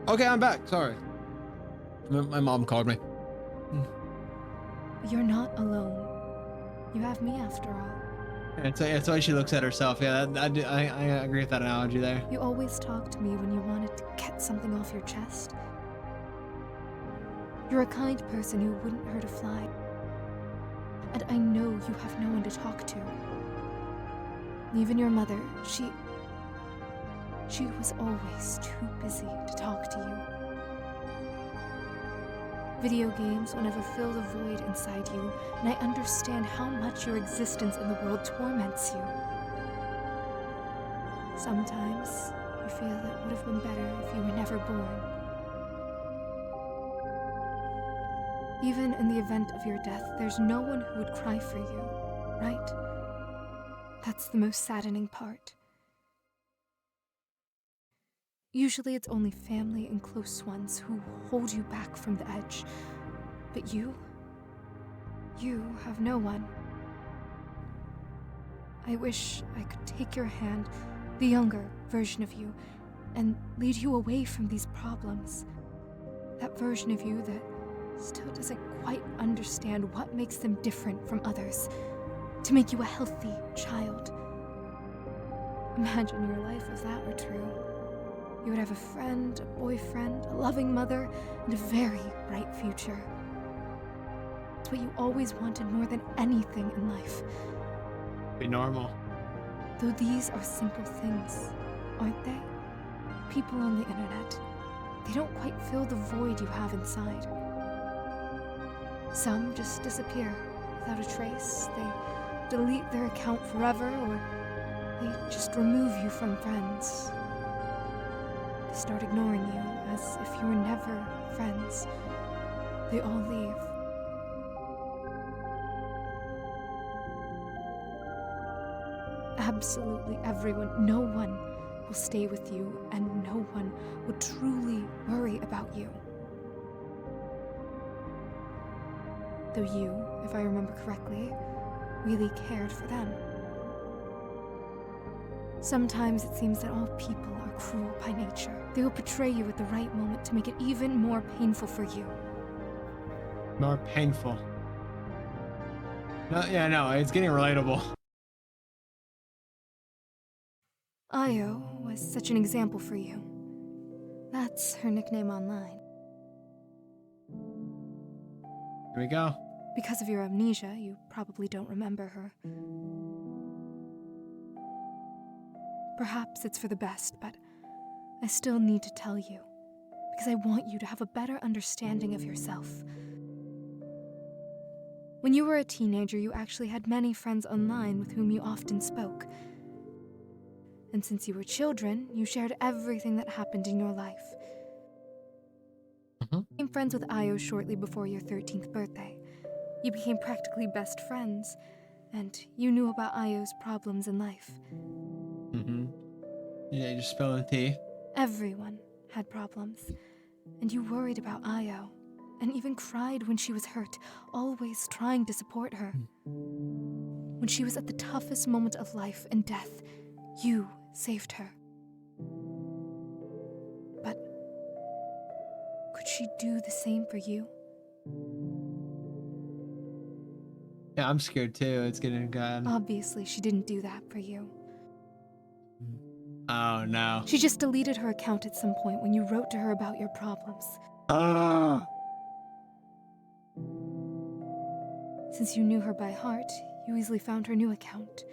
Okay, I'm back. Sorry. My mom called me. You're not alone. You have me after all. It's the way she looks at herself. Yeah, I agree with that analogy there. You always talk to me when you wanted to get something off your chest. You're a kind person who wouldn't hurt a fly. And I know you have no one to talk to. Even your mother, she was always too busy to talk to you. Video games will never fill the void inside you, and I understand how much your existence in the world torments you. Sometimes you feel it would have been better if you were never born. Even in the event of your death, there's no one who would cry for you, right? That's the most saddening part. Usually it's only family and close ones who hold you back from the edge. But you have no one. I wish I could take your hand, the younger version of you, and lead you away from these problems. That version of you that still doesn't quite understand what makes them different from others, to make you a healthy child. Imagine your life if that were true. You would have a friend, a boyfriend, a loving mother, and a very bright future. It's what you always wanted more than anything in life. Be normal. Though these are simple things, aren't they? People on the internet, they don't quite fill the void you have inside. Some just disappear without a trace. They delete their account forever, or they just remove you from friends. They start ignoring you as if you were never friends. They all leave. Absolutely everyone, no one will stay with you, and no one will truly worry about you. Though you, if I remember correctly, really cared for them. Sometimes it seems that all people are cruel by nature. They will betray you at the right moment to make it even more painful for you. More painful. No, yeah, no, it's getting relatable. Io was such an example for you. That's her nickname online. Here we go. Because of your amnesia, you probably don't remember her. Perhaps it's for the best, but I still need to tell you, because I want you to have a better understanding of yourself. When you were a teenager, you actually had many friends online with whom you often spoke. And since you were children, you shared everything that happened in your life. You became friends with Io shortly before your 13th birthday. You became practically best friends, and you knew about Io's problems in life. Yeah, just spilling tea. Everyone had problems, and you worried about Io, and even cried when she was hurt, always trying to support her. When she was at the toughest moment of life and death, you saved her. But could she do the same for you? Yeah, I'm scared too. It's getting good. Obviously, she didn't do that for you. Oh no. She just deleted her account at some point when you wrote to her about your problems. Since you knew her by heart, you easily found her new account.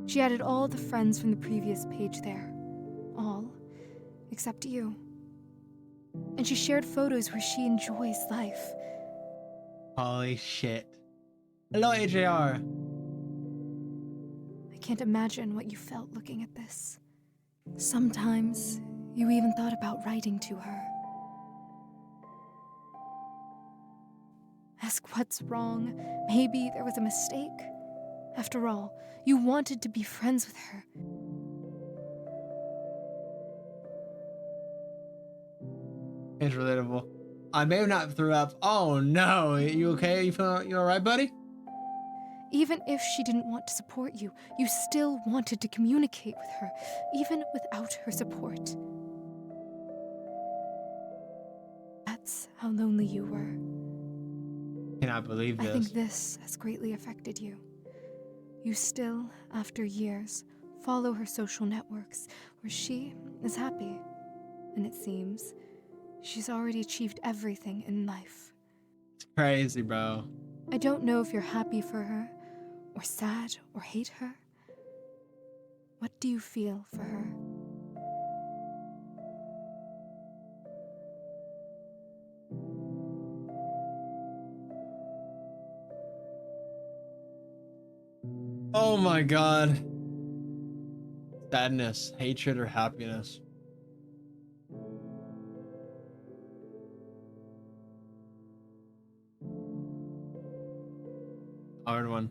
She added all the friends from the previous page there. All except you. And she shared photos where she enjoys life. Holy shit. Hello, AJR. I can't imagine what you felt looking at this. Sometimes, you even thought about writing to her. Ask what's wrong. Maybe there was a mistake. After all, you wanted to be friends with her. It's relatable. I may have not threw up. Oh no. You okay? You alright, buddy? Even if she didn't want to support you, you still wanted to communicate with her, even without her support. That's how lonely you were. Cannot believe this. I think this has greatly affected you. You still, after years, follow her social networks, where she is happy. And it seems She's already achieved everything in life. It's crazy, bro. I don't know if you're happy for her, or sad, or hate her. What do you feel for her? Oh my god. Sadness, hatred, or happiness. Hard one.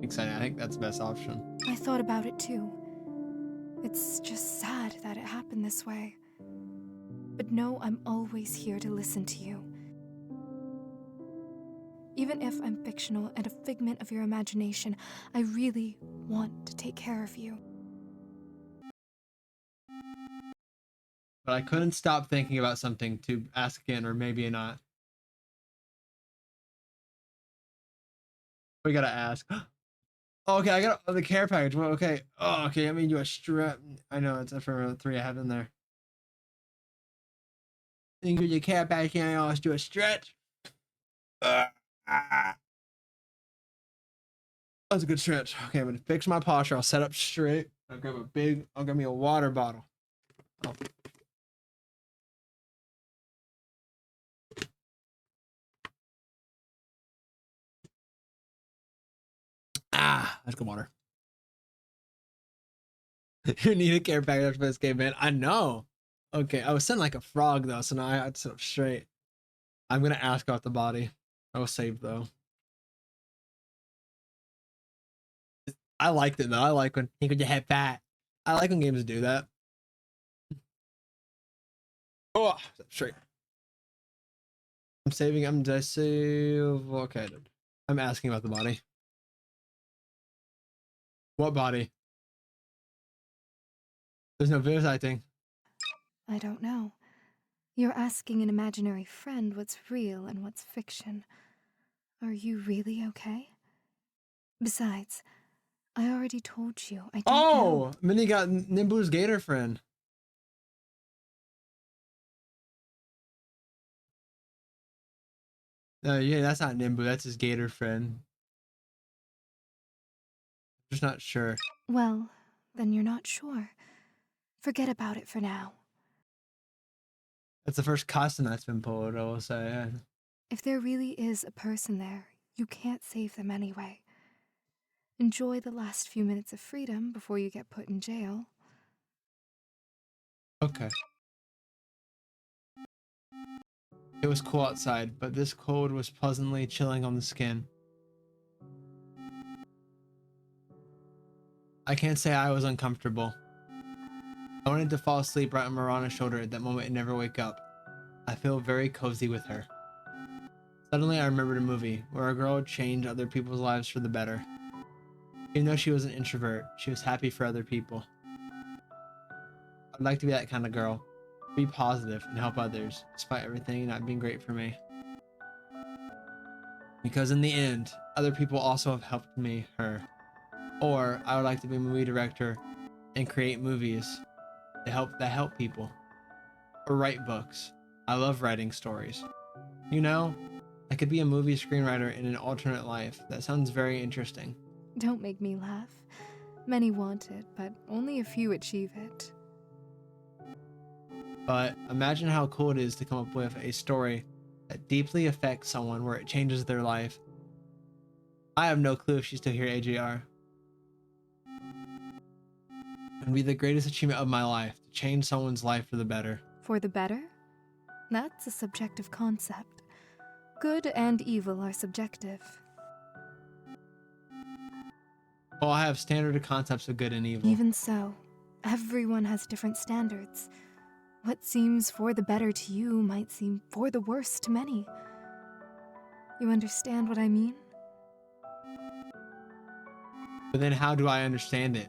Exciting. I think that's the best option. I thought about it too. It's just sad that it happened this way. But know I'm always here to listen to you. Even if I'm fictional and a figment of your imagination, I really want to take care of you. But I couldn't stop thinking about something to ask again, or maybe not. We gotta ask. Oh, okay, I got the care package. Well, okay. Oh, okay. I mean, you a strap. I know it's for 3 I have in there. Think of your care package, and I always do a stretch. Ah. That was a good stretch. Okay, I'm gonna fix my posture. I'll set up straight. I'll grab me a water bottle. Oh. That's good water. You need a care package for this game, man. I know. Okay, I was sitting like a frog though, so now I had to sit up straight. I'm gonna ask about the body. I was saved though. I liked it though. I like when you head fat. I like when games do that. Oh, straight. I'm saving. Did I save? Okay, I'm asking about the body. What body? There's no voice acting. I don't know. You're asking an imaginary friend what's real and what's fiction. Are you really okay? Besides, I already told you I don't know. Oh, Minnie got Nimbu's gator friend. No, yeah, that's not Nimbu. That's his gator friend. Just not sure. Well, then you're not sure. Forget about it for now. That's the first costume that's been pulled, I will say. If there really is a person there, you can't save them anyway. Enjoy the last few minutes of freedom before you get put in jail. Okay. It was cool outside, but this cold was pleasantly chilling on the skin. I can't say I was uncomfortable. I wanted to fall asleep right on Marana's shoulder at that moment and never wake up. I feel very cozy with her. Suddenly I remembered a movie where a girl changed other people's lives for the better. Even though she was an introvert, she was happy for other people. I'd like to be that kind of girl. Be positive and help others, despite everything not being great for me. Because in the end, other people also have helped me, her. Or I would like to be a movie director and create movies that help people. Or write books. I love writing stories. You know, I could be a movie screenwriter in an alternate life. That sounds very interesting. Don't make me laugh. Many want it, but only a few achieve it. But imagine how cool it is to come up with a story that deeply affects someone where it changes their life. I have no clue if she's still here, AJR. It would be the greatest achievement of my life to change someone's life for the better. For the better? That's a subjective concept. Good and evil are subjective. Well, I have standard concepts of good and evil. Even so, everyone has different standards. What seems for the better to you might seem for the worse to many. You understand what I mean? But then how do I understand it?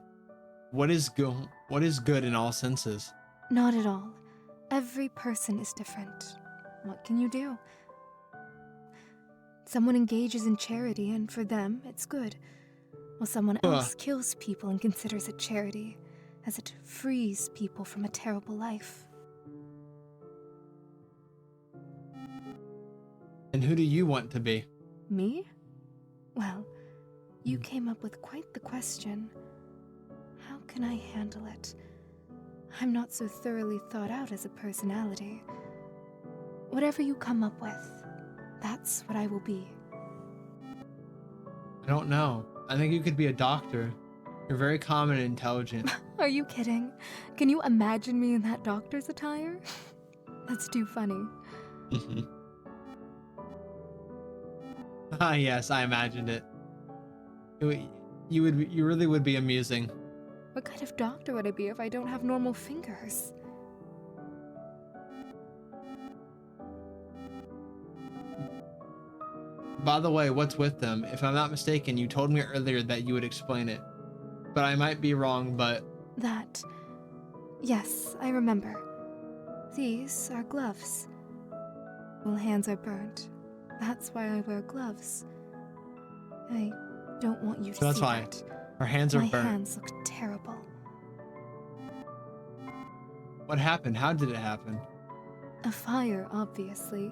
What is good in all senses? Not at all. Every person is different. What can you do? Someone engages in charity, and for them, it's good. While someone else kills people and considers it charity, as it frees people from a terrible life. And who do you want to be? Me? Well, you came up with quite the question. How can I handle it? I'm not so thoroughly thought out as a personality. Whatever you come up with, that's what I will be. I don't know. I think you could be a doctor. You're very calm and intelligent. Are you kidding? Can you imagine me in that doctor's attire? That's too funny. Ah, yes, I imagined it. You really would be amusing. What kind of doctor would I be if I don't have normal fingers? By the way, what's with them? If I'm not mistaken, you told me earlier that you would explain it. But I might be wrong, but... That... Yes, I remember. These are gloves. Well, hands are burnt. That's why I wear gloves. I don't want you to So that's see why that. our hands are My burnt. hands look terrible. What happened? How did it happen? A fire, obviously.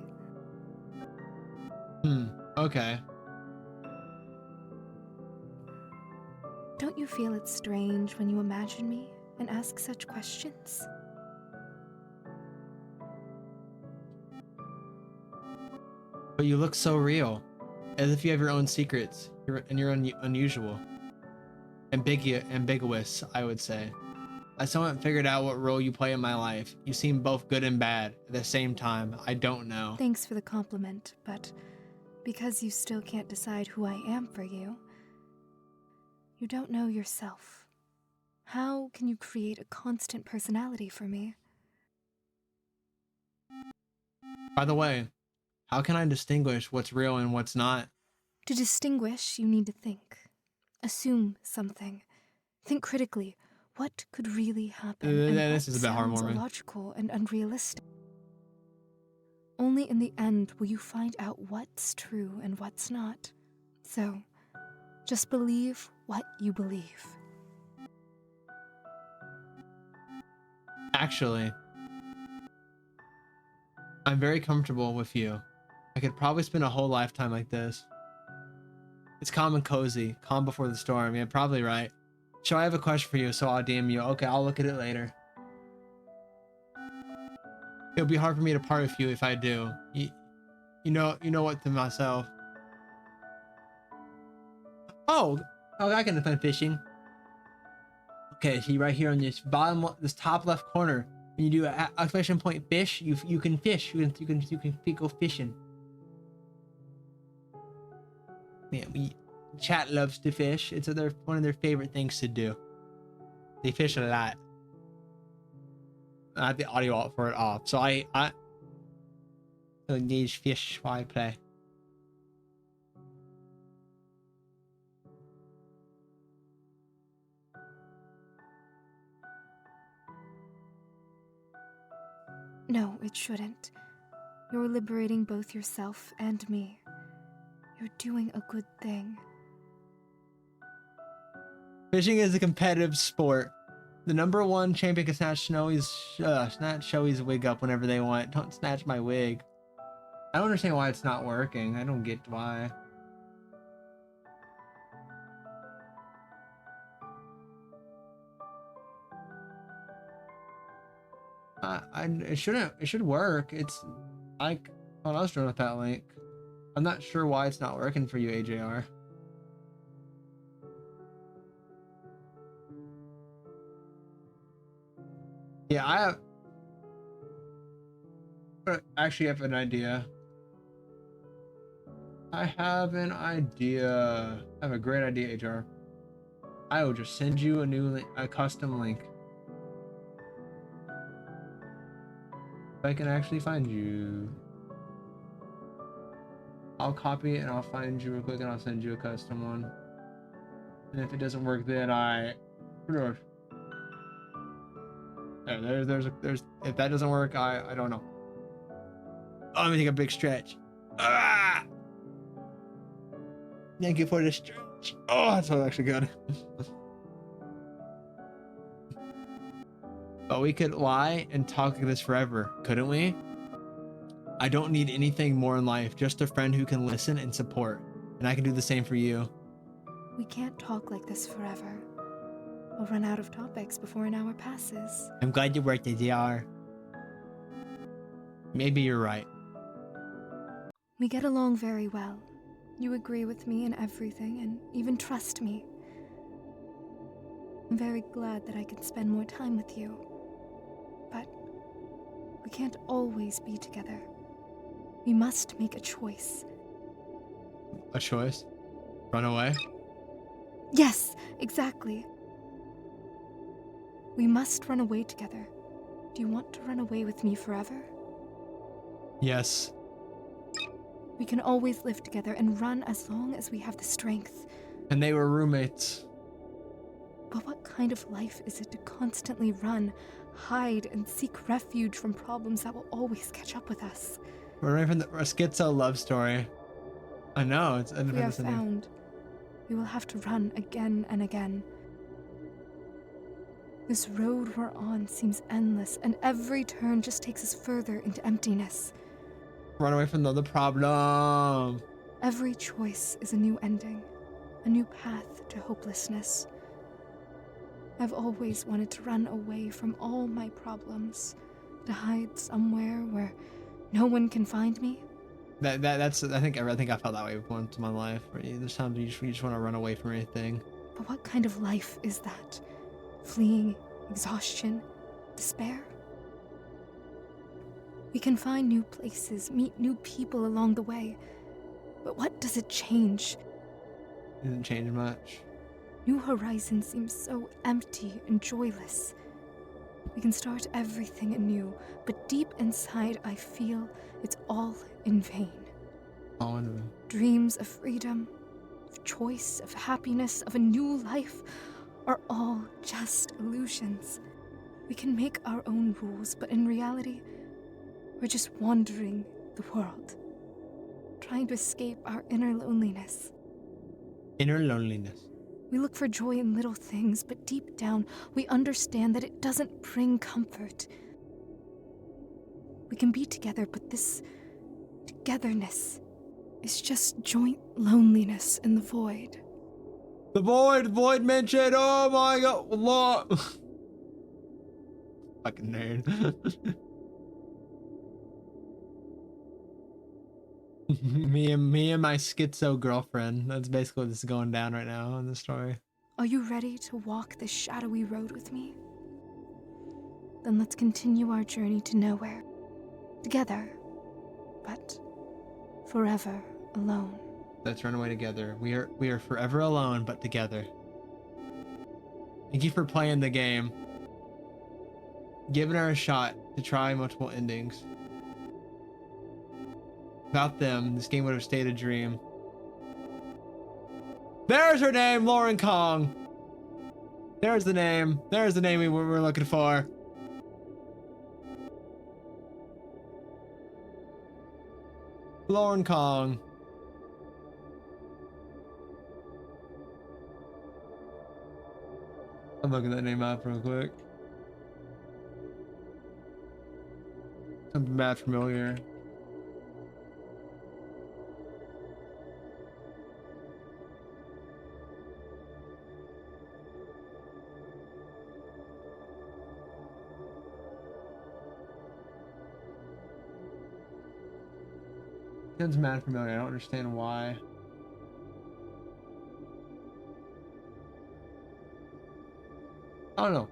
Okay. Don't you feel it strange when you imagine me and ask such questions? But you look so real. As if you have your own secrets. You're unusual. Ambiguous, I would say. I still haven't figured out what role you play in my life. You seem both good and bad at the same time. I don't know. Thanks for the compliment, but because you still can't decide who I am for you, you don't know yourself. How can you create a constant personality for me? By the way, how can I distinguish what's real and what's not? To distinguish, you need to think. Assume something. Think critically. What could really happen? And This what is a bit sounds heartwarming. illogical and unrealistic. Only in the end will you find out what's true and what's not. So, just believe what you believe. Actually, I'm very comfortable with you. I could probably spend a whole lifetime like this. It's calm and cozy. Calm before the storm. You're probably right. So I have a question for you, so I'll DM you. Okay, I'll look at it later. It'll be hard for me to part with you if I do. You know what to myself. Oh, I can defend fishing. Okay, see right here on this this top left corner, when you do an exclamation point fish, you can fish. You can go fishing. Man, chat loves to fish. It's one of their favorite things to do. They fish a lot. I have the audio out for it off, so I engage fish while I play. No, it shouldn't. You're liberating both yourself and me. You're doing a good thing. Fishing is a competitive sport. The #1 champion can snatch Shoei's wig up whenever they want. Don't snatch my wig. I don't understand why it's not working. I don't get why. It should work. It's like, oh, I was drawing with that link. I'm not sure why it's not working for you, AJR. Yeah, I actually have an idea. I have an idea. I have a great idea, HR. I will just send you a new link, a custom link. If I can actually find you. I'll copy it and I'll find you real quick and I'll send you a custom one. And if it doesn't work, then there's if that doesn't work, I don't know. Oh, let me take a big stretch. Ah! Thank you for the stretch. Oh, that's actually good. But we could lie and talk like this forever, couldn't we? I don't need anything more in life, just a friend who can listen and support. And I can do the same for you. We can't talk like this forever. We'll run out of topics before an hour passes. I'm glad you worked at DR. Maybe you're right. We get along very well. You agree with me in everything and even trust me. I'm very glad that I can spend more time with you. But we can't always be together. We must make a choice. A choice? Run away? Yes, exactly. We must run away together. Do you want to run away with me forever? Yes. We can always live together and run as long as we have the strength. And they were roommates. But what kind of life is it to constantly run, hide, and seek refuge from problems that will always catch up with us? We're right from the schizo love story. I know, it's If we are found, we will have to run again and again. This road we're on seems endless, and every turn just takes us further into emptiness. Run away from the problem. Every choice is a new ending, a new path to hopelessness. I've always wanted to run away from all my problems, to hide somewhere where no one can find me. That's I think I felt that way once in my life. There's times you just want to run away from anything. But what kind of life is that? Fleeing, exhaustion, despair? We can find new places, meet new people along the way. But what does it change? It didn't change much. New Horizons seem so empty and joyless. We can start everything anew, but deep inside I feel it's all in vain. Oh, and Dreams of freedom, of choice, of happiness, of a new life are all just illusions. We can make our own rules, but in reality, we're just wandering the world, trying to escape our inner loneliness. inner loneliness. We look for joy in little things, but deep down, we understand that it doesn't bring comfort. We can be together, but this togetherness is just joint loneliness in the void. The void mentioned. Oh my god, Allah. Fucking nerd. me and my schizo girlfriend. That's basically what's going down right now in the story. Are you ready to walk this shadowy road with me? Then let's continue our journey to nowhere. Together, but forever alone. Let's run away together. We are forever alone, but together. Thank you for playing the game. Giving her a shot to try multiple endings. Without them, this game would have stayed a dream. There's her name, Lauren Kong. There's the name. There's the name we were looking for. Lauren Kong. I'm looking that name up real quick. Something bad familiar. Sounds mad familiar. I don't understand why. I don't know.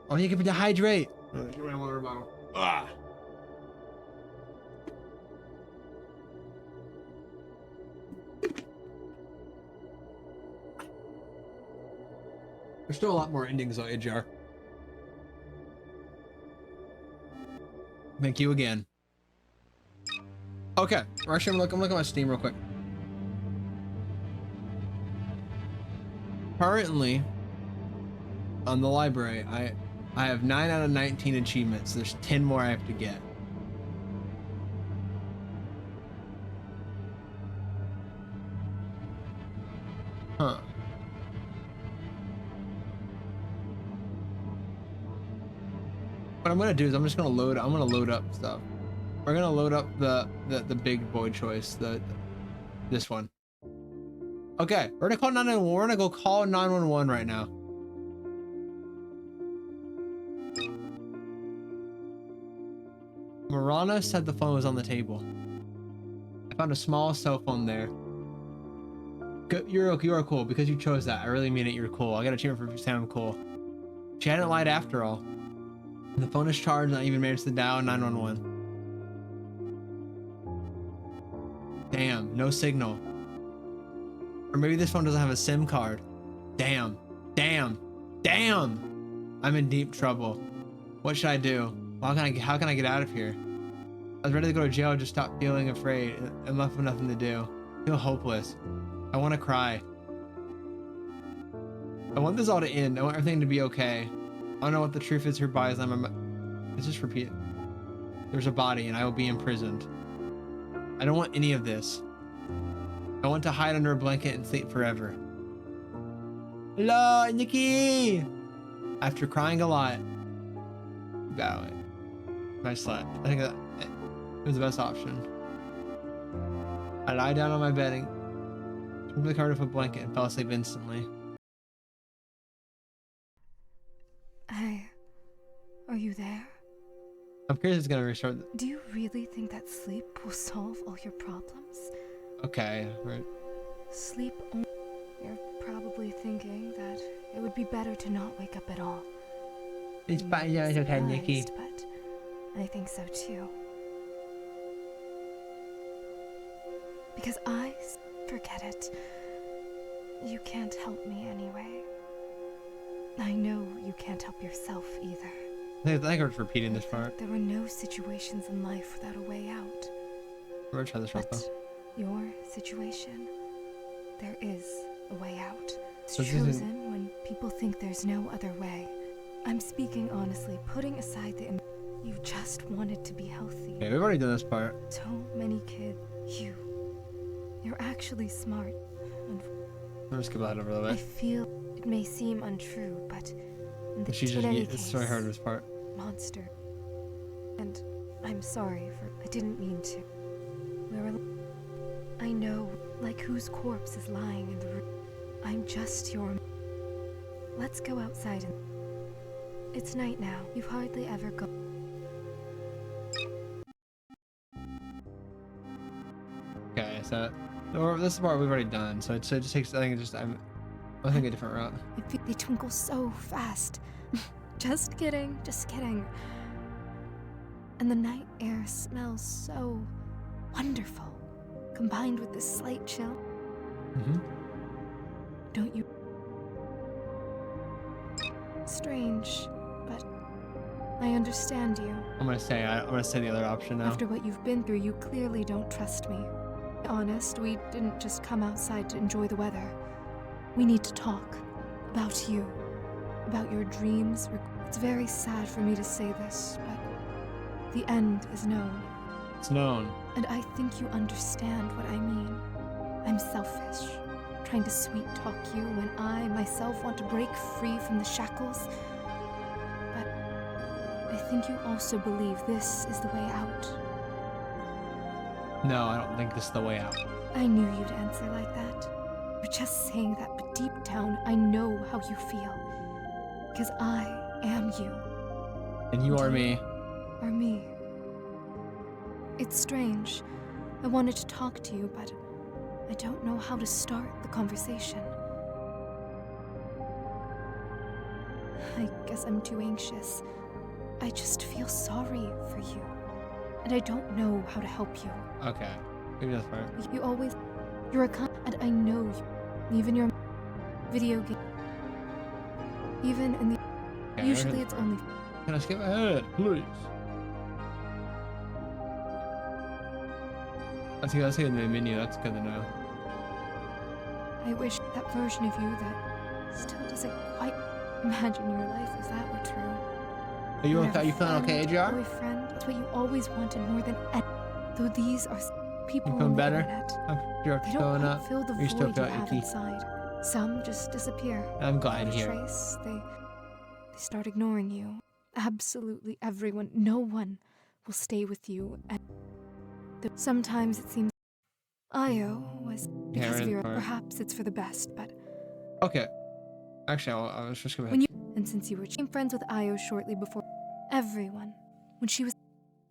Oh, you can dehydrate. Give me a water bottle. Ah. There's still a lot more endings though, AJR. Thank you again. Okay, actually, I'm looking at my Steam real quick. Currently, on the library, I have 9 out of 19 achievements. There's 10 more I have to get. Huh. What I'm gonna do is I'm gonna load up stuff. We're gonna load up the big boy choice, this one. Okay, we're gonna call 911. We're gonna go call 911 right now. Marana said the phone was on the table. I found a small cell phone there. You are cool because you chose that. I really mean it. You're cool. I got a cheer for you sound cool. She hadn't lied after all. The phone is charged and I even managed to dial 911. Damn, no signal. Or maybe this phone doesn't have a SIM card. Damn, damn, damn. I'm in deep trouble. What should I do? How can I get out of here? I was ready to go to jail and just stop feeling afraid and left with nothing to do. I feel hopeless. I want to cry. I want this all to end. I want everything to be okay. I don't know what the truth is. Her body is. Let's just repeat it. There's a body and I will be imprisoned. I don't want any of this. I want to hide under a blanket and sleep forever. Hello, Nikki! After crying a lot. Wow. I slept. I think that it was the best option. I lied down on my bed and took the cover off a blanket and fell asleep instantly. Hey, are you there? I'm curious if it's gonna restart. Do you really think that sleep will solve all your problems? Okay, right. Sleep only. You're probably thinking that it would be better to not wake up at all. It's You fine, yeah, might be it's okay, Nikki. surprised, but I think so too. Because forget it. You can't help me anyway. I know you can't help yourself either. I think I was repeating this part. There were no situations in life without a way out. We're gonna try this right But though. your situation, there is a way out. It's So this chosen when people think there's no other way. I'm speaking honestly, putting aside the you just wanted to be healthy. Okay, we've already done this part. So many kids, you're actually smart. And I'm gonna skip that over a little I bit. feel it may seem untrue, but in She just any it's so case, hard this part. monster. And I'm sorry I didn't mean to. I know, like whose corpse is lying in the room. I'm just your. Let's go outside and. It's night now. You've hardly ever gone. Okay, so this is part we've already done. So it just takes. I think I'm thinking a different route. They twinkle so fast. Just kidding, just kidding. And the night air smells so wonderful, combined with this slight chill. Mm-hmm. Don't you? Strange, but I understand you. I'm gonna say the other option now. After what you've been through, you clearly don't trust me. Be honest, we didn't just come outside to enjoy the weather. We need to talk about you, about your dreams. It's very sad for me to say this, but the end is known. It's known. And I think you understand what I mean. I'm selfish, trying to sweet talk you when I myself want to break free from the shackles. But I think you also believe this is the way out. No, I don't think this is the way out. I knew you'd answer like that. You're just saying that, but deep down, I know how you feel. Because I am you. And you are me. Or me. It's strange. I wanted to talk to you, but I don't know how to start the conversation. I guess I'm too anxious. I just feel sorry for you. And I don't know how to help you. Okay, maybe that's part. You're a and I know you. Even your video game. Even in the. Okay, Usually it's only. Can I skip ahead, please? Let's see in the menu. That's good to know. I wish that version of you that still doesn't quite imagine your life if that were true. Are you You'd have okay? a You feeling okay, friend, AJR? Boyfriend, that's what you always wanted more than though these are people You on feeling the better? internet. You're They showing don't up. quite fill the You still void feel you have icky. inside. Some just disappear. I'm glad Without a here. trace, they start ignoring you. Absolutely everyone, no one will stay with you. And sometimes it seems Io was because of your. Perhaps it's for the best, but Okay. Actually, I was just gonna. when you and since you were friends with Io shortly before, everyone, when she was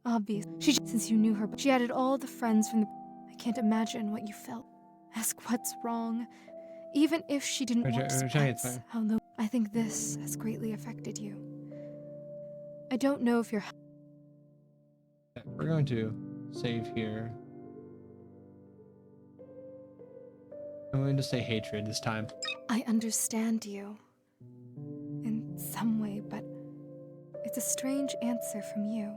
obvious, since you knew her, but she added all the friends from the. I can't imagine what you felt. Ask what's wrong, even if she didn't want pets. How low. I think this has greatly affected you. I don't know if you're. We're going to save here. I'm going to say hatred this time. I understand you in some way, but it's a strange answer from you.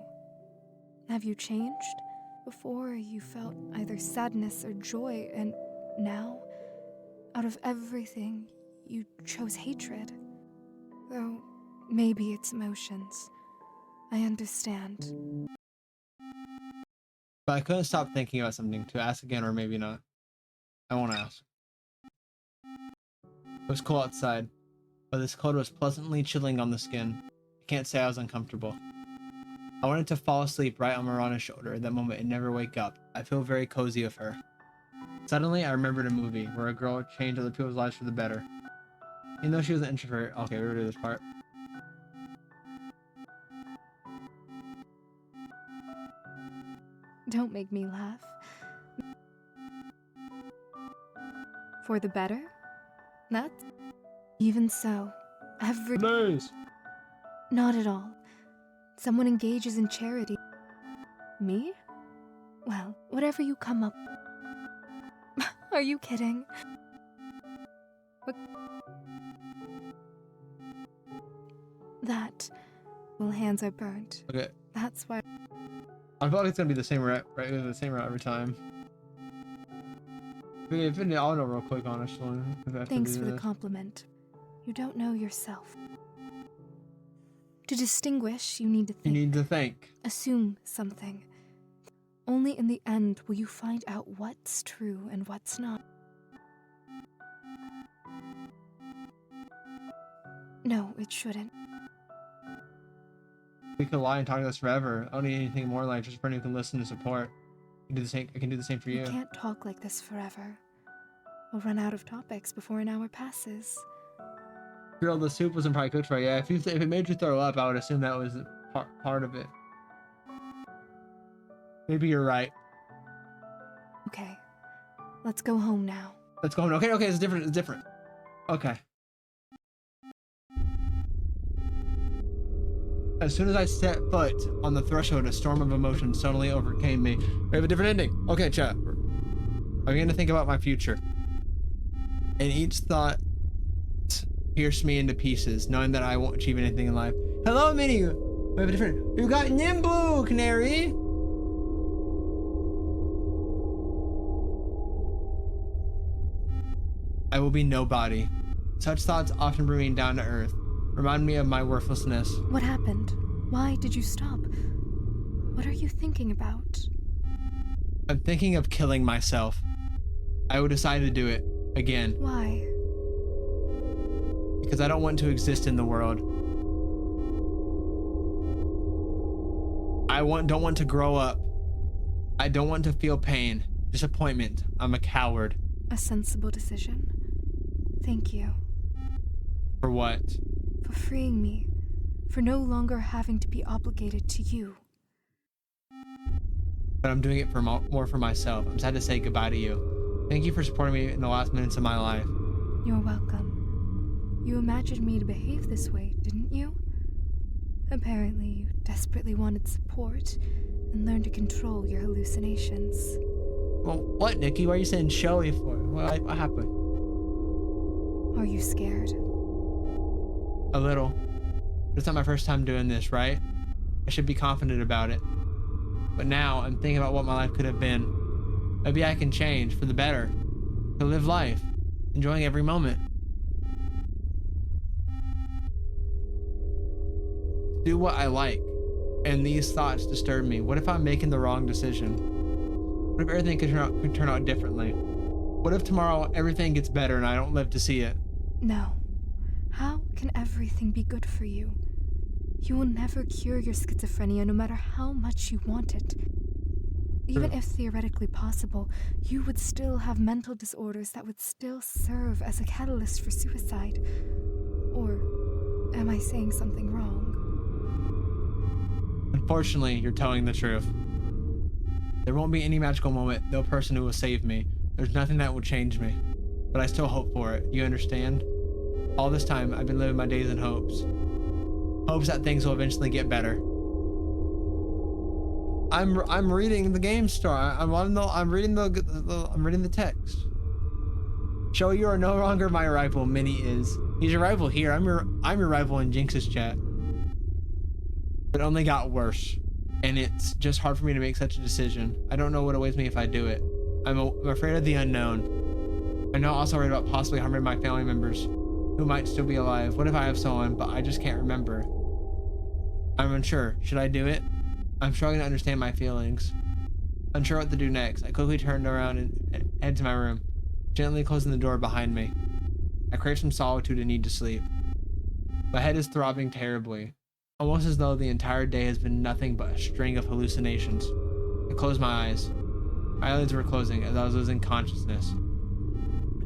Have you changed? Before you felt either sadness or joy, and now, out of everything, you chose hatred. Though maybe it's emotions. I understand. But I couldn't stop thinking about something to ask again, or maybe not. I won't ask. It was cool outside, but this cold was pleasantly chilling on the skin. I can't say I was uncomfortable. I wanted to fall asleep right on Marana's shoulder at that moment and never wake up. I feel very cozy with her. Suddenly, I remembered a movie where a girl changed other people's lives for the better. Even though she was an introvert. Okay, we're gonna do this part. Don't make me laugh. For the better? That's... Even so, every... Nice. Not at all. Someone engages in charity. Me? Well, whatever you come up... Are you kidding? What? That... Well, hands are burnt. Okay. That's why... I feel like it's gonna be the same route, right? The same route every time. I'll know real quick, honestly. Thanks for the compliment. You don't know yourself. To distinguish, you need to think. You need to think. Assume something. Only in the end will you find out what's true and what's not. No, it shouldn't. We could lie and talk to us forever. I don't need anything more like just a friend who can listen and support. I can do the same. I can do the same for you. You can't talk like this forever. We'll run out of topics before an hour passes. Girl, the soup wasn't probably cooked right. Yeah, if it made you throw up, I would assume that was part of it. Maybe you're right. Okay, let's go home now. Let's go home. Okay, it's different. It's different. Okay. As soon as I set foot on the threshold, a storm of emotion suddenly overcame me. We have a different ending. Okay, chat. I'm going to think about my future. And each thought pierced me into pieces, knowing that I won't achieve anything in life. Hello, Minnie. We have a different... You got Nimbu, Canary. I will be nobody. Such thoughts often bring me down to earth. Remind me of my worthlessness. What happened? Why did you stop? What are you thinking about? I'm thinking of killing myself. I will decide to do it again. Why? Because I don't want to exist in the world. I don't want to grow up. I don't want to feel pain, disappointment. I'm a coward. A sensible decision. Thank you. For what? For freeing me. For no longer having to be obligated to you. But I'm doing it for more for myself. I'm sad to say goodbye to you. Thank you for supporting me in the last minutes of my life. You're welcome. You imagined me to behave this way, didn't you? Apparently, you desperately wanted support and learned to control your hallucinations. Well, what, Nikki? Why are you saying showy for? What happened? Are you scared? A little. But it's not my first time doing this, right? I should be confident about it. But now I'm thinking about what my life could have been. Maybe I can change for the better. To live life, enjoying every moment. Do what I like. And these thoughts disturb me. What if I'm making the wrong decision? What if everything could turn out differently? What if tomorrow everything gets better and I don't live to see it? No. How can everything be good for you? You will never cure your schizophrenia no matter how much you want it. Even if theoretically possible, you would still have mental disorders that would still serve as a catalyst for suicide. Or am I saying something wrong? Unfortunately, you're telling the truth. There won't be any magical moment, no person who will save me. There's nothing that will change me. But I still hope for it. Do you understand? All this time, I've been living my days in hopes. Hopes that things will eventually get better. I'm reading the game story. I'm reading the text. Show you are no longer my rival. Minnie is. He's your rival here. I'm your rival in Jinx's chat. It only got worse, and it's just hard for me to make such a decision. I don't know what awaits me if I do it. I'm afraid of the unknown. I'm now also worried about possibly harming my family members who might still be alive. What if I have someone, but I just can't remember? I'm unsure. Should I do it? I'm struggling to understand my feelings. Unsure what to do next. I quickly turned around and head to my room, gently closing the door behind me. I crave some solitude and need to sleep. My head is throbbing terribly, almost as though the entire day has been nothing but a string of hallucinations. I closed my eyes. My eyelids were closing as I was losing consciousness.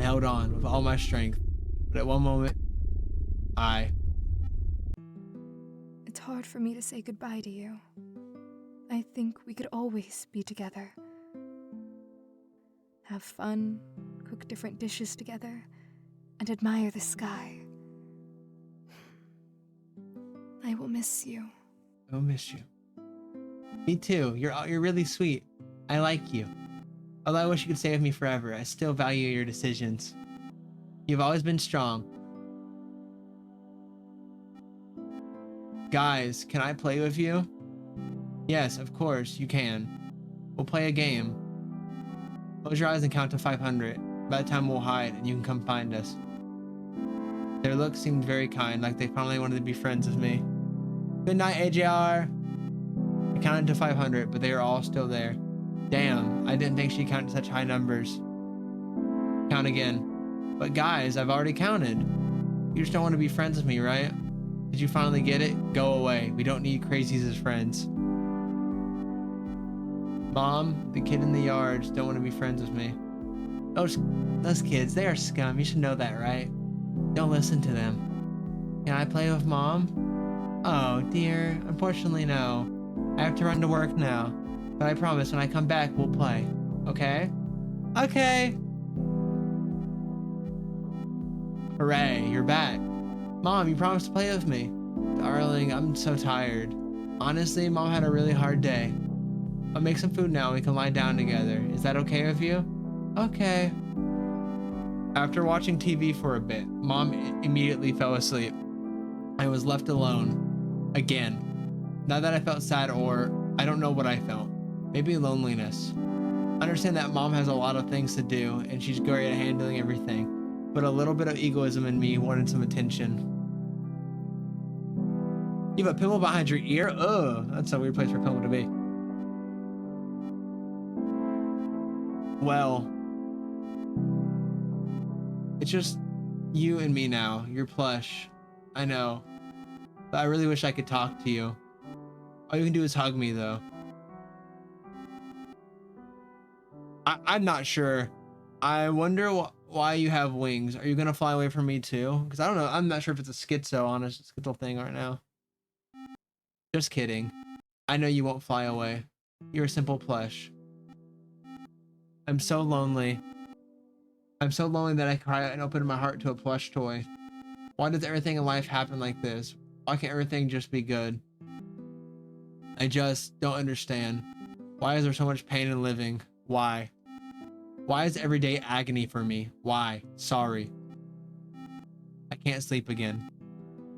I held on with all my strength, but at one moment, It's hard for me to say goodbye to you. I think we could always be together. Have fun, cook different dishes together, and admire the sky. I will miss you. I'll miss you. Me too. You're really sweet. I like you. Although I wish you could stay with me forever, I still value your decisions. You've always been strong. Guys, can I play with you? Yes, of course, you can. We'll play a game. Close your eyes and count to 500. By the time we'll hide and you can come find us. Their look seemed very kind, like they finally wanted to be friends with me. Good night, AJR. I counted to 500, but they are all still there. Damn, I didn't think she counted such high numbers. Count again. But guys, I've already counted. You just don't want to be friends with me, right? Did you finally get it? Go away. We don't need crazies as friends. Mom, the kid in the yards don't want to be friends with me. Those kids, they are scum. You should know that, right? Don't listen to them. Can I play with Mom? Oh, dear. Unfortunately, no. I have to run to work now. But I promise when I come back, we'll play. Okay? Okay. Hooray, you're back. Mom, you promised to play with me. Darling, I'm so tired. Honestly, Mom had a really hard day. I'll make some food now and we can lie down together. Is that okay with you? Okay. After watching TV for a bit, Mom immediately fell asleep. I was left alone. Again. Not that I felt sad or I don't know what I felt. Maybe loneliness. I understand that Mom has a lot of things to do and she's great at handling everything, but a little bit of egoism in me wanted some attention. You have a pimple behind your ear? Ugh, that's a weird place for a pimple to be. Well, it's just you and me now. You're plush. I know. But I really wish I could talk to you. All you can do is hug me, though. I'm not sure. I wonder why you have wings. Are you gonna fly away from me too? Because I don't know. I'm not sure if it's a schizo thing right now. Just kidding. I know you won't fly away. You're a simple plush. I'm so lonely. I'm so lonely that I cry and open my heart to a plush toy. Why does everything in life happen like this? Why can't everything just be good? I just don't understand. Why is there so much pain in living? Why? Why is every day agony for me? Why? Sorry. I can't sleep again.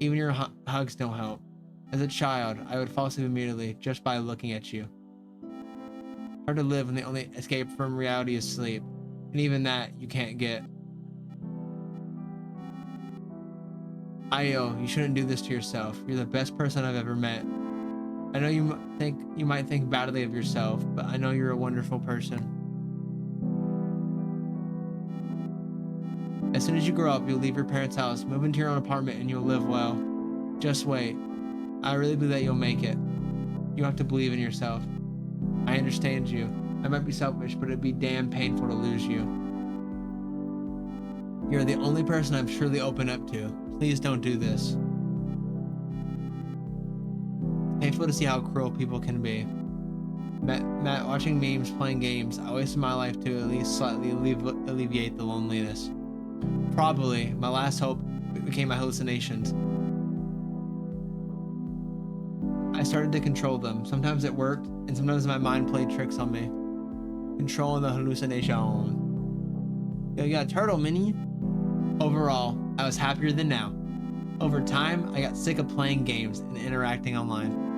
Even your hugs don't help. As a child, I would fall asleep immediately just by looking at you. Hard to live when the only escape from reality is sleep. And even that, you can't get. Io, you shouldn't do this to yourself. You're the best person I've ever met. I know you might think badly of yourself, but I know you're a wonderful person. As soon as you grow up, you'll leave your parents' house, move into your own apartment, and you'll live well. Just wait. I really believe that you'll make it. You have to believe in yourself. I understand you. I might be selfish, but it'd be damn painful to lose you. You're the only person I've truly opened up to. Please don't do this. Painful to see how cruel people can be. Matt, watching memes, playing games, I wasted my life to at least slightly alleviate the loneliness. Probably, my last hope became my hallucinations. I started to control them. Sometimes it worked, and sometimes my mind played tricks on me. Controlling the hallucination. Yo, you got a turtle, Minnie? Overall, I was happier than now. Over time, I got sick of playing games and interacting online.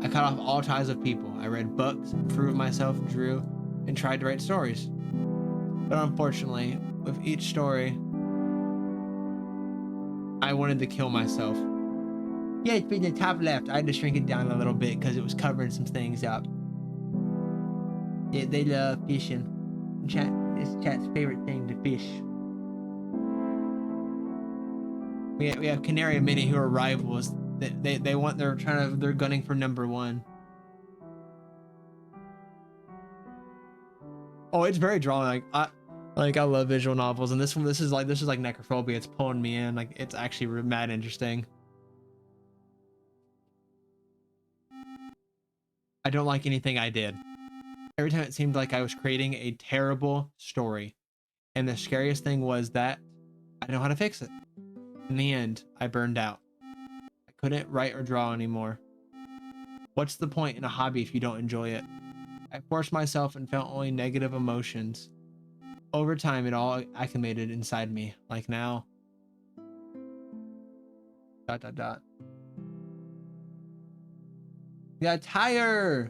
I cut off all ties with people. I read books, improved myself, drew, and tried to write stories. But unfortunately, with each story, I wanted to kill myself. Yeah, it's in the top left. I had to shrink it down a little bit because it was covering some things up. Yeah, they love fishing. It's chat's favorite thing to fish. We have Canary and Minnie who are rivals. They're gunning for number one. Oh, it's very drawing. I love visual novels, and this is like necrophobia. It's pulling me in. Like, it's actually mad interesting. I don't like anything I did. Every time it seemed like I was creating a terrible story, and the scariest thing was that I didn't know how to fix it. In the end, I burned out. I couldn't write or draw anymore. What's the point in a hobby if you don't enjoy it? I forced myself and felt only negative emotions. Over time, it all acclimated inside me. Like now. ... Yeah, tire!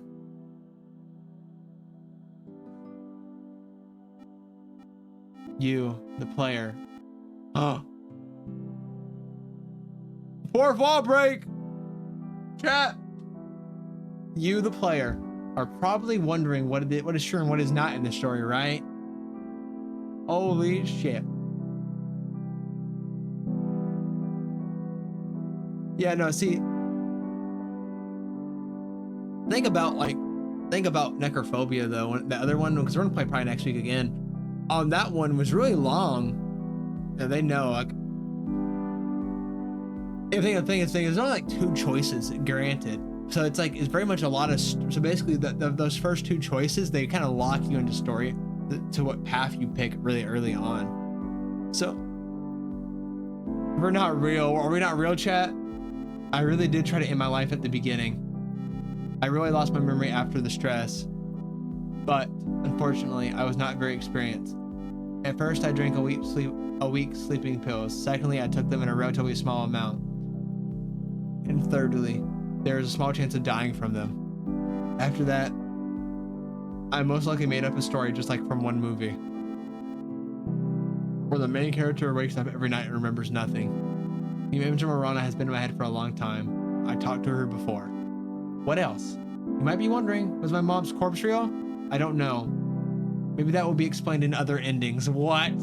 You, the player. Oh. Fourth wall break! Chat! You, the player, are probably wondering what is true and what is not in the story, right? Holy shit. Yeah, no, see, think about necrophobia though. The other one, because we're gonna play probably next week again. That one was really long. And they know, like, the thing is there's only like 2 choices granted. So it's like, it's very much a lot of, so basically those first 2 choices, they kind of lock you into story to what path you pick really early on. So we're not real. Are we not real, chat? I really did try to end my life at the beginning. I really lost my memory after the stress, but unfortunately, I was not very experienced. At first, I drank a week sleeping pills. Secondly, I took them in a relatively small amount. And thirdly, there is a small chance of dying from them. After that, I most likely made up a story just like from one movie, where the main character wakes up every night and remembers nothing. The image of Marana has been in my head for a long time. I talked to her before. What else? You might be wondering, was my mom's corpse real? I don't know. Maybe that will be explained in other endings. What?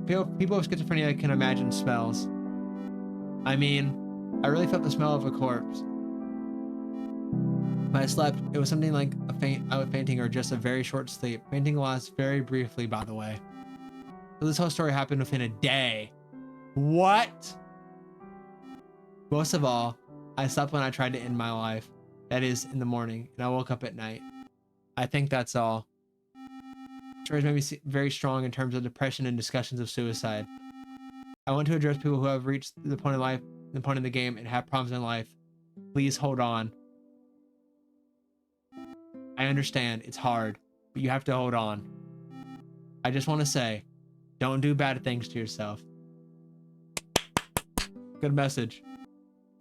People with schizophrenia can imagine smells. I mean, I really felt the smell of a corpse. When I slept, it was something like I was fainting or just a very short sleep. Fainting lasts very briefly, by the way. So this whole story happened within a day. What? Most of all, I slept when I tried to end my life. That is, in the morning, and I woke up at night. I think that's all. Stories made me very strong in terms of depression and discussions of suicide. I want to address people who have reached the point of life, the point of the game, and have problems in life. Please hold on. I understand, it's hard, but you have to hold on. I just want to say, don't do bad things to yourself. Good message.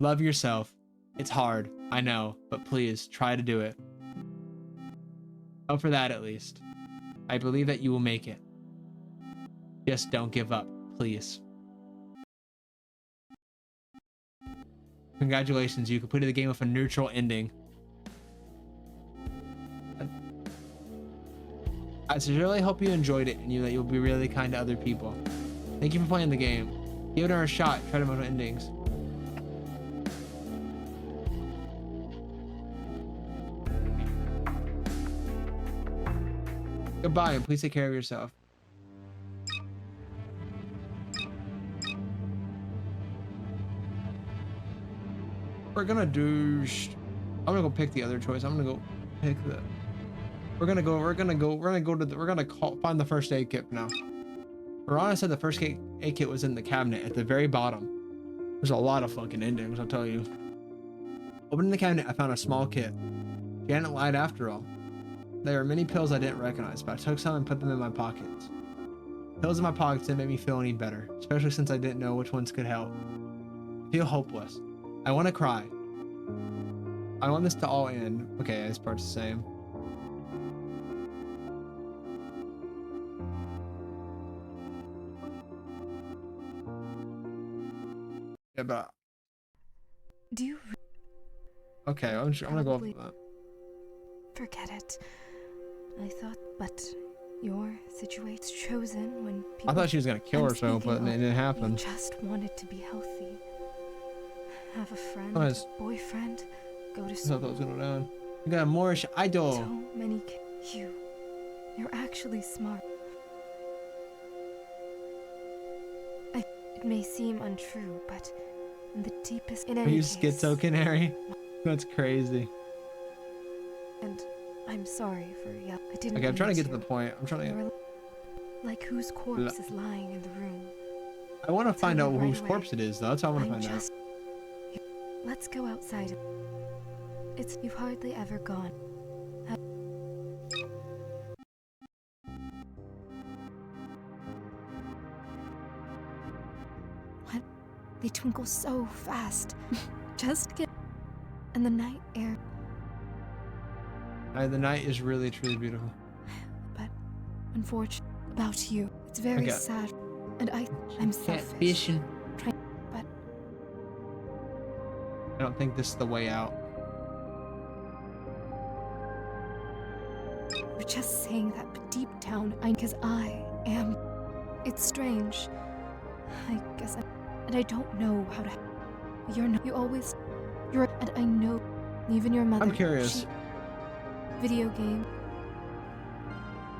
Love yourself. It's hard, I know, but please try to do it. Oh, for that at least. I believe that you will make it. Just don't give up, please. Congratulations, you completed the game with a neutral ending. I sincerely hope you enjoyed it and that you'll be really kind to other people. Thank you for playing the game. Give it a shot, try to multiple endings. Goodbye, and please take care of yourself. We're gonna do. I'm gonna go pick the other choice. I'm gonna go pick the. We're gonna find the first aid kit now. Mirana said the first aid kit was in the cabinet at the very bottom. There's a lot of fucking endings, I'll tell you. Opening the cabinet, I found a small kit. She hadn't lied after all. There were many pills I didn't recognize, but I took some and put them in my pockets. Pills in my pockets didn't make me feel any better, especially since I didn't know which ones could help. I feel hopeless. I want to cry. I want this to all end. Okay, this part's the same. Yeah, but Do you okay, I'm gonna go for that. forget it? I thought, but your situation's chosen when people. I thought she was gonna kill herself, but it didn't happen. You just wanted to be healthy. Have a friend, Nice. boyfriend, go to I school. thought that was going down. You got a Moorish idol. So many you're actually smart. It may seem untrue, but in the deepest in Are any you case, schizo canary? That's crazy. and I'm sorry for I didn't. Okay, I'm trying to mean get to the point. I'm trying to. You're like whose corpse is lying in the room? I want to find out me right whose away. corpse it is, though. That's all I want to I'm find out. just. Let's go outside. You've hardly ever gone. What? They twinkle so fast. Just get. And the night air. The night is really, truly beautiful. But unfortunately, about you, it's very Okay. sad. And I'm selfish. Catfishing. But I don't think this is the way out. you're just saying that, but deep down, because I am. It's strange. I guess and I don't know how to. You're not. You always. And I know. Even your mother. I'm curious. Video game.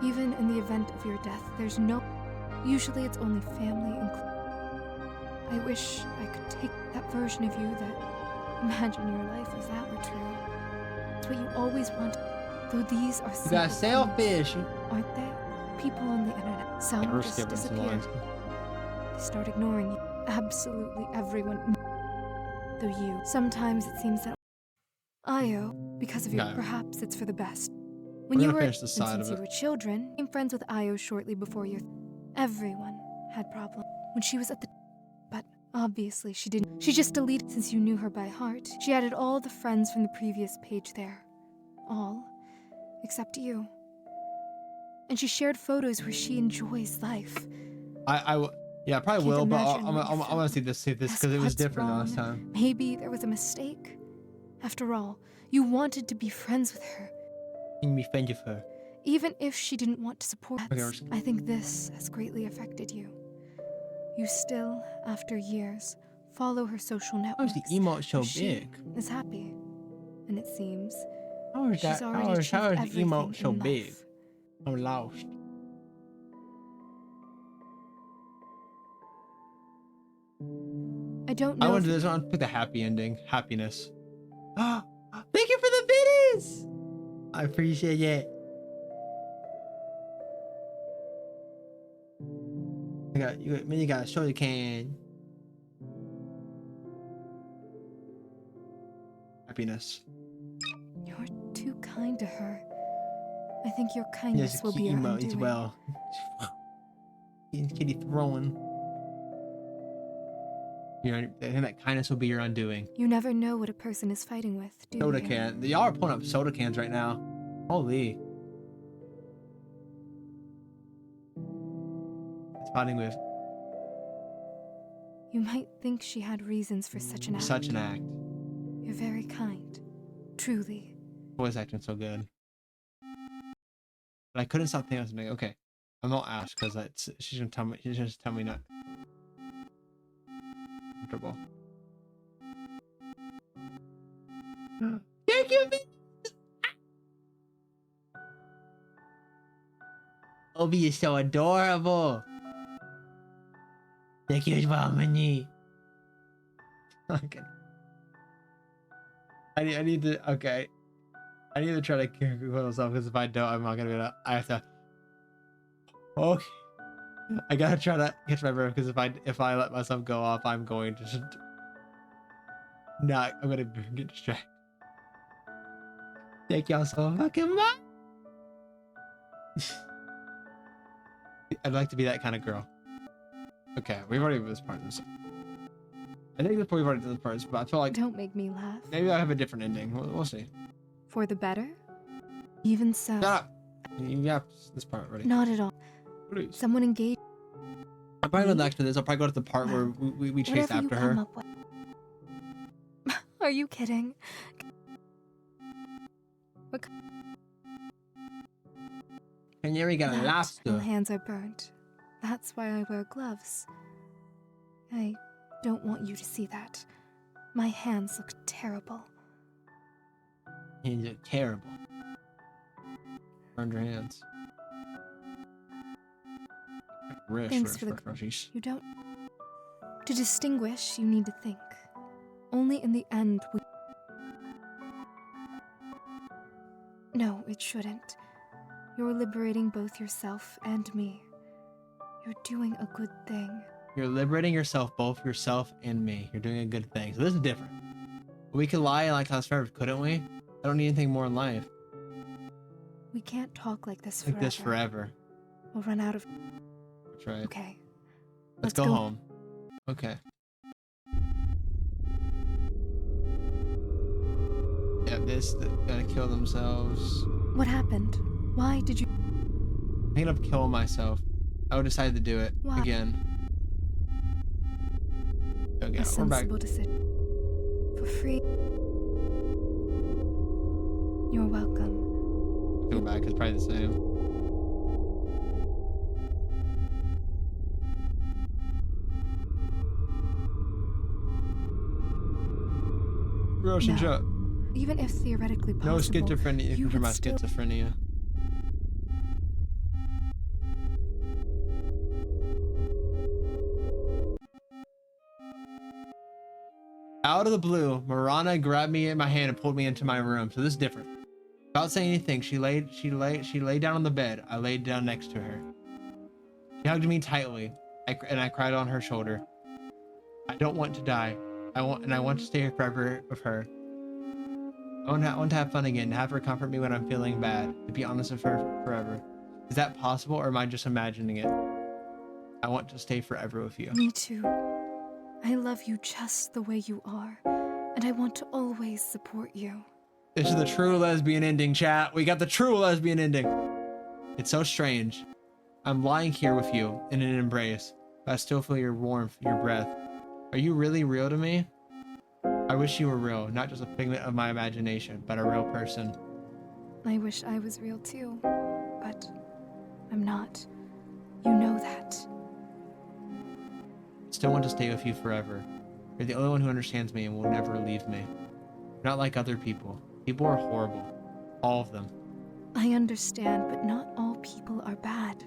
Even in the event of your death, there's no. Usually it's only family. I wish I could take that version of you that. Imagine your life if that were true. It's what you always want. Though these are You got simple things, selfish. aren't they? People on the internet. Some We're just skipping some disappear. lines. They start ignoring you. Absolutely everyone. Though you. Sometimes it seems that Io, because of you, No. perhaps it's for the best. When We're you gonna were finish this and side since of you it. were children, became friends with Io shortly before your. Everyone had problems when she was at the. But obviously she didn't. She just deleted since you knew her by heart. She added all the friends from the previous page there. All. Except you. And she shared photos where she enjoys life. Yeah, I probably Can't will, but imagine I'm what you I want to see this because it was What's different wrong? last time. Maybe there was a mistake. After all, you wanted to be friends with her. You can be friends with her. Even if she didn't want to support Okay, we're us, I think this has greatly affected you. You still, after years, follow her social How is networks. the emote so where she big? is happy. And it seems How is she's that? already How is achieved the everything emote so in big? life. I'm lost. I don't I know want to if do this one. Pick the happy ending. Happiness. Thank you for the biddies. I appreciate it. You got a soda can. Happiness. you're too kind to her. I think your kindness There's a will be cute your emote undoing. as well. Kitty throwing. I think that kindness will be your undoing. You never know what a person is fighting with, do Soda you? can. Y'all are pulling up soda cans right now. Holy. It's fighting with You might think she had reasons for such an act. such an act. You're very kind. Truly. Voice acting so good. But I couldn't stop thinking of something. Okay. I'm not ask because she's gonna tell me. She's just tell me not. Comfortable. Thank you. Obi is so adorable. Thank you, Mami. Okay. I need to. Okay. I need to try to control myself because if I don't, I'm not gonna be able to. I have to. Okay. I gotta try to catch my breath because if I let myself go off, I'm going to just not. I'm gonna get distracted. Thank y'all so fucking much. I'd like to be that kind of girl. Okay, we've already done this part. I think we've already done this part, but I feel like Don't make me laugh. maybe I have a different ending. We'll see. For the better? Even so. Shut up. You got this part already. Not at all. Please. Someone engaged. I'll probably go back to this. I'll probably go to the part where we chase Whatever you after come her. up with. Are you kidding? And here we got a My lobster. hands are burnt. That's why I wear gloves. I don't want you to see that. My hands look terrible. Hands are terrible. Burned your hands. Thanks for the groceries. You don't. To distinguish, you need to think. Only in the end we. No, it shouldn't. You're liberating both yourself and me. You're doing a good thing. You're liberating yourself, both yourself and me. You're doing a good thing. So this is different. We could lie and like last forever, couldn't we? I don't need anything more in life. We can't talk like this forever. Like this forever. We'll run out of. That's right. Okay. Let's go home. Okay. Yeah, this gonna kill themselves. What happened? Why did you? I'm thinking of killing myself. I would decide to do it Why? again. Okay, A we're back. sensible decision. For free. You're welcome. Go back. It's probably the same. Russian No. shot. Even if theoretically No possible, schizophrenia. you For my would still. schizophrenia. Out of the blue, Marana grabbed me in my hand and pulled me into my room. So this is different. Without saying anything, she laid down on the bed. I laid down next to her. She hugged me tightly, and I cried on her shoulder. I don't want to die. I want to stay here forever with her. I want to have fun again, to have her comfort me when I'm feeling bad, to be honest with her forever. Is that possible, or am I just imagining it? I want to stay forever with you. Me too. I love you just the way you are, and I want to always support you. This is the true lesbian ending, chat. We got the true lesbian ending. It's so strange. I'm lying here with you in an embrace, but I still feel your warmth, your breath. Are you really real to me? I wish you were real, not just a figment of my imagination, but a real person. I wish I was real too, but I'm not. You know that. I still want to stay with you forever. You're the only one who understands me and will never leave me. You're not like other people. People are horrible. All of them. I understand, but not all people are bad.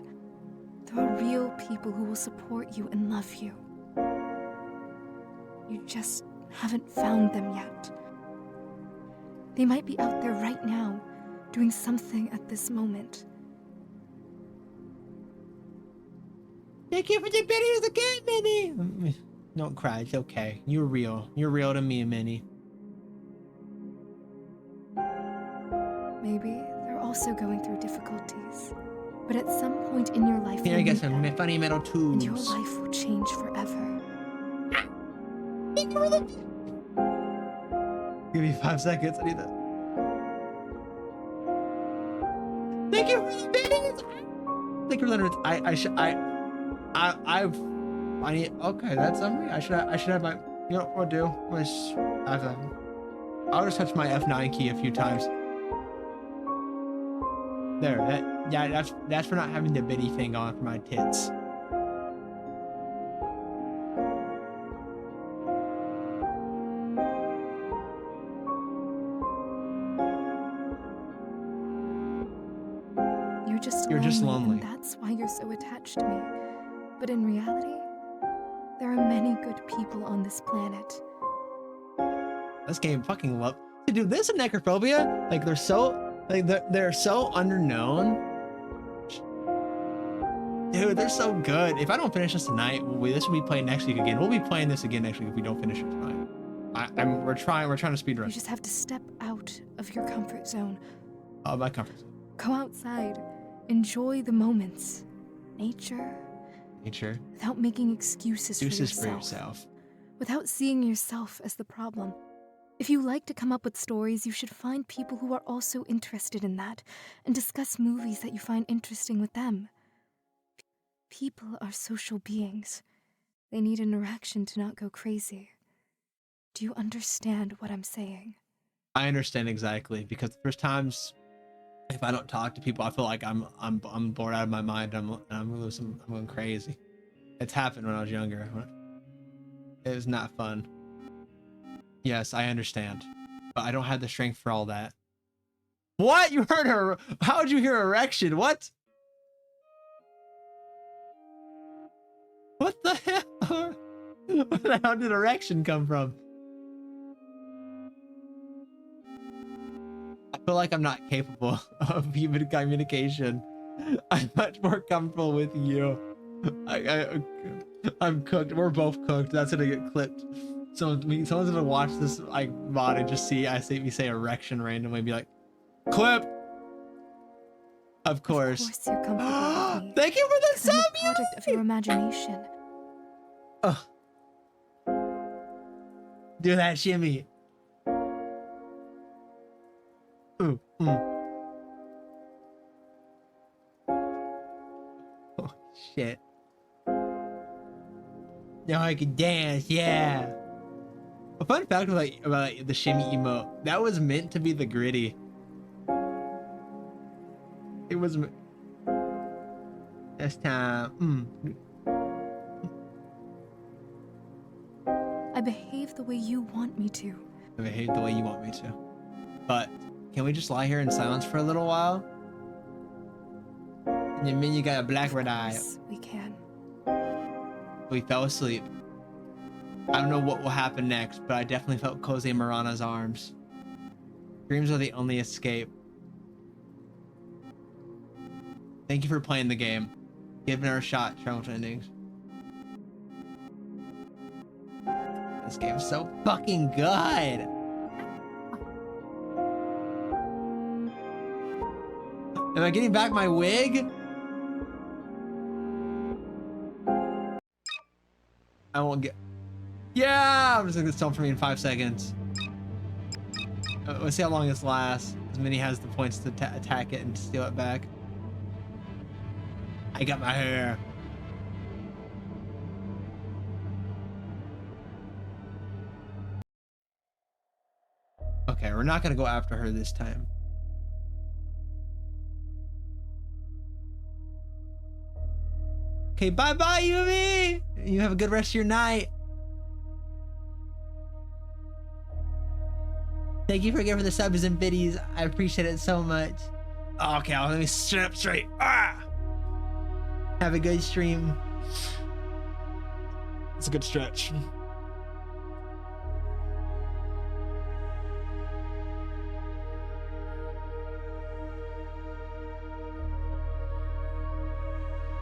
There are real people who will support you and love you. You just haven't found them yet. They might be out there right now, doing something at this moment. Thank you for the videos again, Minnie. Don't cry. It's okay. You're real. You're real to me, Minnie. Maybe they're also going through difficulties. But at some point in your life, Here, I you'll got meet some them, funny metal and tubes. your life will change forever. Give me 5 seconds. I need that. Thank you for the videos. Thank you for the I need. Okay, that's something. I should have my. You know what I'll do? I'll just touch my F9 key a few times. There. That's for not having the bitty thing on for my tits. You're just You're lonely, just lonely. and that's why you're so attached to me. But in reality, there are many good people on this planet. This game fucking love. Dude, this and Necrophobia, like they're so underknown. Dude, they're so good. If I don't finish this tonight, this will be playing next week again. We'll be playing this again next week if we don't finish it tonight. We're trying to speed run. You just have to step out of your comfort zone. Oh, my comfort zone. Go outside. Enjoy the moments. Nature. Without making excuses for yourself. Without seeing yourself as the problem. If you like to come up with stories, you should find people who are also interested in that and discuss movies that you find interesting with them. People are social beings. They need interaction to not go crazy. Do you understand what I'm saying? I understand exactly, because there's times if I don't talk to people, I feel like I'm bored out of my mind. I'm going crazy. It's happened when I was younger. It was not fun. Yes, I understand, but I don't have the strength for all that. What? You heard her? How would you hear erection? What? What the hell? Where the hell did erection come from? I feel like I'm not capable of human communication. I'm much more comfortable with you. I'm cooked. We're both cooked. That's gonna get clipped. So someone's gonna watch this like VOD and just see me say erection randomly and be like, clip. Of course. Of course you're comfortable with me. Thank you for the sub, I'm a product of your imagination. Oh. Do that shimmy. Ooh. Oh shit. Now I can dance, yeah. A fun fact about the shimmy emote, that was meant to be the gritty. It was this time. I behave the way you want me to. I behave the way you want me to. But can we just lie here in silence for a little while? And then you got a black red eye. Yes, we can. We fell asleep. I don't know what will happen next, but I definitely felt cozy in Marana's arms. Dreams are the only escape. Thank you for playing the game. Giving her a shot, Triumph Endings. This game's so fucking good. Am I getting back my wig? I won't get... Yeah! I'm just gonna stone for me in 5 seconds. Let's see how long this lasts. As Minnie has the points to attack it and steal it back. I got my hair. Okay, we're not gonna go after her this time. Okay, bye-bye, Yumi! You have a good rest of your night. Thank you for giving the subs and biddies. I appreciate it so much. Okay, let me sit up straight. Ah! Have a good stream. It's a good stretch.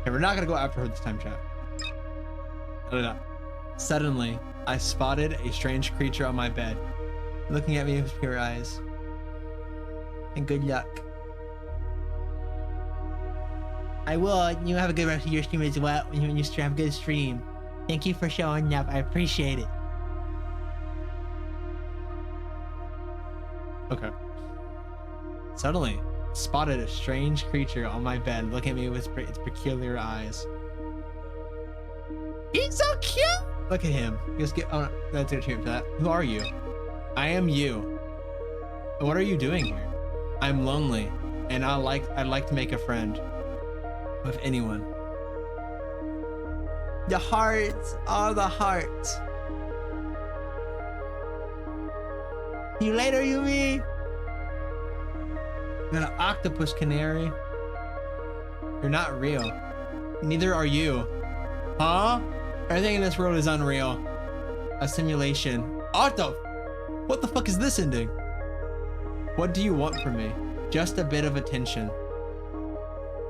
Okay, we're not gonna go after her this time, chat. No. Suddenly, I spotted a strange creature on my bed, looking at me with pure eyes. And good luck. I will. You have a good rest of your stream as well. When you have a good stream. Thank you for showing up. I appreciate it. Okay. Suddenly, spotted a strange creature on my bed, looking at me with its peculiar eyes. He's so cute. Look at him. Just get. Oh, no, that's it. For that. Who are you? I am you. What are you doing here? I'm lonely, and I'd like to make a friend with anyone. The hearts, all the hearts. See you later, Yumi. Got an octopus canary. You're not real. Neither are you. Huh? Everything in this world is unreal. A simulation. What the fuck is this ending? What do you want from me? Just a bit of attention.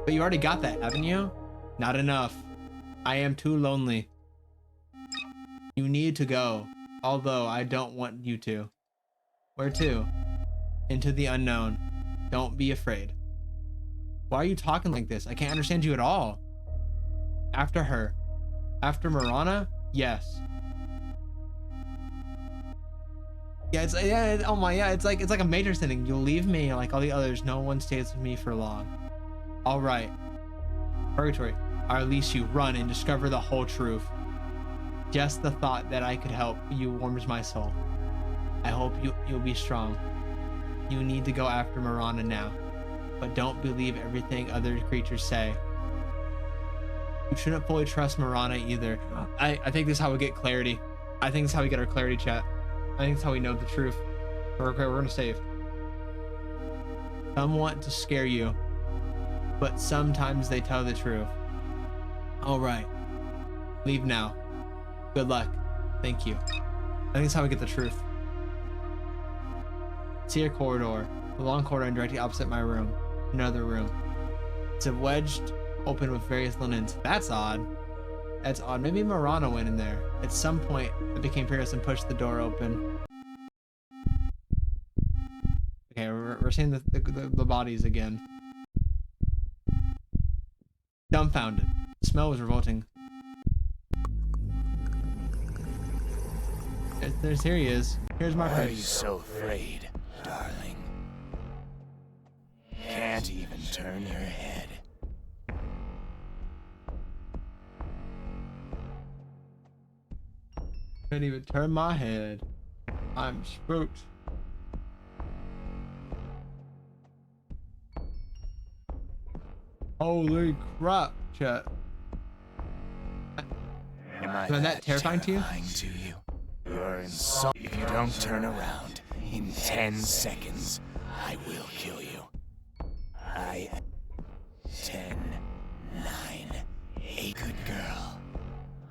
But you already got that, haven't you? Not enough. I am too lonely. You need to go, although I don't want you to. Where to? Into the unknown. Don't be afraid. Why are you talking like this? I can't understand you at all. After her. After Marana? Yes. Yeah, it's like a major thing. You'll leave me like all the others. No one stays with me for long. All right. Purgatory. Or at least you run and discover the whole truth. Just the thought that I could help you warms my soul. I hope you'll be strong. You need to go after Marana now. But don't believe everything other creatures say. You shouldn't fully trust Marana either. I think this is how we get clarity. I think this is how we get our clarity, chat. I think it's how we know the truth. We're gonna save. Some want to scare you, but sometimes they tell the truth. All right, leave now. Good luck. Thank you. I think it's how we get the truth. See a corridor, the long corridor and directly opposite my room. Another room. It's a wedged open with various linens. That's odd. That's odd. Maybe Marana went in there. At some point, it became curious and pushed the door open. Okay, we're seeing the bodies again. Dumbfounded. The smell was revolting. Here he is. Here's my friend. Why are you so afraid, darling? Can't even turn your head. Can't even turn my head. I'm spooked. Holy crap, chat. Am I that terrifying to you? To you? You're insult. If you don't turn around in 10 seconds, I will kill you. 10, 9, 8. Good girl.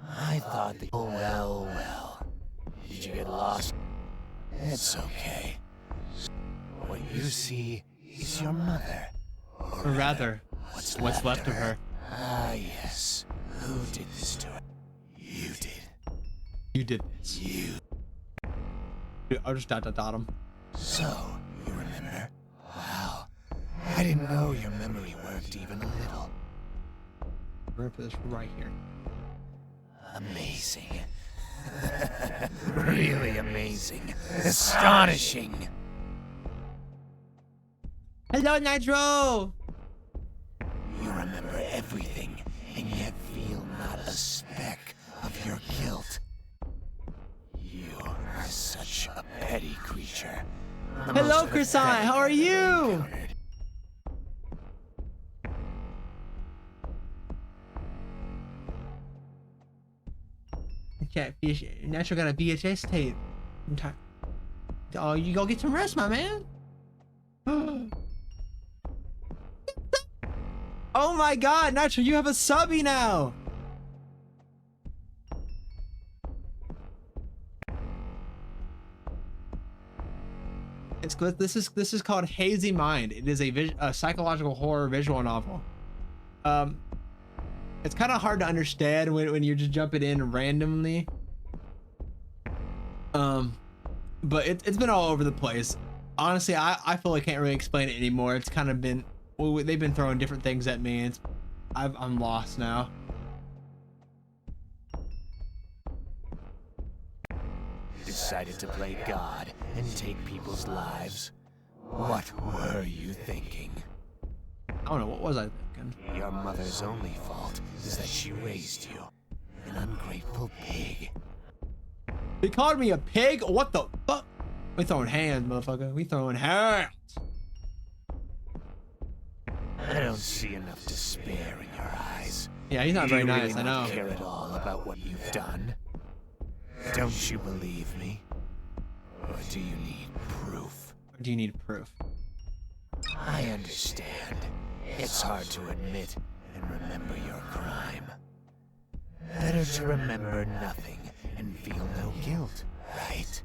I thought that. Oh, well. Did you get lost? It's okay. What you see is your mother. Or rather, what's left of her. Ah, yes. Who did this to her? You did. You did this. You. Dude, I'll just dot him. So, you remember? Wow. I didn't know your memory worked even a little. We're gonna put this right here. Amazing. Really amazing. Astonishing. Hello, Nitro! You remember everything, and yet feel not a speck of your guilt. You are such a petty creature. Hello, Croissant, how are you? Catfish, Natural got a VHS tape. I'm tired. Oh, you go get some rest, my man. Oh my god, Natural, you have a subby now. It's good. This is called Hazy Mind. It is a psychological horror visual novel. It's kind of hard to understand when you're just jumping in randomly. But it's been all over the place. Honestly, I feel like I can't really explain it anymore. It's kind of been, they've been throwing different things at me. I'm lost now. Decided to play God and take people's lives. What were you thinking? I don't know, what was I thinking? Your mother's only fault is that she raised you. An ungrateful pig. He called me a pig? What the fuck? We throwing hands, motherfucker. We throwing hands. I don't see enough despair in your eyes. Yeah, he's not very nice, I know. Do you really not care at all about what you've done? Don't you believe me? Or do you need proof? Or do you need proof? I understand. It's hard to admit, remember your crime. Better to remember nothing and feel no guilt, right?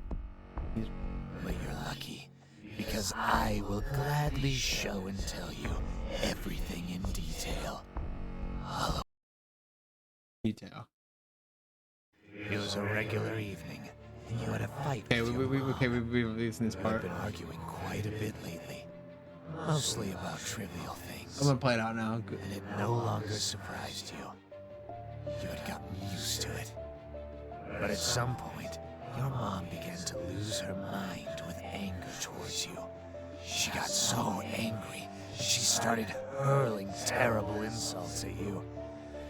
But you're lucky, because I will gladly show and tell you everything in detail. Detail. It was a regular evening, and you had a fight Okay, with your mom. we've released this You had part. been arguing quite a bit lately, mostly about trivial things. I'm gonna play it out now. Good. And it no longer surprised you. You had gotten used to it. But at some point, your mom began to lose her mind with anger towards you. She got so angry, she started hurling terrible insults at you.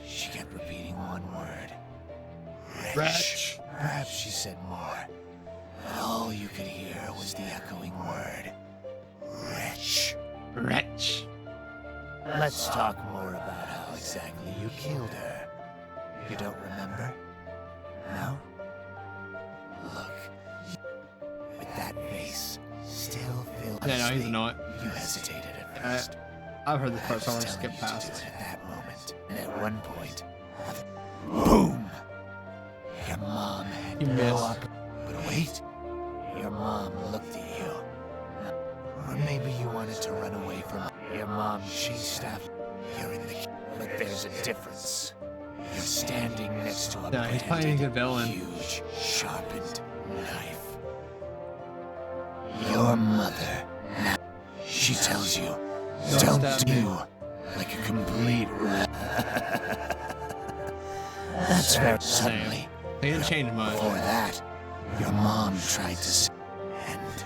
She kept repeating one word. Wretch. Perhaps she said more, but all you could hear was the echoing word. Wretch. Wretch. Let's talk more about how exactly you killed her. You don't remember? No? Look, with that face still filled with Yeah, no, he's sleep, not. you hesitated at first. I've heard this I part, so I'm was gonna telling skip you to past. do it at that moment, and at one point, boom! Your mom had You no missed. But wait, your mom looked at you. Or maybe you wanted to run away from her. Your mom chased after you. You're in the... But there's a difference. You're standing next to a Yeah, he's playing a good villain. huge, sharpened knife. Your mother, now, she tells you, Don't don't stab do me." like a complete That's very Same. suddenly. They didn't change much. Before that, your mom tried to and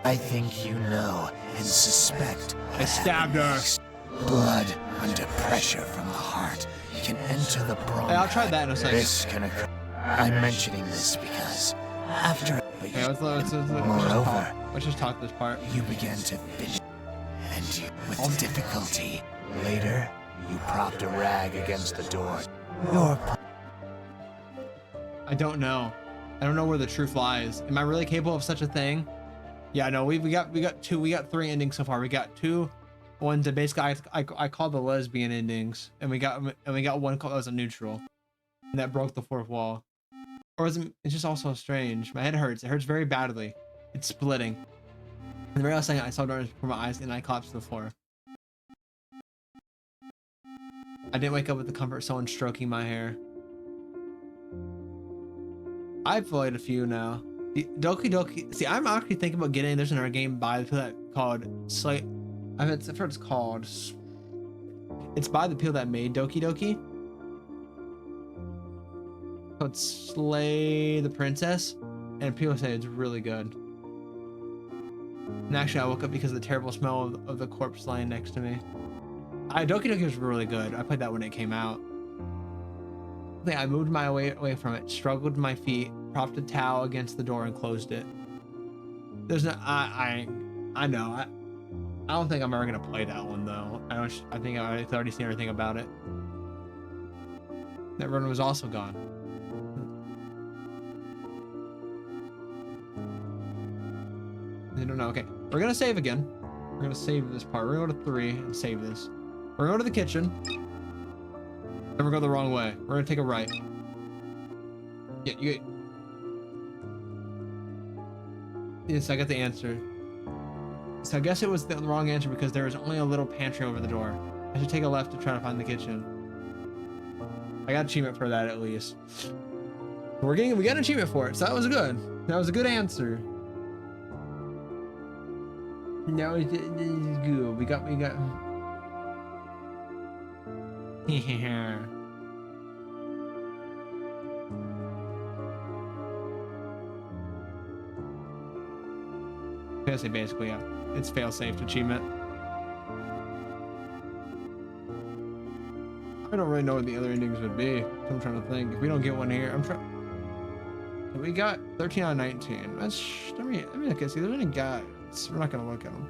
I think you know and suspect I stabbed her. blood under pressure from the heart can enter the bronchi. Hey, I'll try that in a second. This can occur. I'm mentioning this because after Okay, moreover, let's just talk this part. you began to finish and you with difficulty. Later, you propped a rag against the door. Your I don't know. I don't know where the truth lies. Am I really capable of such a thing? Yeah, no, we got three endings so far. We got two ones that basically I call the lesbian endings, and we got one called that was a neutral, and that broke the fourth wall. Or is it, it's just also strange. My head hurts. It hurts very badly. It's splitting. And the very last thing I saw darkness before my eyes, and I collapsed to the floor. I didn't wake up with the comfort of someone stroking my hair. I've played a few now. The Doki Doki. See, I'm actually thinking about getting. There's another game by the people that called Slay. I've heard it's called. It's by the people that made Doki Doki. Called Slay the Princess, and people say it's really good. And actually, I woke up because of the terrible smell of the corpse lying next to me. Doki Doki was really good. I played that when it came out. I moved my way away from it, struggled with my feet, propped a towel against the door, and closed it. There's no, I know. I don't think I'm ever gonna play that one though. I think I've already seen everything about it. That run was also gone. I don't know. Okay, we're gonna save again. We're gonna save this part. We're gonna go to 3 and save this. We're gonna go to the kitchen. Then we're going the wrong way. We're gonna take a right. Yeah, yes, I got the answer. So I guess it was the wrong answer because there was only a little pantry over the door. I should take a left to try to find the kitchen. I got an achievement for that at least. We got an achievement for it, so that was good. That was a good answer. That was good. We got. Yeah. I say basically, yeah. It's fail-safe achievement. I don't really know what the other endings would be. So I'm trying to think. If we don't get one here, I'm trying. We got 13 out of 19. That's. Let me look at see. There's any guides. We're not gonna look at them.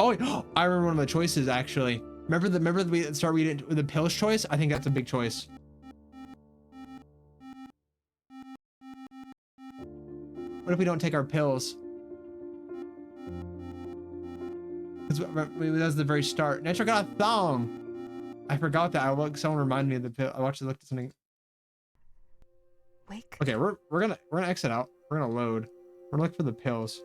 Oh, I remember one of the choices actually. Remember the start reading the pills choice? I think that's a big choice. What if we don't take our pills? was the very start. Nature got a thong. I forgot that. Someone reminded me of the pill. I watched it, looked at something. Wake. Okay, we're gonna exit out. We're gonna load. We're gonna look for the pills.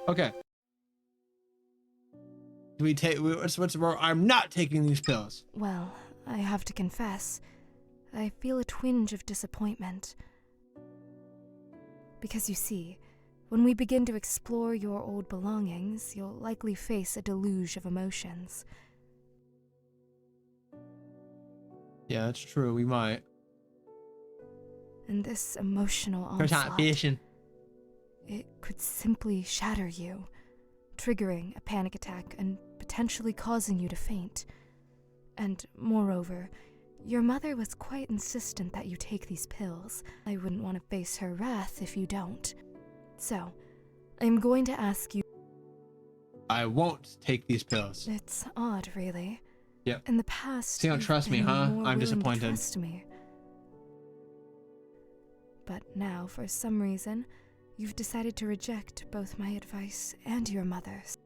Okay. Do we take? What's more? I'm not taking these pills. Well, I have to confess, I feel a twinge of disappointment. Because you see, when we begin to explore your old belongings, you'll likely face a deluge of emotions. Yeah, that's true. We might. And this emotional We're not onslaught, fishing. it could simply shatter you, triggering a panic attack and potentially causing you to faint. And moreover, your mother was quite insistent that you take these pills. I wouldn't want to face her wrath if you don't. So, I'm going to ask you... I won't take these pills. It's odd, really. Yep. In the past, So you don't you've trust me, been huh? more I'm willing to disappointed. trust me. But now, for some reason, you've decided to reject both my advice and your mother's.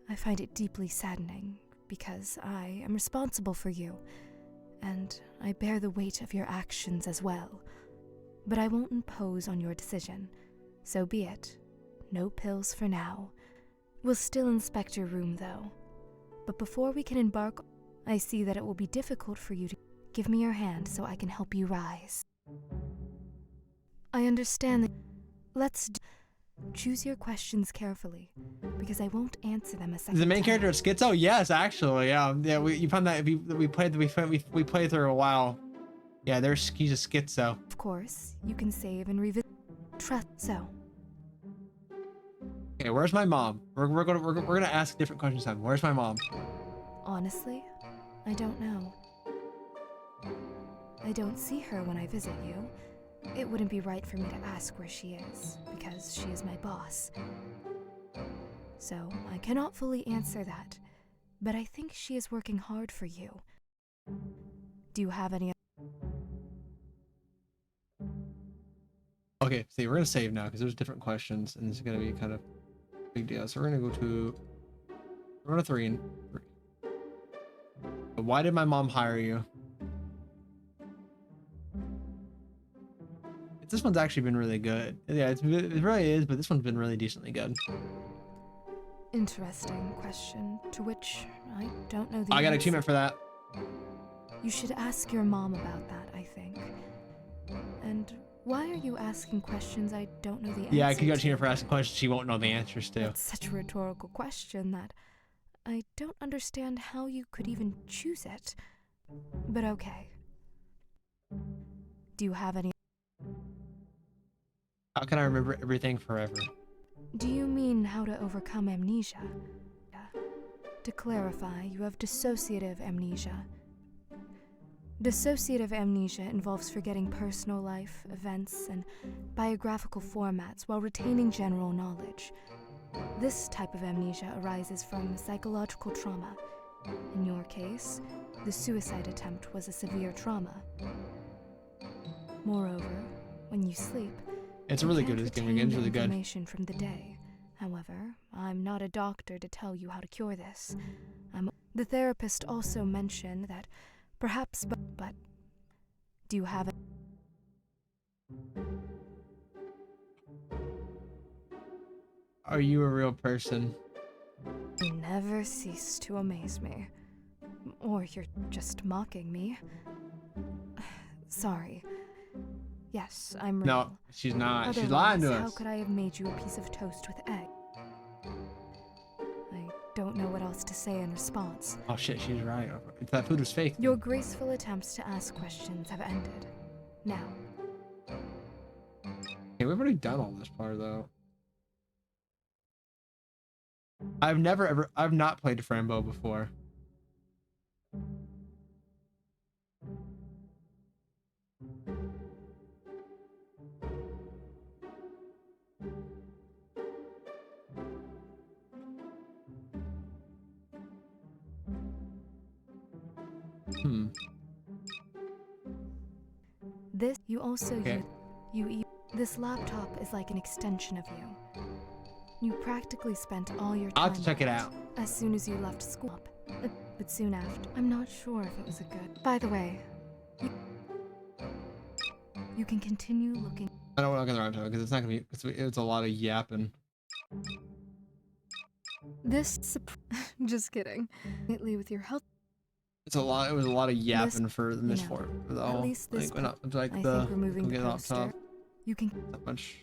I find it deeply saddening, because I am responsible for you, and I bear the weight of your actions as well. But I won't impose on your decision. So be it. No pills for now. We'll still inspect your room, though. But before we can embark, I see that it will be difficult for you to give me your hand so I can help you rise. I understand that. Choose your questions carefully, because I won't answer them a second Is the main time. character a schizo? Yes, actually. Yeah. You found that we played through a while. Yeah, he's a schizo. Of course, you can save and revisit. Trust. So, Okay, where's my mom? We're gonna ask different questions time. Where's my mom? honestly, I don't know. I don't see her when I visit you. It wouldn't be right for me to ask where she is, because she is my boss. So, I cannot fully answer that, but I think she is working hard for you. Do you have any... Okay, see, we're gonna save now because there's different questions and this is gonna be kind of big deal. So we're gonna go to 3 and 3. Why did my mom hire you? This one's actually been really good. Yeah, it really is, but this one's been really decently good. Interesting question, to which I don't know the I got an answer. achievement for that. You should ask your mom about that, I think. And why are you asking questions I don't know the answer Yeah, I could get an to? achievement for asking questions she won't know the answers to. It's such a rhetorical question that I don't understand how you could even choose it. But okay. Do you have any... How can I remember everything forever? Do you mean how to overcome amnesia? To clarify, you have dissociative amnesia. Dissociative amnesia involves forgetting personal life, events, and biographical formats while retaining general knowledge. This type of amnesia arises from psychological trauma. In your case, the suicide attempt was a severe trauma. Moreover, when you sleep, It's you really can't good. This game retain again is the really good. information from the day. However, I'm not a doctor to tell you how to cure this. The therapist also mentioned that perhaps, but do you have it? Are you a real person? You never cease to amaze me. Or you're just mocking me. Sorry. Yes, I'm real. No, she's not. Otherwise, She's lying to how us. could I have made you a piece of toast with egg? I don't know what else to say in response. Oh shit, she's right. That food was fake. Your graceful attempts to ask questions have ended. Now, Okay, we've already done all this part though. I've not played Frambo before. This you also Okay. this laptop is like an extension of you. You practically spent all your I'll time have to check on it out. as soon as you left school. But soon after, I'm not sure if it was a good. By the way, you can continue looking. I don't want to go around because it's not gonna be. It's a lot of yapping. Just kidding. Lately with your health. It's a lot. It was a lot of yapping for the you know, misfortune. For the at whole, least this like, not like I the think removing the laptop. poster. You can. That much.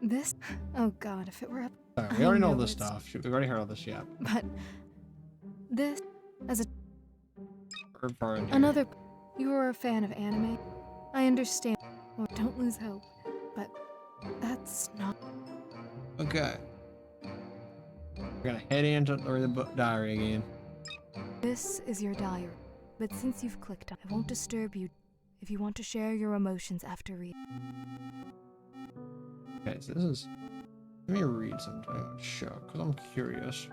This. Oh God, if it were up. Sorry, I we already know know this it's- stuff. Shoot, we've already heard all this yap. But this, as a Or part in here. another, you are a fan of anime. I understand. Well, don't lose hope. But that's not. Okay. We're gonna head into the book diary again. This is your diary. But since you've clicked on, I won't disturb you. If you want to share your emotions after reading. Okay, so this is. Let me read something. Sure, because I'm curious.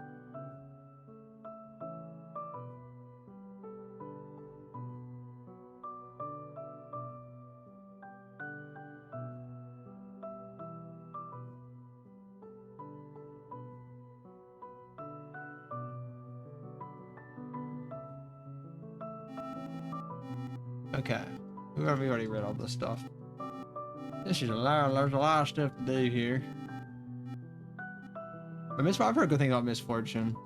Okay, we already read all this stuff. There's a lot of stuff to do here. But I've heard good things about misfortune.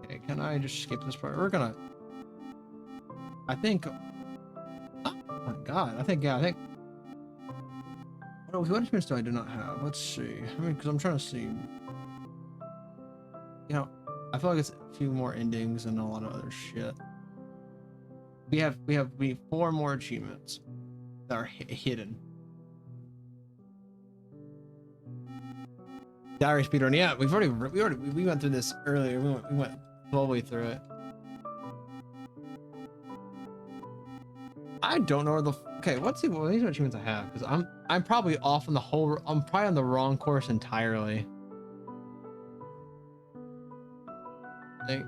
Okay, can I just skip this part? We're gonna. I think. Oh my God! I think. What achievements do I do not have? Let's see. I mean, because I'm trying to see. You know, I feel like it's a few more endings and a lot of other shit. We have 4 more achievements that are hidden. Diary speedrun. Yeah, we went through this earlier. We went slowly through it. I don't know where the. Okay, let's see what these achievements I have, because I'm probably off on the whole. I'm probably on the wrong course entirely. I think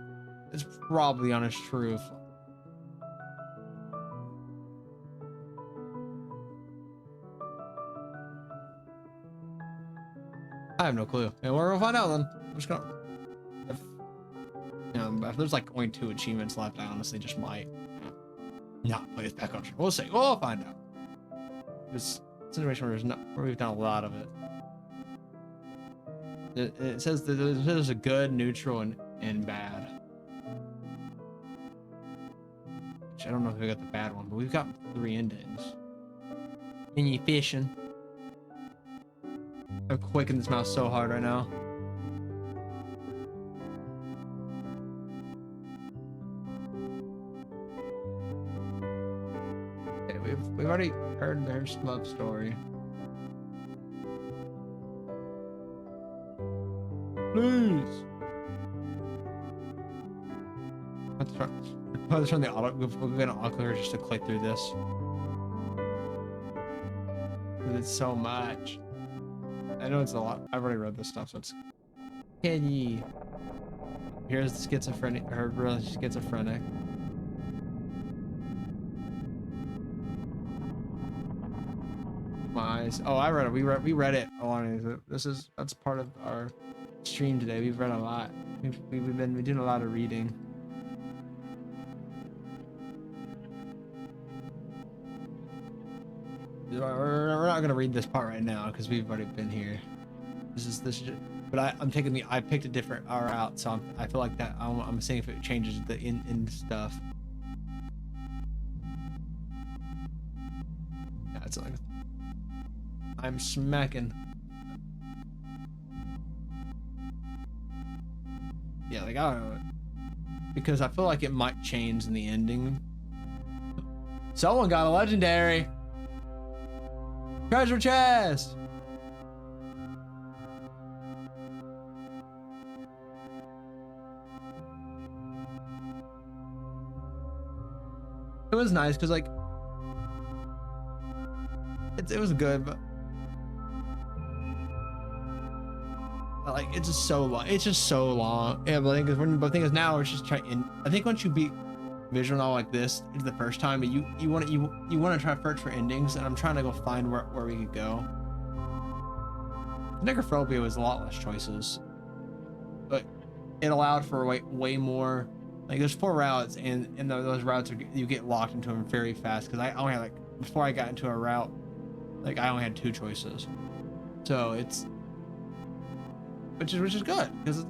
it's probably honest truth. I have no clue. And we're gonna find out then. I'm just gonna. If there's like only 2 achievements left, I honestly just might not play this back on. We'll see. We'll find out. It's a situation where we've done a lot of it. It says that there's a good, neutral, and bad. Which I don't know if we got the bad one, but we've got 3 endings. And you fishing. I'm clicking this mouse so hard right now. Okay, we've already heard their love story. Please. Let's turn the auto. We're gonna auto just to click through this. It's so much. I know it's a lot. I've already read this stuff, so it's. Kenny. Here's the schizophrenic. Her really schizophrenic. My eyes. Oh, I read it. We read it. That's part of our stream today. We've read a lot. We've been doing a lot of reading. We're not gonna read this part right now because we've already been here. This is but I picked a different route, so I feel like that I'm seeing if it changes the in stuff. Yeah, it's like I'm smacking. Yeah, like I don't know, because I feel like it might change in the ending. Someone got a legendary. Treasure chest! It was nice because like it was good, but like it's just so long. It's just so long. Yeah, but the thing is now it's just trying. I think once you beat visual novel like this is the first time, but you want to try to search for endings, and I'm trying to go find where we could go. Necrophobia was a lot less choices, but it allowed for way more. Like there's 4 routes, and those routes you get locked into them very fast. Because I only had like, before I got into a route, like I only had 2 choices. So it's which is good, because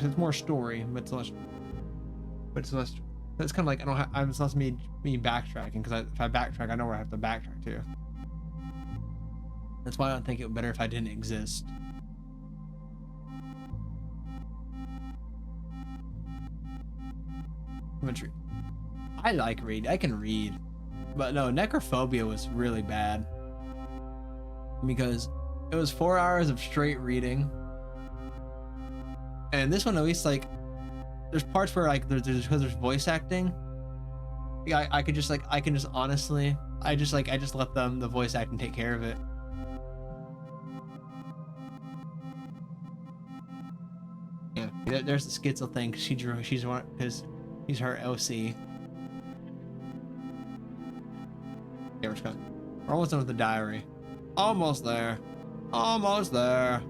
it's more story, but it's less. It's kind of like it's less me backtracking, because if I backtrack, I know where I have to backtrack to. That's why I don't think it would be better if I didn't exist. I like reading. I can read, but no, Necrophobia was really bad because it was 4 hours of straight reading, and this one at least, like, there's parts where like there's voice acting. Yeah, I can just honestly, I just let the voice acting take care of it. Yeah, there's the schizo thing. She's one because he's her OC. Yeah, we're almost done with the diary. Almost there. Almost there.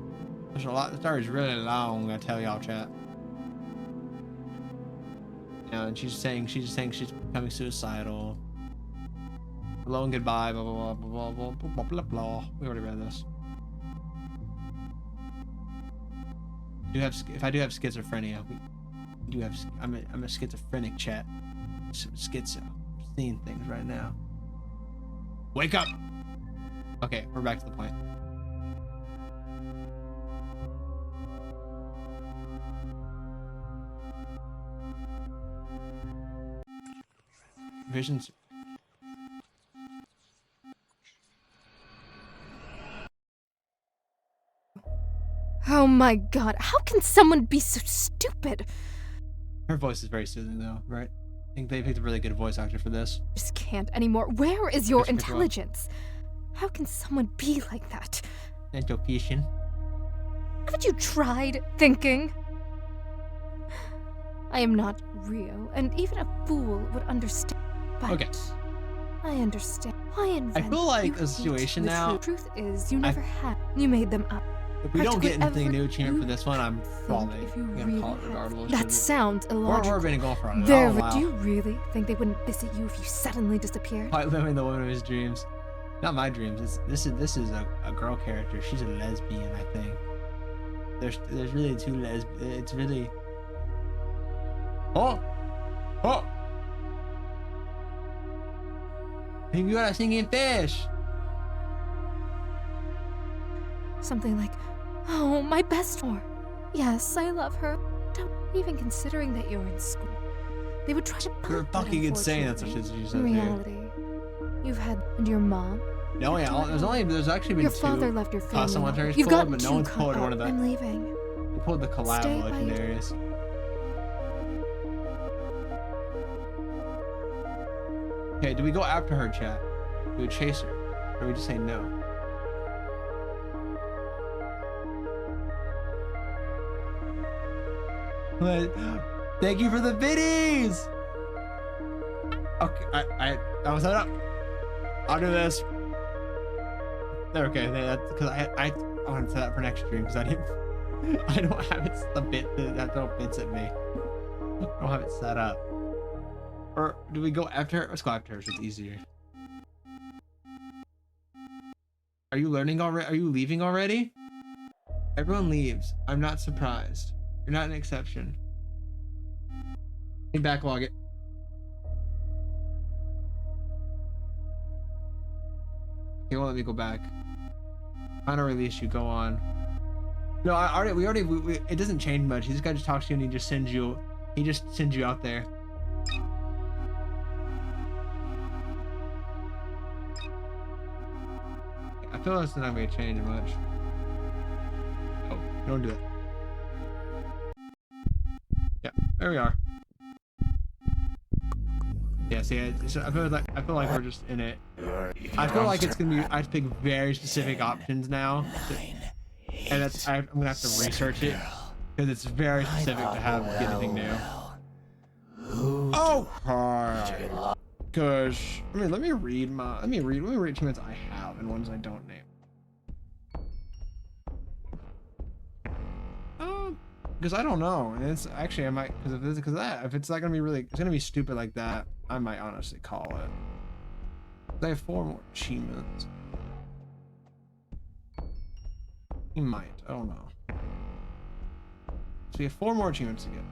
There's a lot. The diary's really long, I tell y'all, chat. Yeah, and she's saying she's becoming suicidal. Hello and goodbye. Blah blah blah blah blah blah blah blah. We already read this. If I do have schizophrenia, I'm a schizophrenic, chat. Schizo. I'm seeing things right now. Wake up! Okay, we're back to the point. Visions. Oh my god, how can someone be so stupid? Her voice is very soothing, though, right? I think they picked a really good voice actor for this. I just can't anymore. Where is your Christopher Crowe. intelligence? How can someone be like that? Education. Haven't you tried thinking? I am not real, and even a fool would understand. But Okay. I understand. Why invent? I feel like You the hate situation the now. Truth is, you never had. You made them up. If we don't get Practically anything new every- achievement for this one, I'm probably if you gonna really call it had- regardless. That sounds We're illogical. been going for a Very. while. Do you really think they wouldn't visit you if you suddenly disappeared? Quite living the woman of his dreams. Not my dreams. This is a girl character. She's a lesbian, I think. There's really 2 lesbians. It's really. Oh. Maybe you got a singing fish. Something like, oh, my best friend. Yes, I love her. Don't even considering that you're in school. They would try to You're put that, fucking insane. That's what she unfortunately. says In here. reality, you've had and your mom. No, yeah. There's actually been Your 2 father left your family. custom legendaries You've pulled, got but no 2 one's pulled one of the. I'm leaving. They pulled the collab Stay by your- legendaries. Okay, do we go after her, chat? Do we chase her? Or do we just say no? But thank you for the biddies! Okay, I was set up. I'll do this. They're okay. That's because I want to set up for next stream because I don't have it the bit that throw bits at me. I don't have it set up. Or do we go after her? Let's go after her so it's easier. Are you learning already? Are you leaving already? Everyone leaves. I'm not surprised. You're not an exception. Let me backlog it. Okay, well, let me go back. Final release, you go on. No, it doesn't change much. This guy just talks to you and he just sends you out there. I feel it's not gonna change much. Oh, don't do it. Yeah, there we are. Yeah, see, I feel like we're just in it. I feel like it's gonna be. I have to pick very specific options now, and I'm gonna have to research it because it's very specific to have get anything new. Who Oh, Did you get lost? gosh. I mean, let me read achievements I have and ones I don't name. Because I don't know. And it's actually I might if it's not gonna be really it's gonna be stupid like that, I might honestly call it. I have 4 more achievements. He might. I don't know. So we have 4 more achievements to get.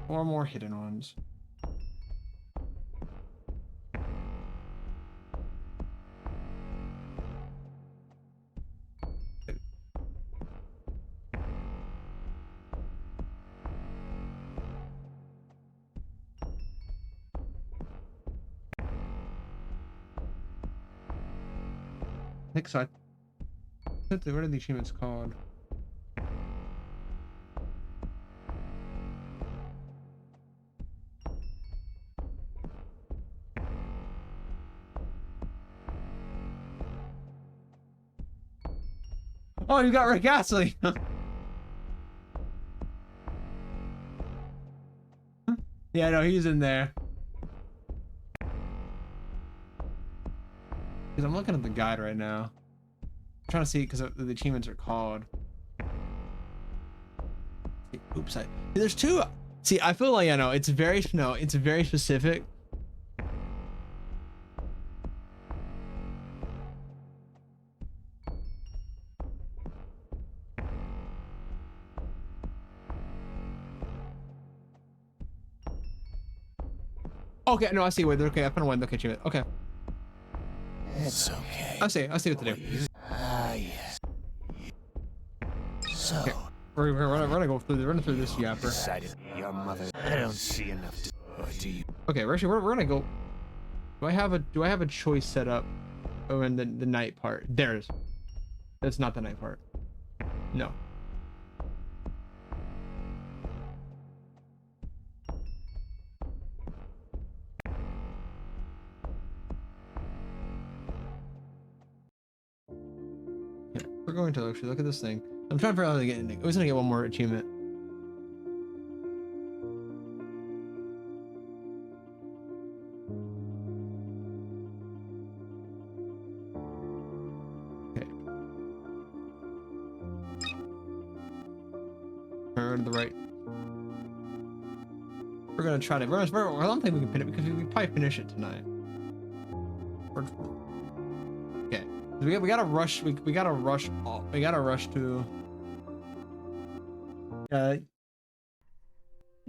4 more hidden ones. I think so. What are the achievements called? Oh, you got Rick Astley. Yeah, no, he's in there. Because I'm looking at the guide right now. I'm trying to see because the achievements are called. Oops, there's 2. See, I feel like it's very specific. Okay, no, I see. Wait, okay, I found one. Okay, achievement. Okay, It's okay. I see what to do. Ah, yes. So, Okay. We're gonna go through. We're gonna through this yapper. decided your mother. I don't see enough to. Or do you? Okay, we're gonna go. Do I have a choice set up? Oh, in the night part. There it is. That's not the night part. No. Yeah, we're going to actually look at this thing. I'm trying to figure out how to get in. I was gonna get one more achievement. Okay. Turn to the right. We're gonna try to. I don't think we can pin it because we can probably finish it tonight. Okay. We gotta rush. We gotta rush. We gotta rush to.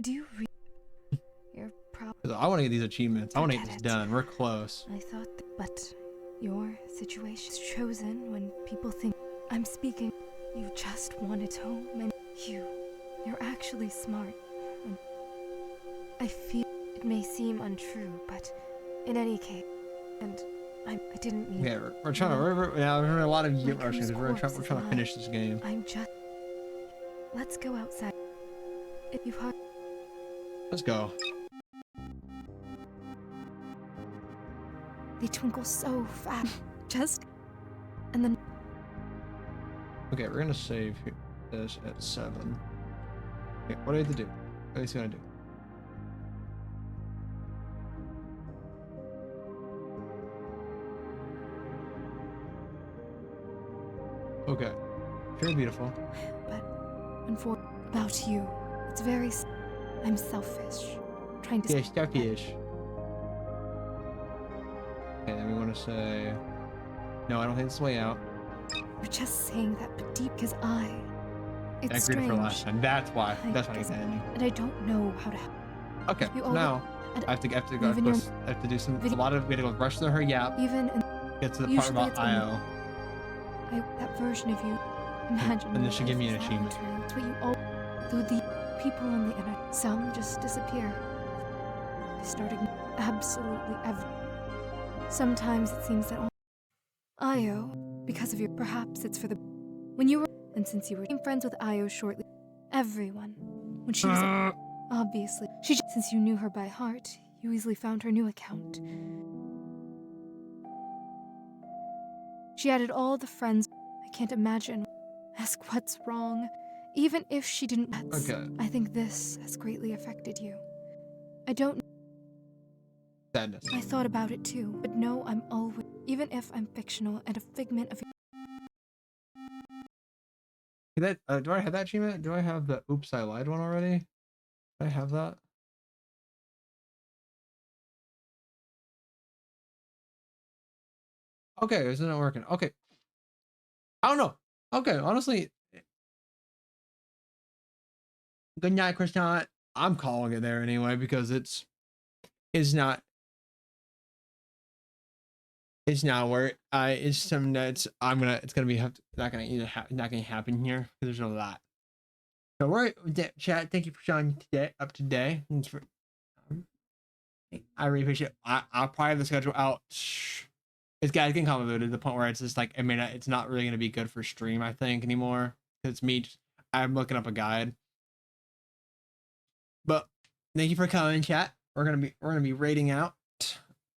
Do you You're probably. I want to get these achievements. I want to get Forget this it. done. We're close. I thought, but your situation is chosen when people think I'm speaking. You just wanted home, and you're actually smart. And I feel it may seem untrue, but in any case, and I didn't mean. Yeah, we're trying to. We're a lot of year Like whose rushes. We're corpse trying is to finish this game. I'm just. Let's go outside. If you've heard. Let's go. They twinkle so fast. Just. And then. Okay, we're gonna save this at 7. Okay, what do I have to do? What is he gonna do? Okay, very beautiful. But about you, it's very. I'm selfish. Trying to. Yeah, selfish. Okay, then we want to say. No, I don't think it's the way out. You're just saying that, but deep because I. It's I agreed strange. for last time. That's why. That's why I guess- get the ending. And I don't know how to. Okay, You so all- now and I have to go. even your I have to do some. A video- lot of. We have to go rush through her yap. Even in Get to the part Usually about it's only- Io. that version of you, imagine. And then your she give life me an is that achievement. true. It's what you all. Though the people on the internet, some just disappear. They start ignoring absolutely everything. Sometimes it seems that all. Io, because of your. Perhaps it's for the. When you were. And since you were friends with Io shortly. Everyone. When she was. Obviously. Since you knew her by heart, you easily found her new account. She added all the friends. I can't imagine. Ask what's wrong. Even if she didn't. Okay. I think this has greatly affected you. I don't. Sadness. I thought about it too, but no, I'm always, even if I'm fictional and a figment of. That do I have that achievement? Do I have the oops I lied one already? Do I have that? Okay, isn't it working? Okay. I don't know. Okay, honestly, good night, Krishnat. I'm calling it there anyway because it's not where it's some nuts. It's gonna be not gonna either not gonna happen here because there's no lot. So we're chat. Thank you for showing today up today. Thanks for I really appreciate it. I'll probably have the schedule out. It's getting convoluted to the point where it's just like, I mean, it's not really going to be good for stream, I think, anymore. It's me. I'm looking up a guide. But thank you for coming, chat. We're gonna be rating out.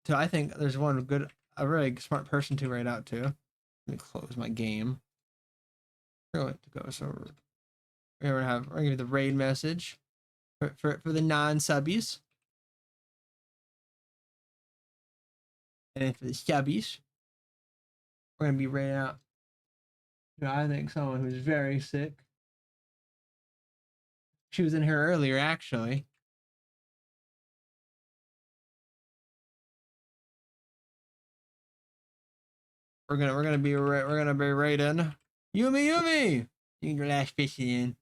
So I think there's a really smart person to rate out to. Let me close my game. We're going to go. So we're gonna give you the raid message for the non-subbies. And then for the subbies, we're gonna be rating out. I think someone who's very sick. She was in here earlier, actually. We're gonna be rating Yumi. You can last fish in.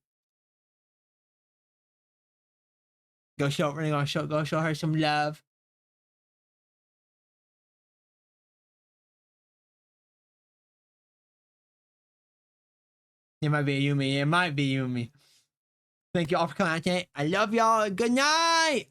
Go show her some love. It might be Yumi. It might be Yumi. Thank you all for coming out today. I love y'all. Good night.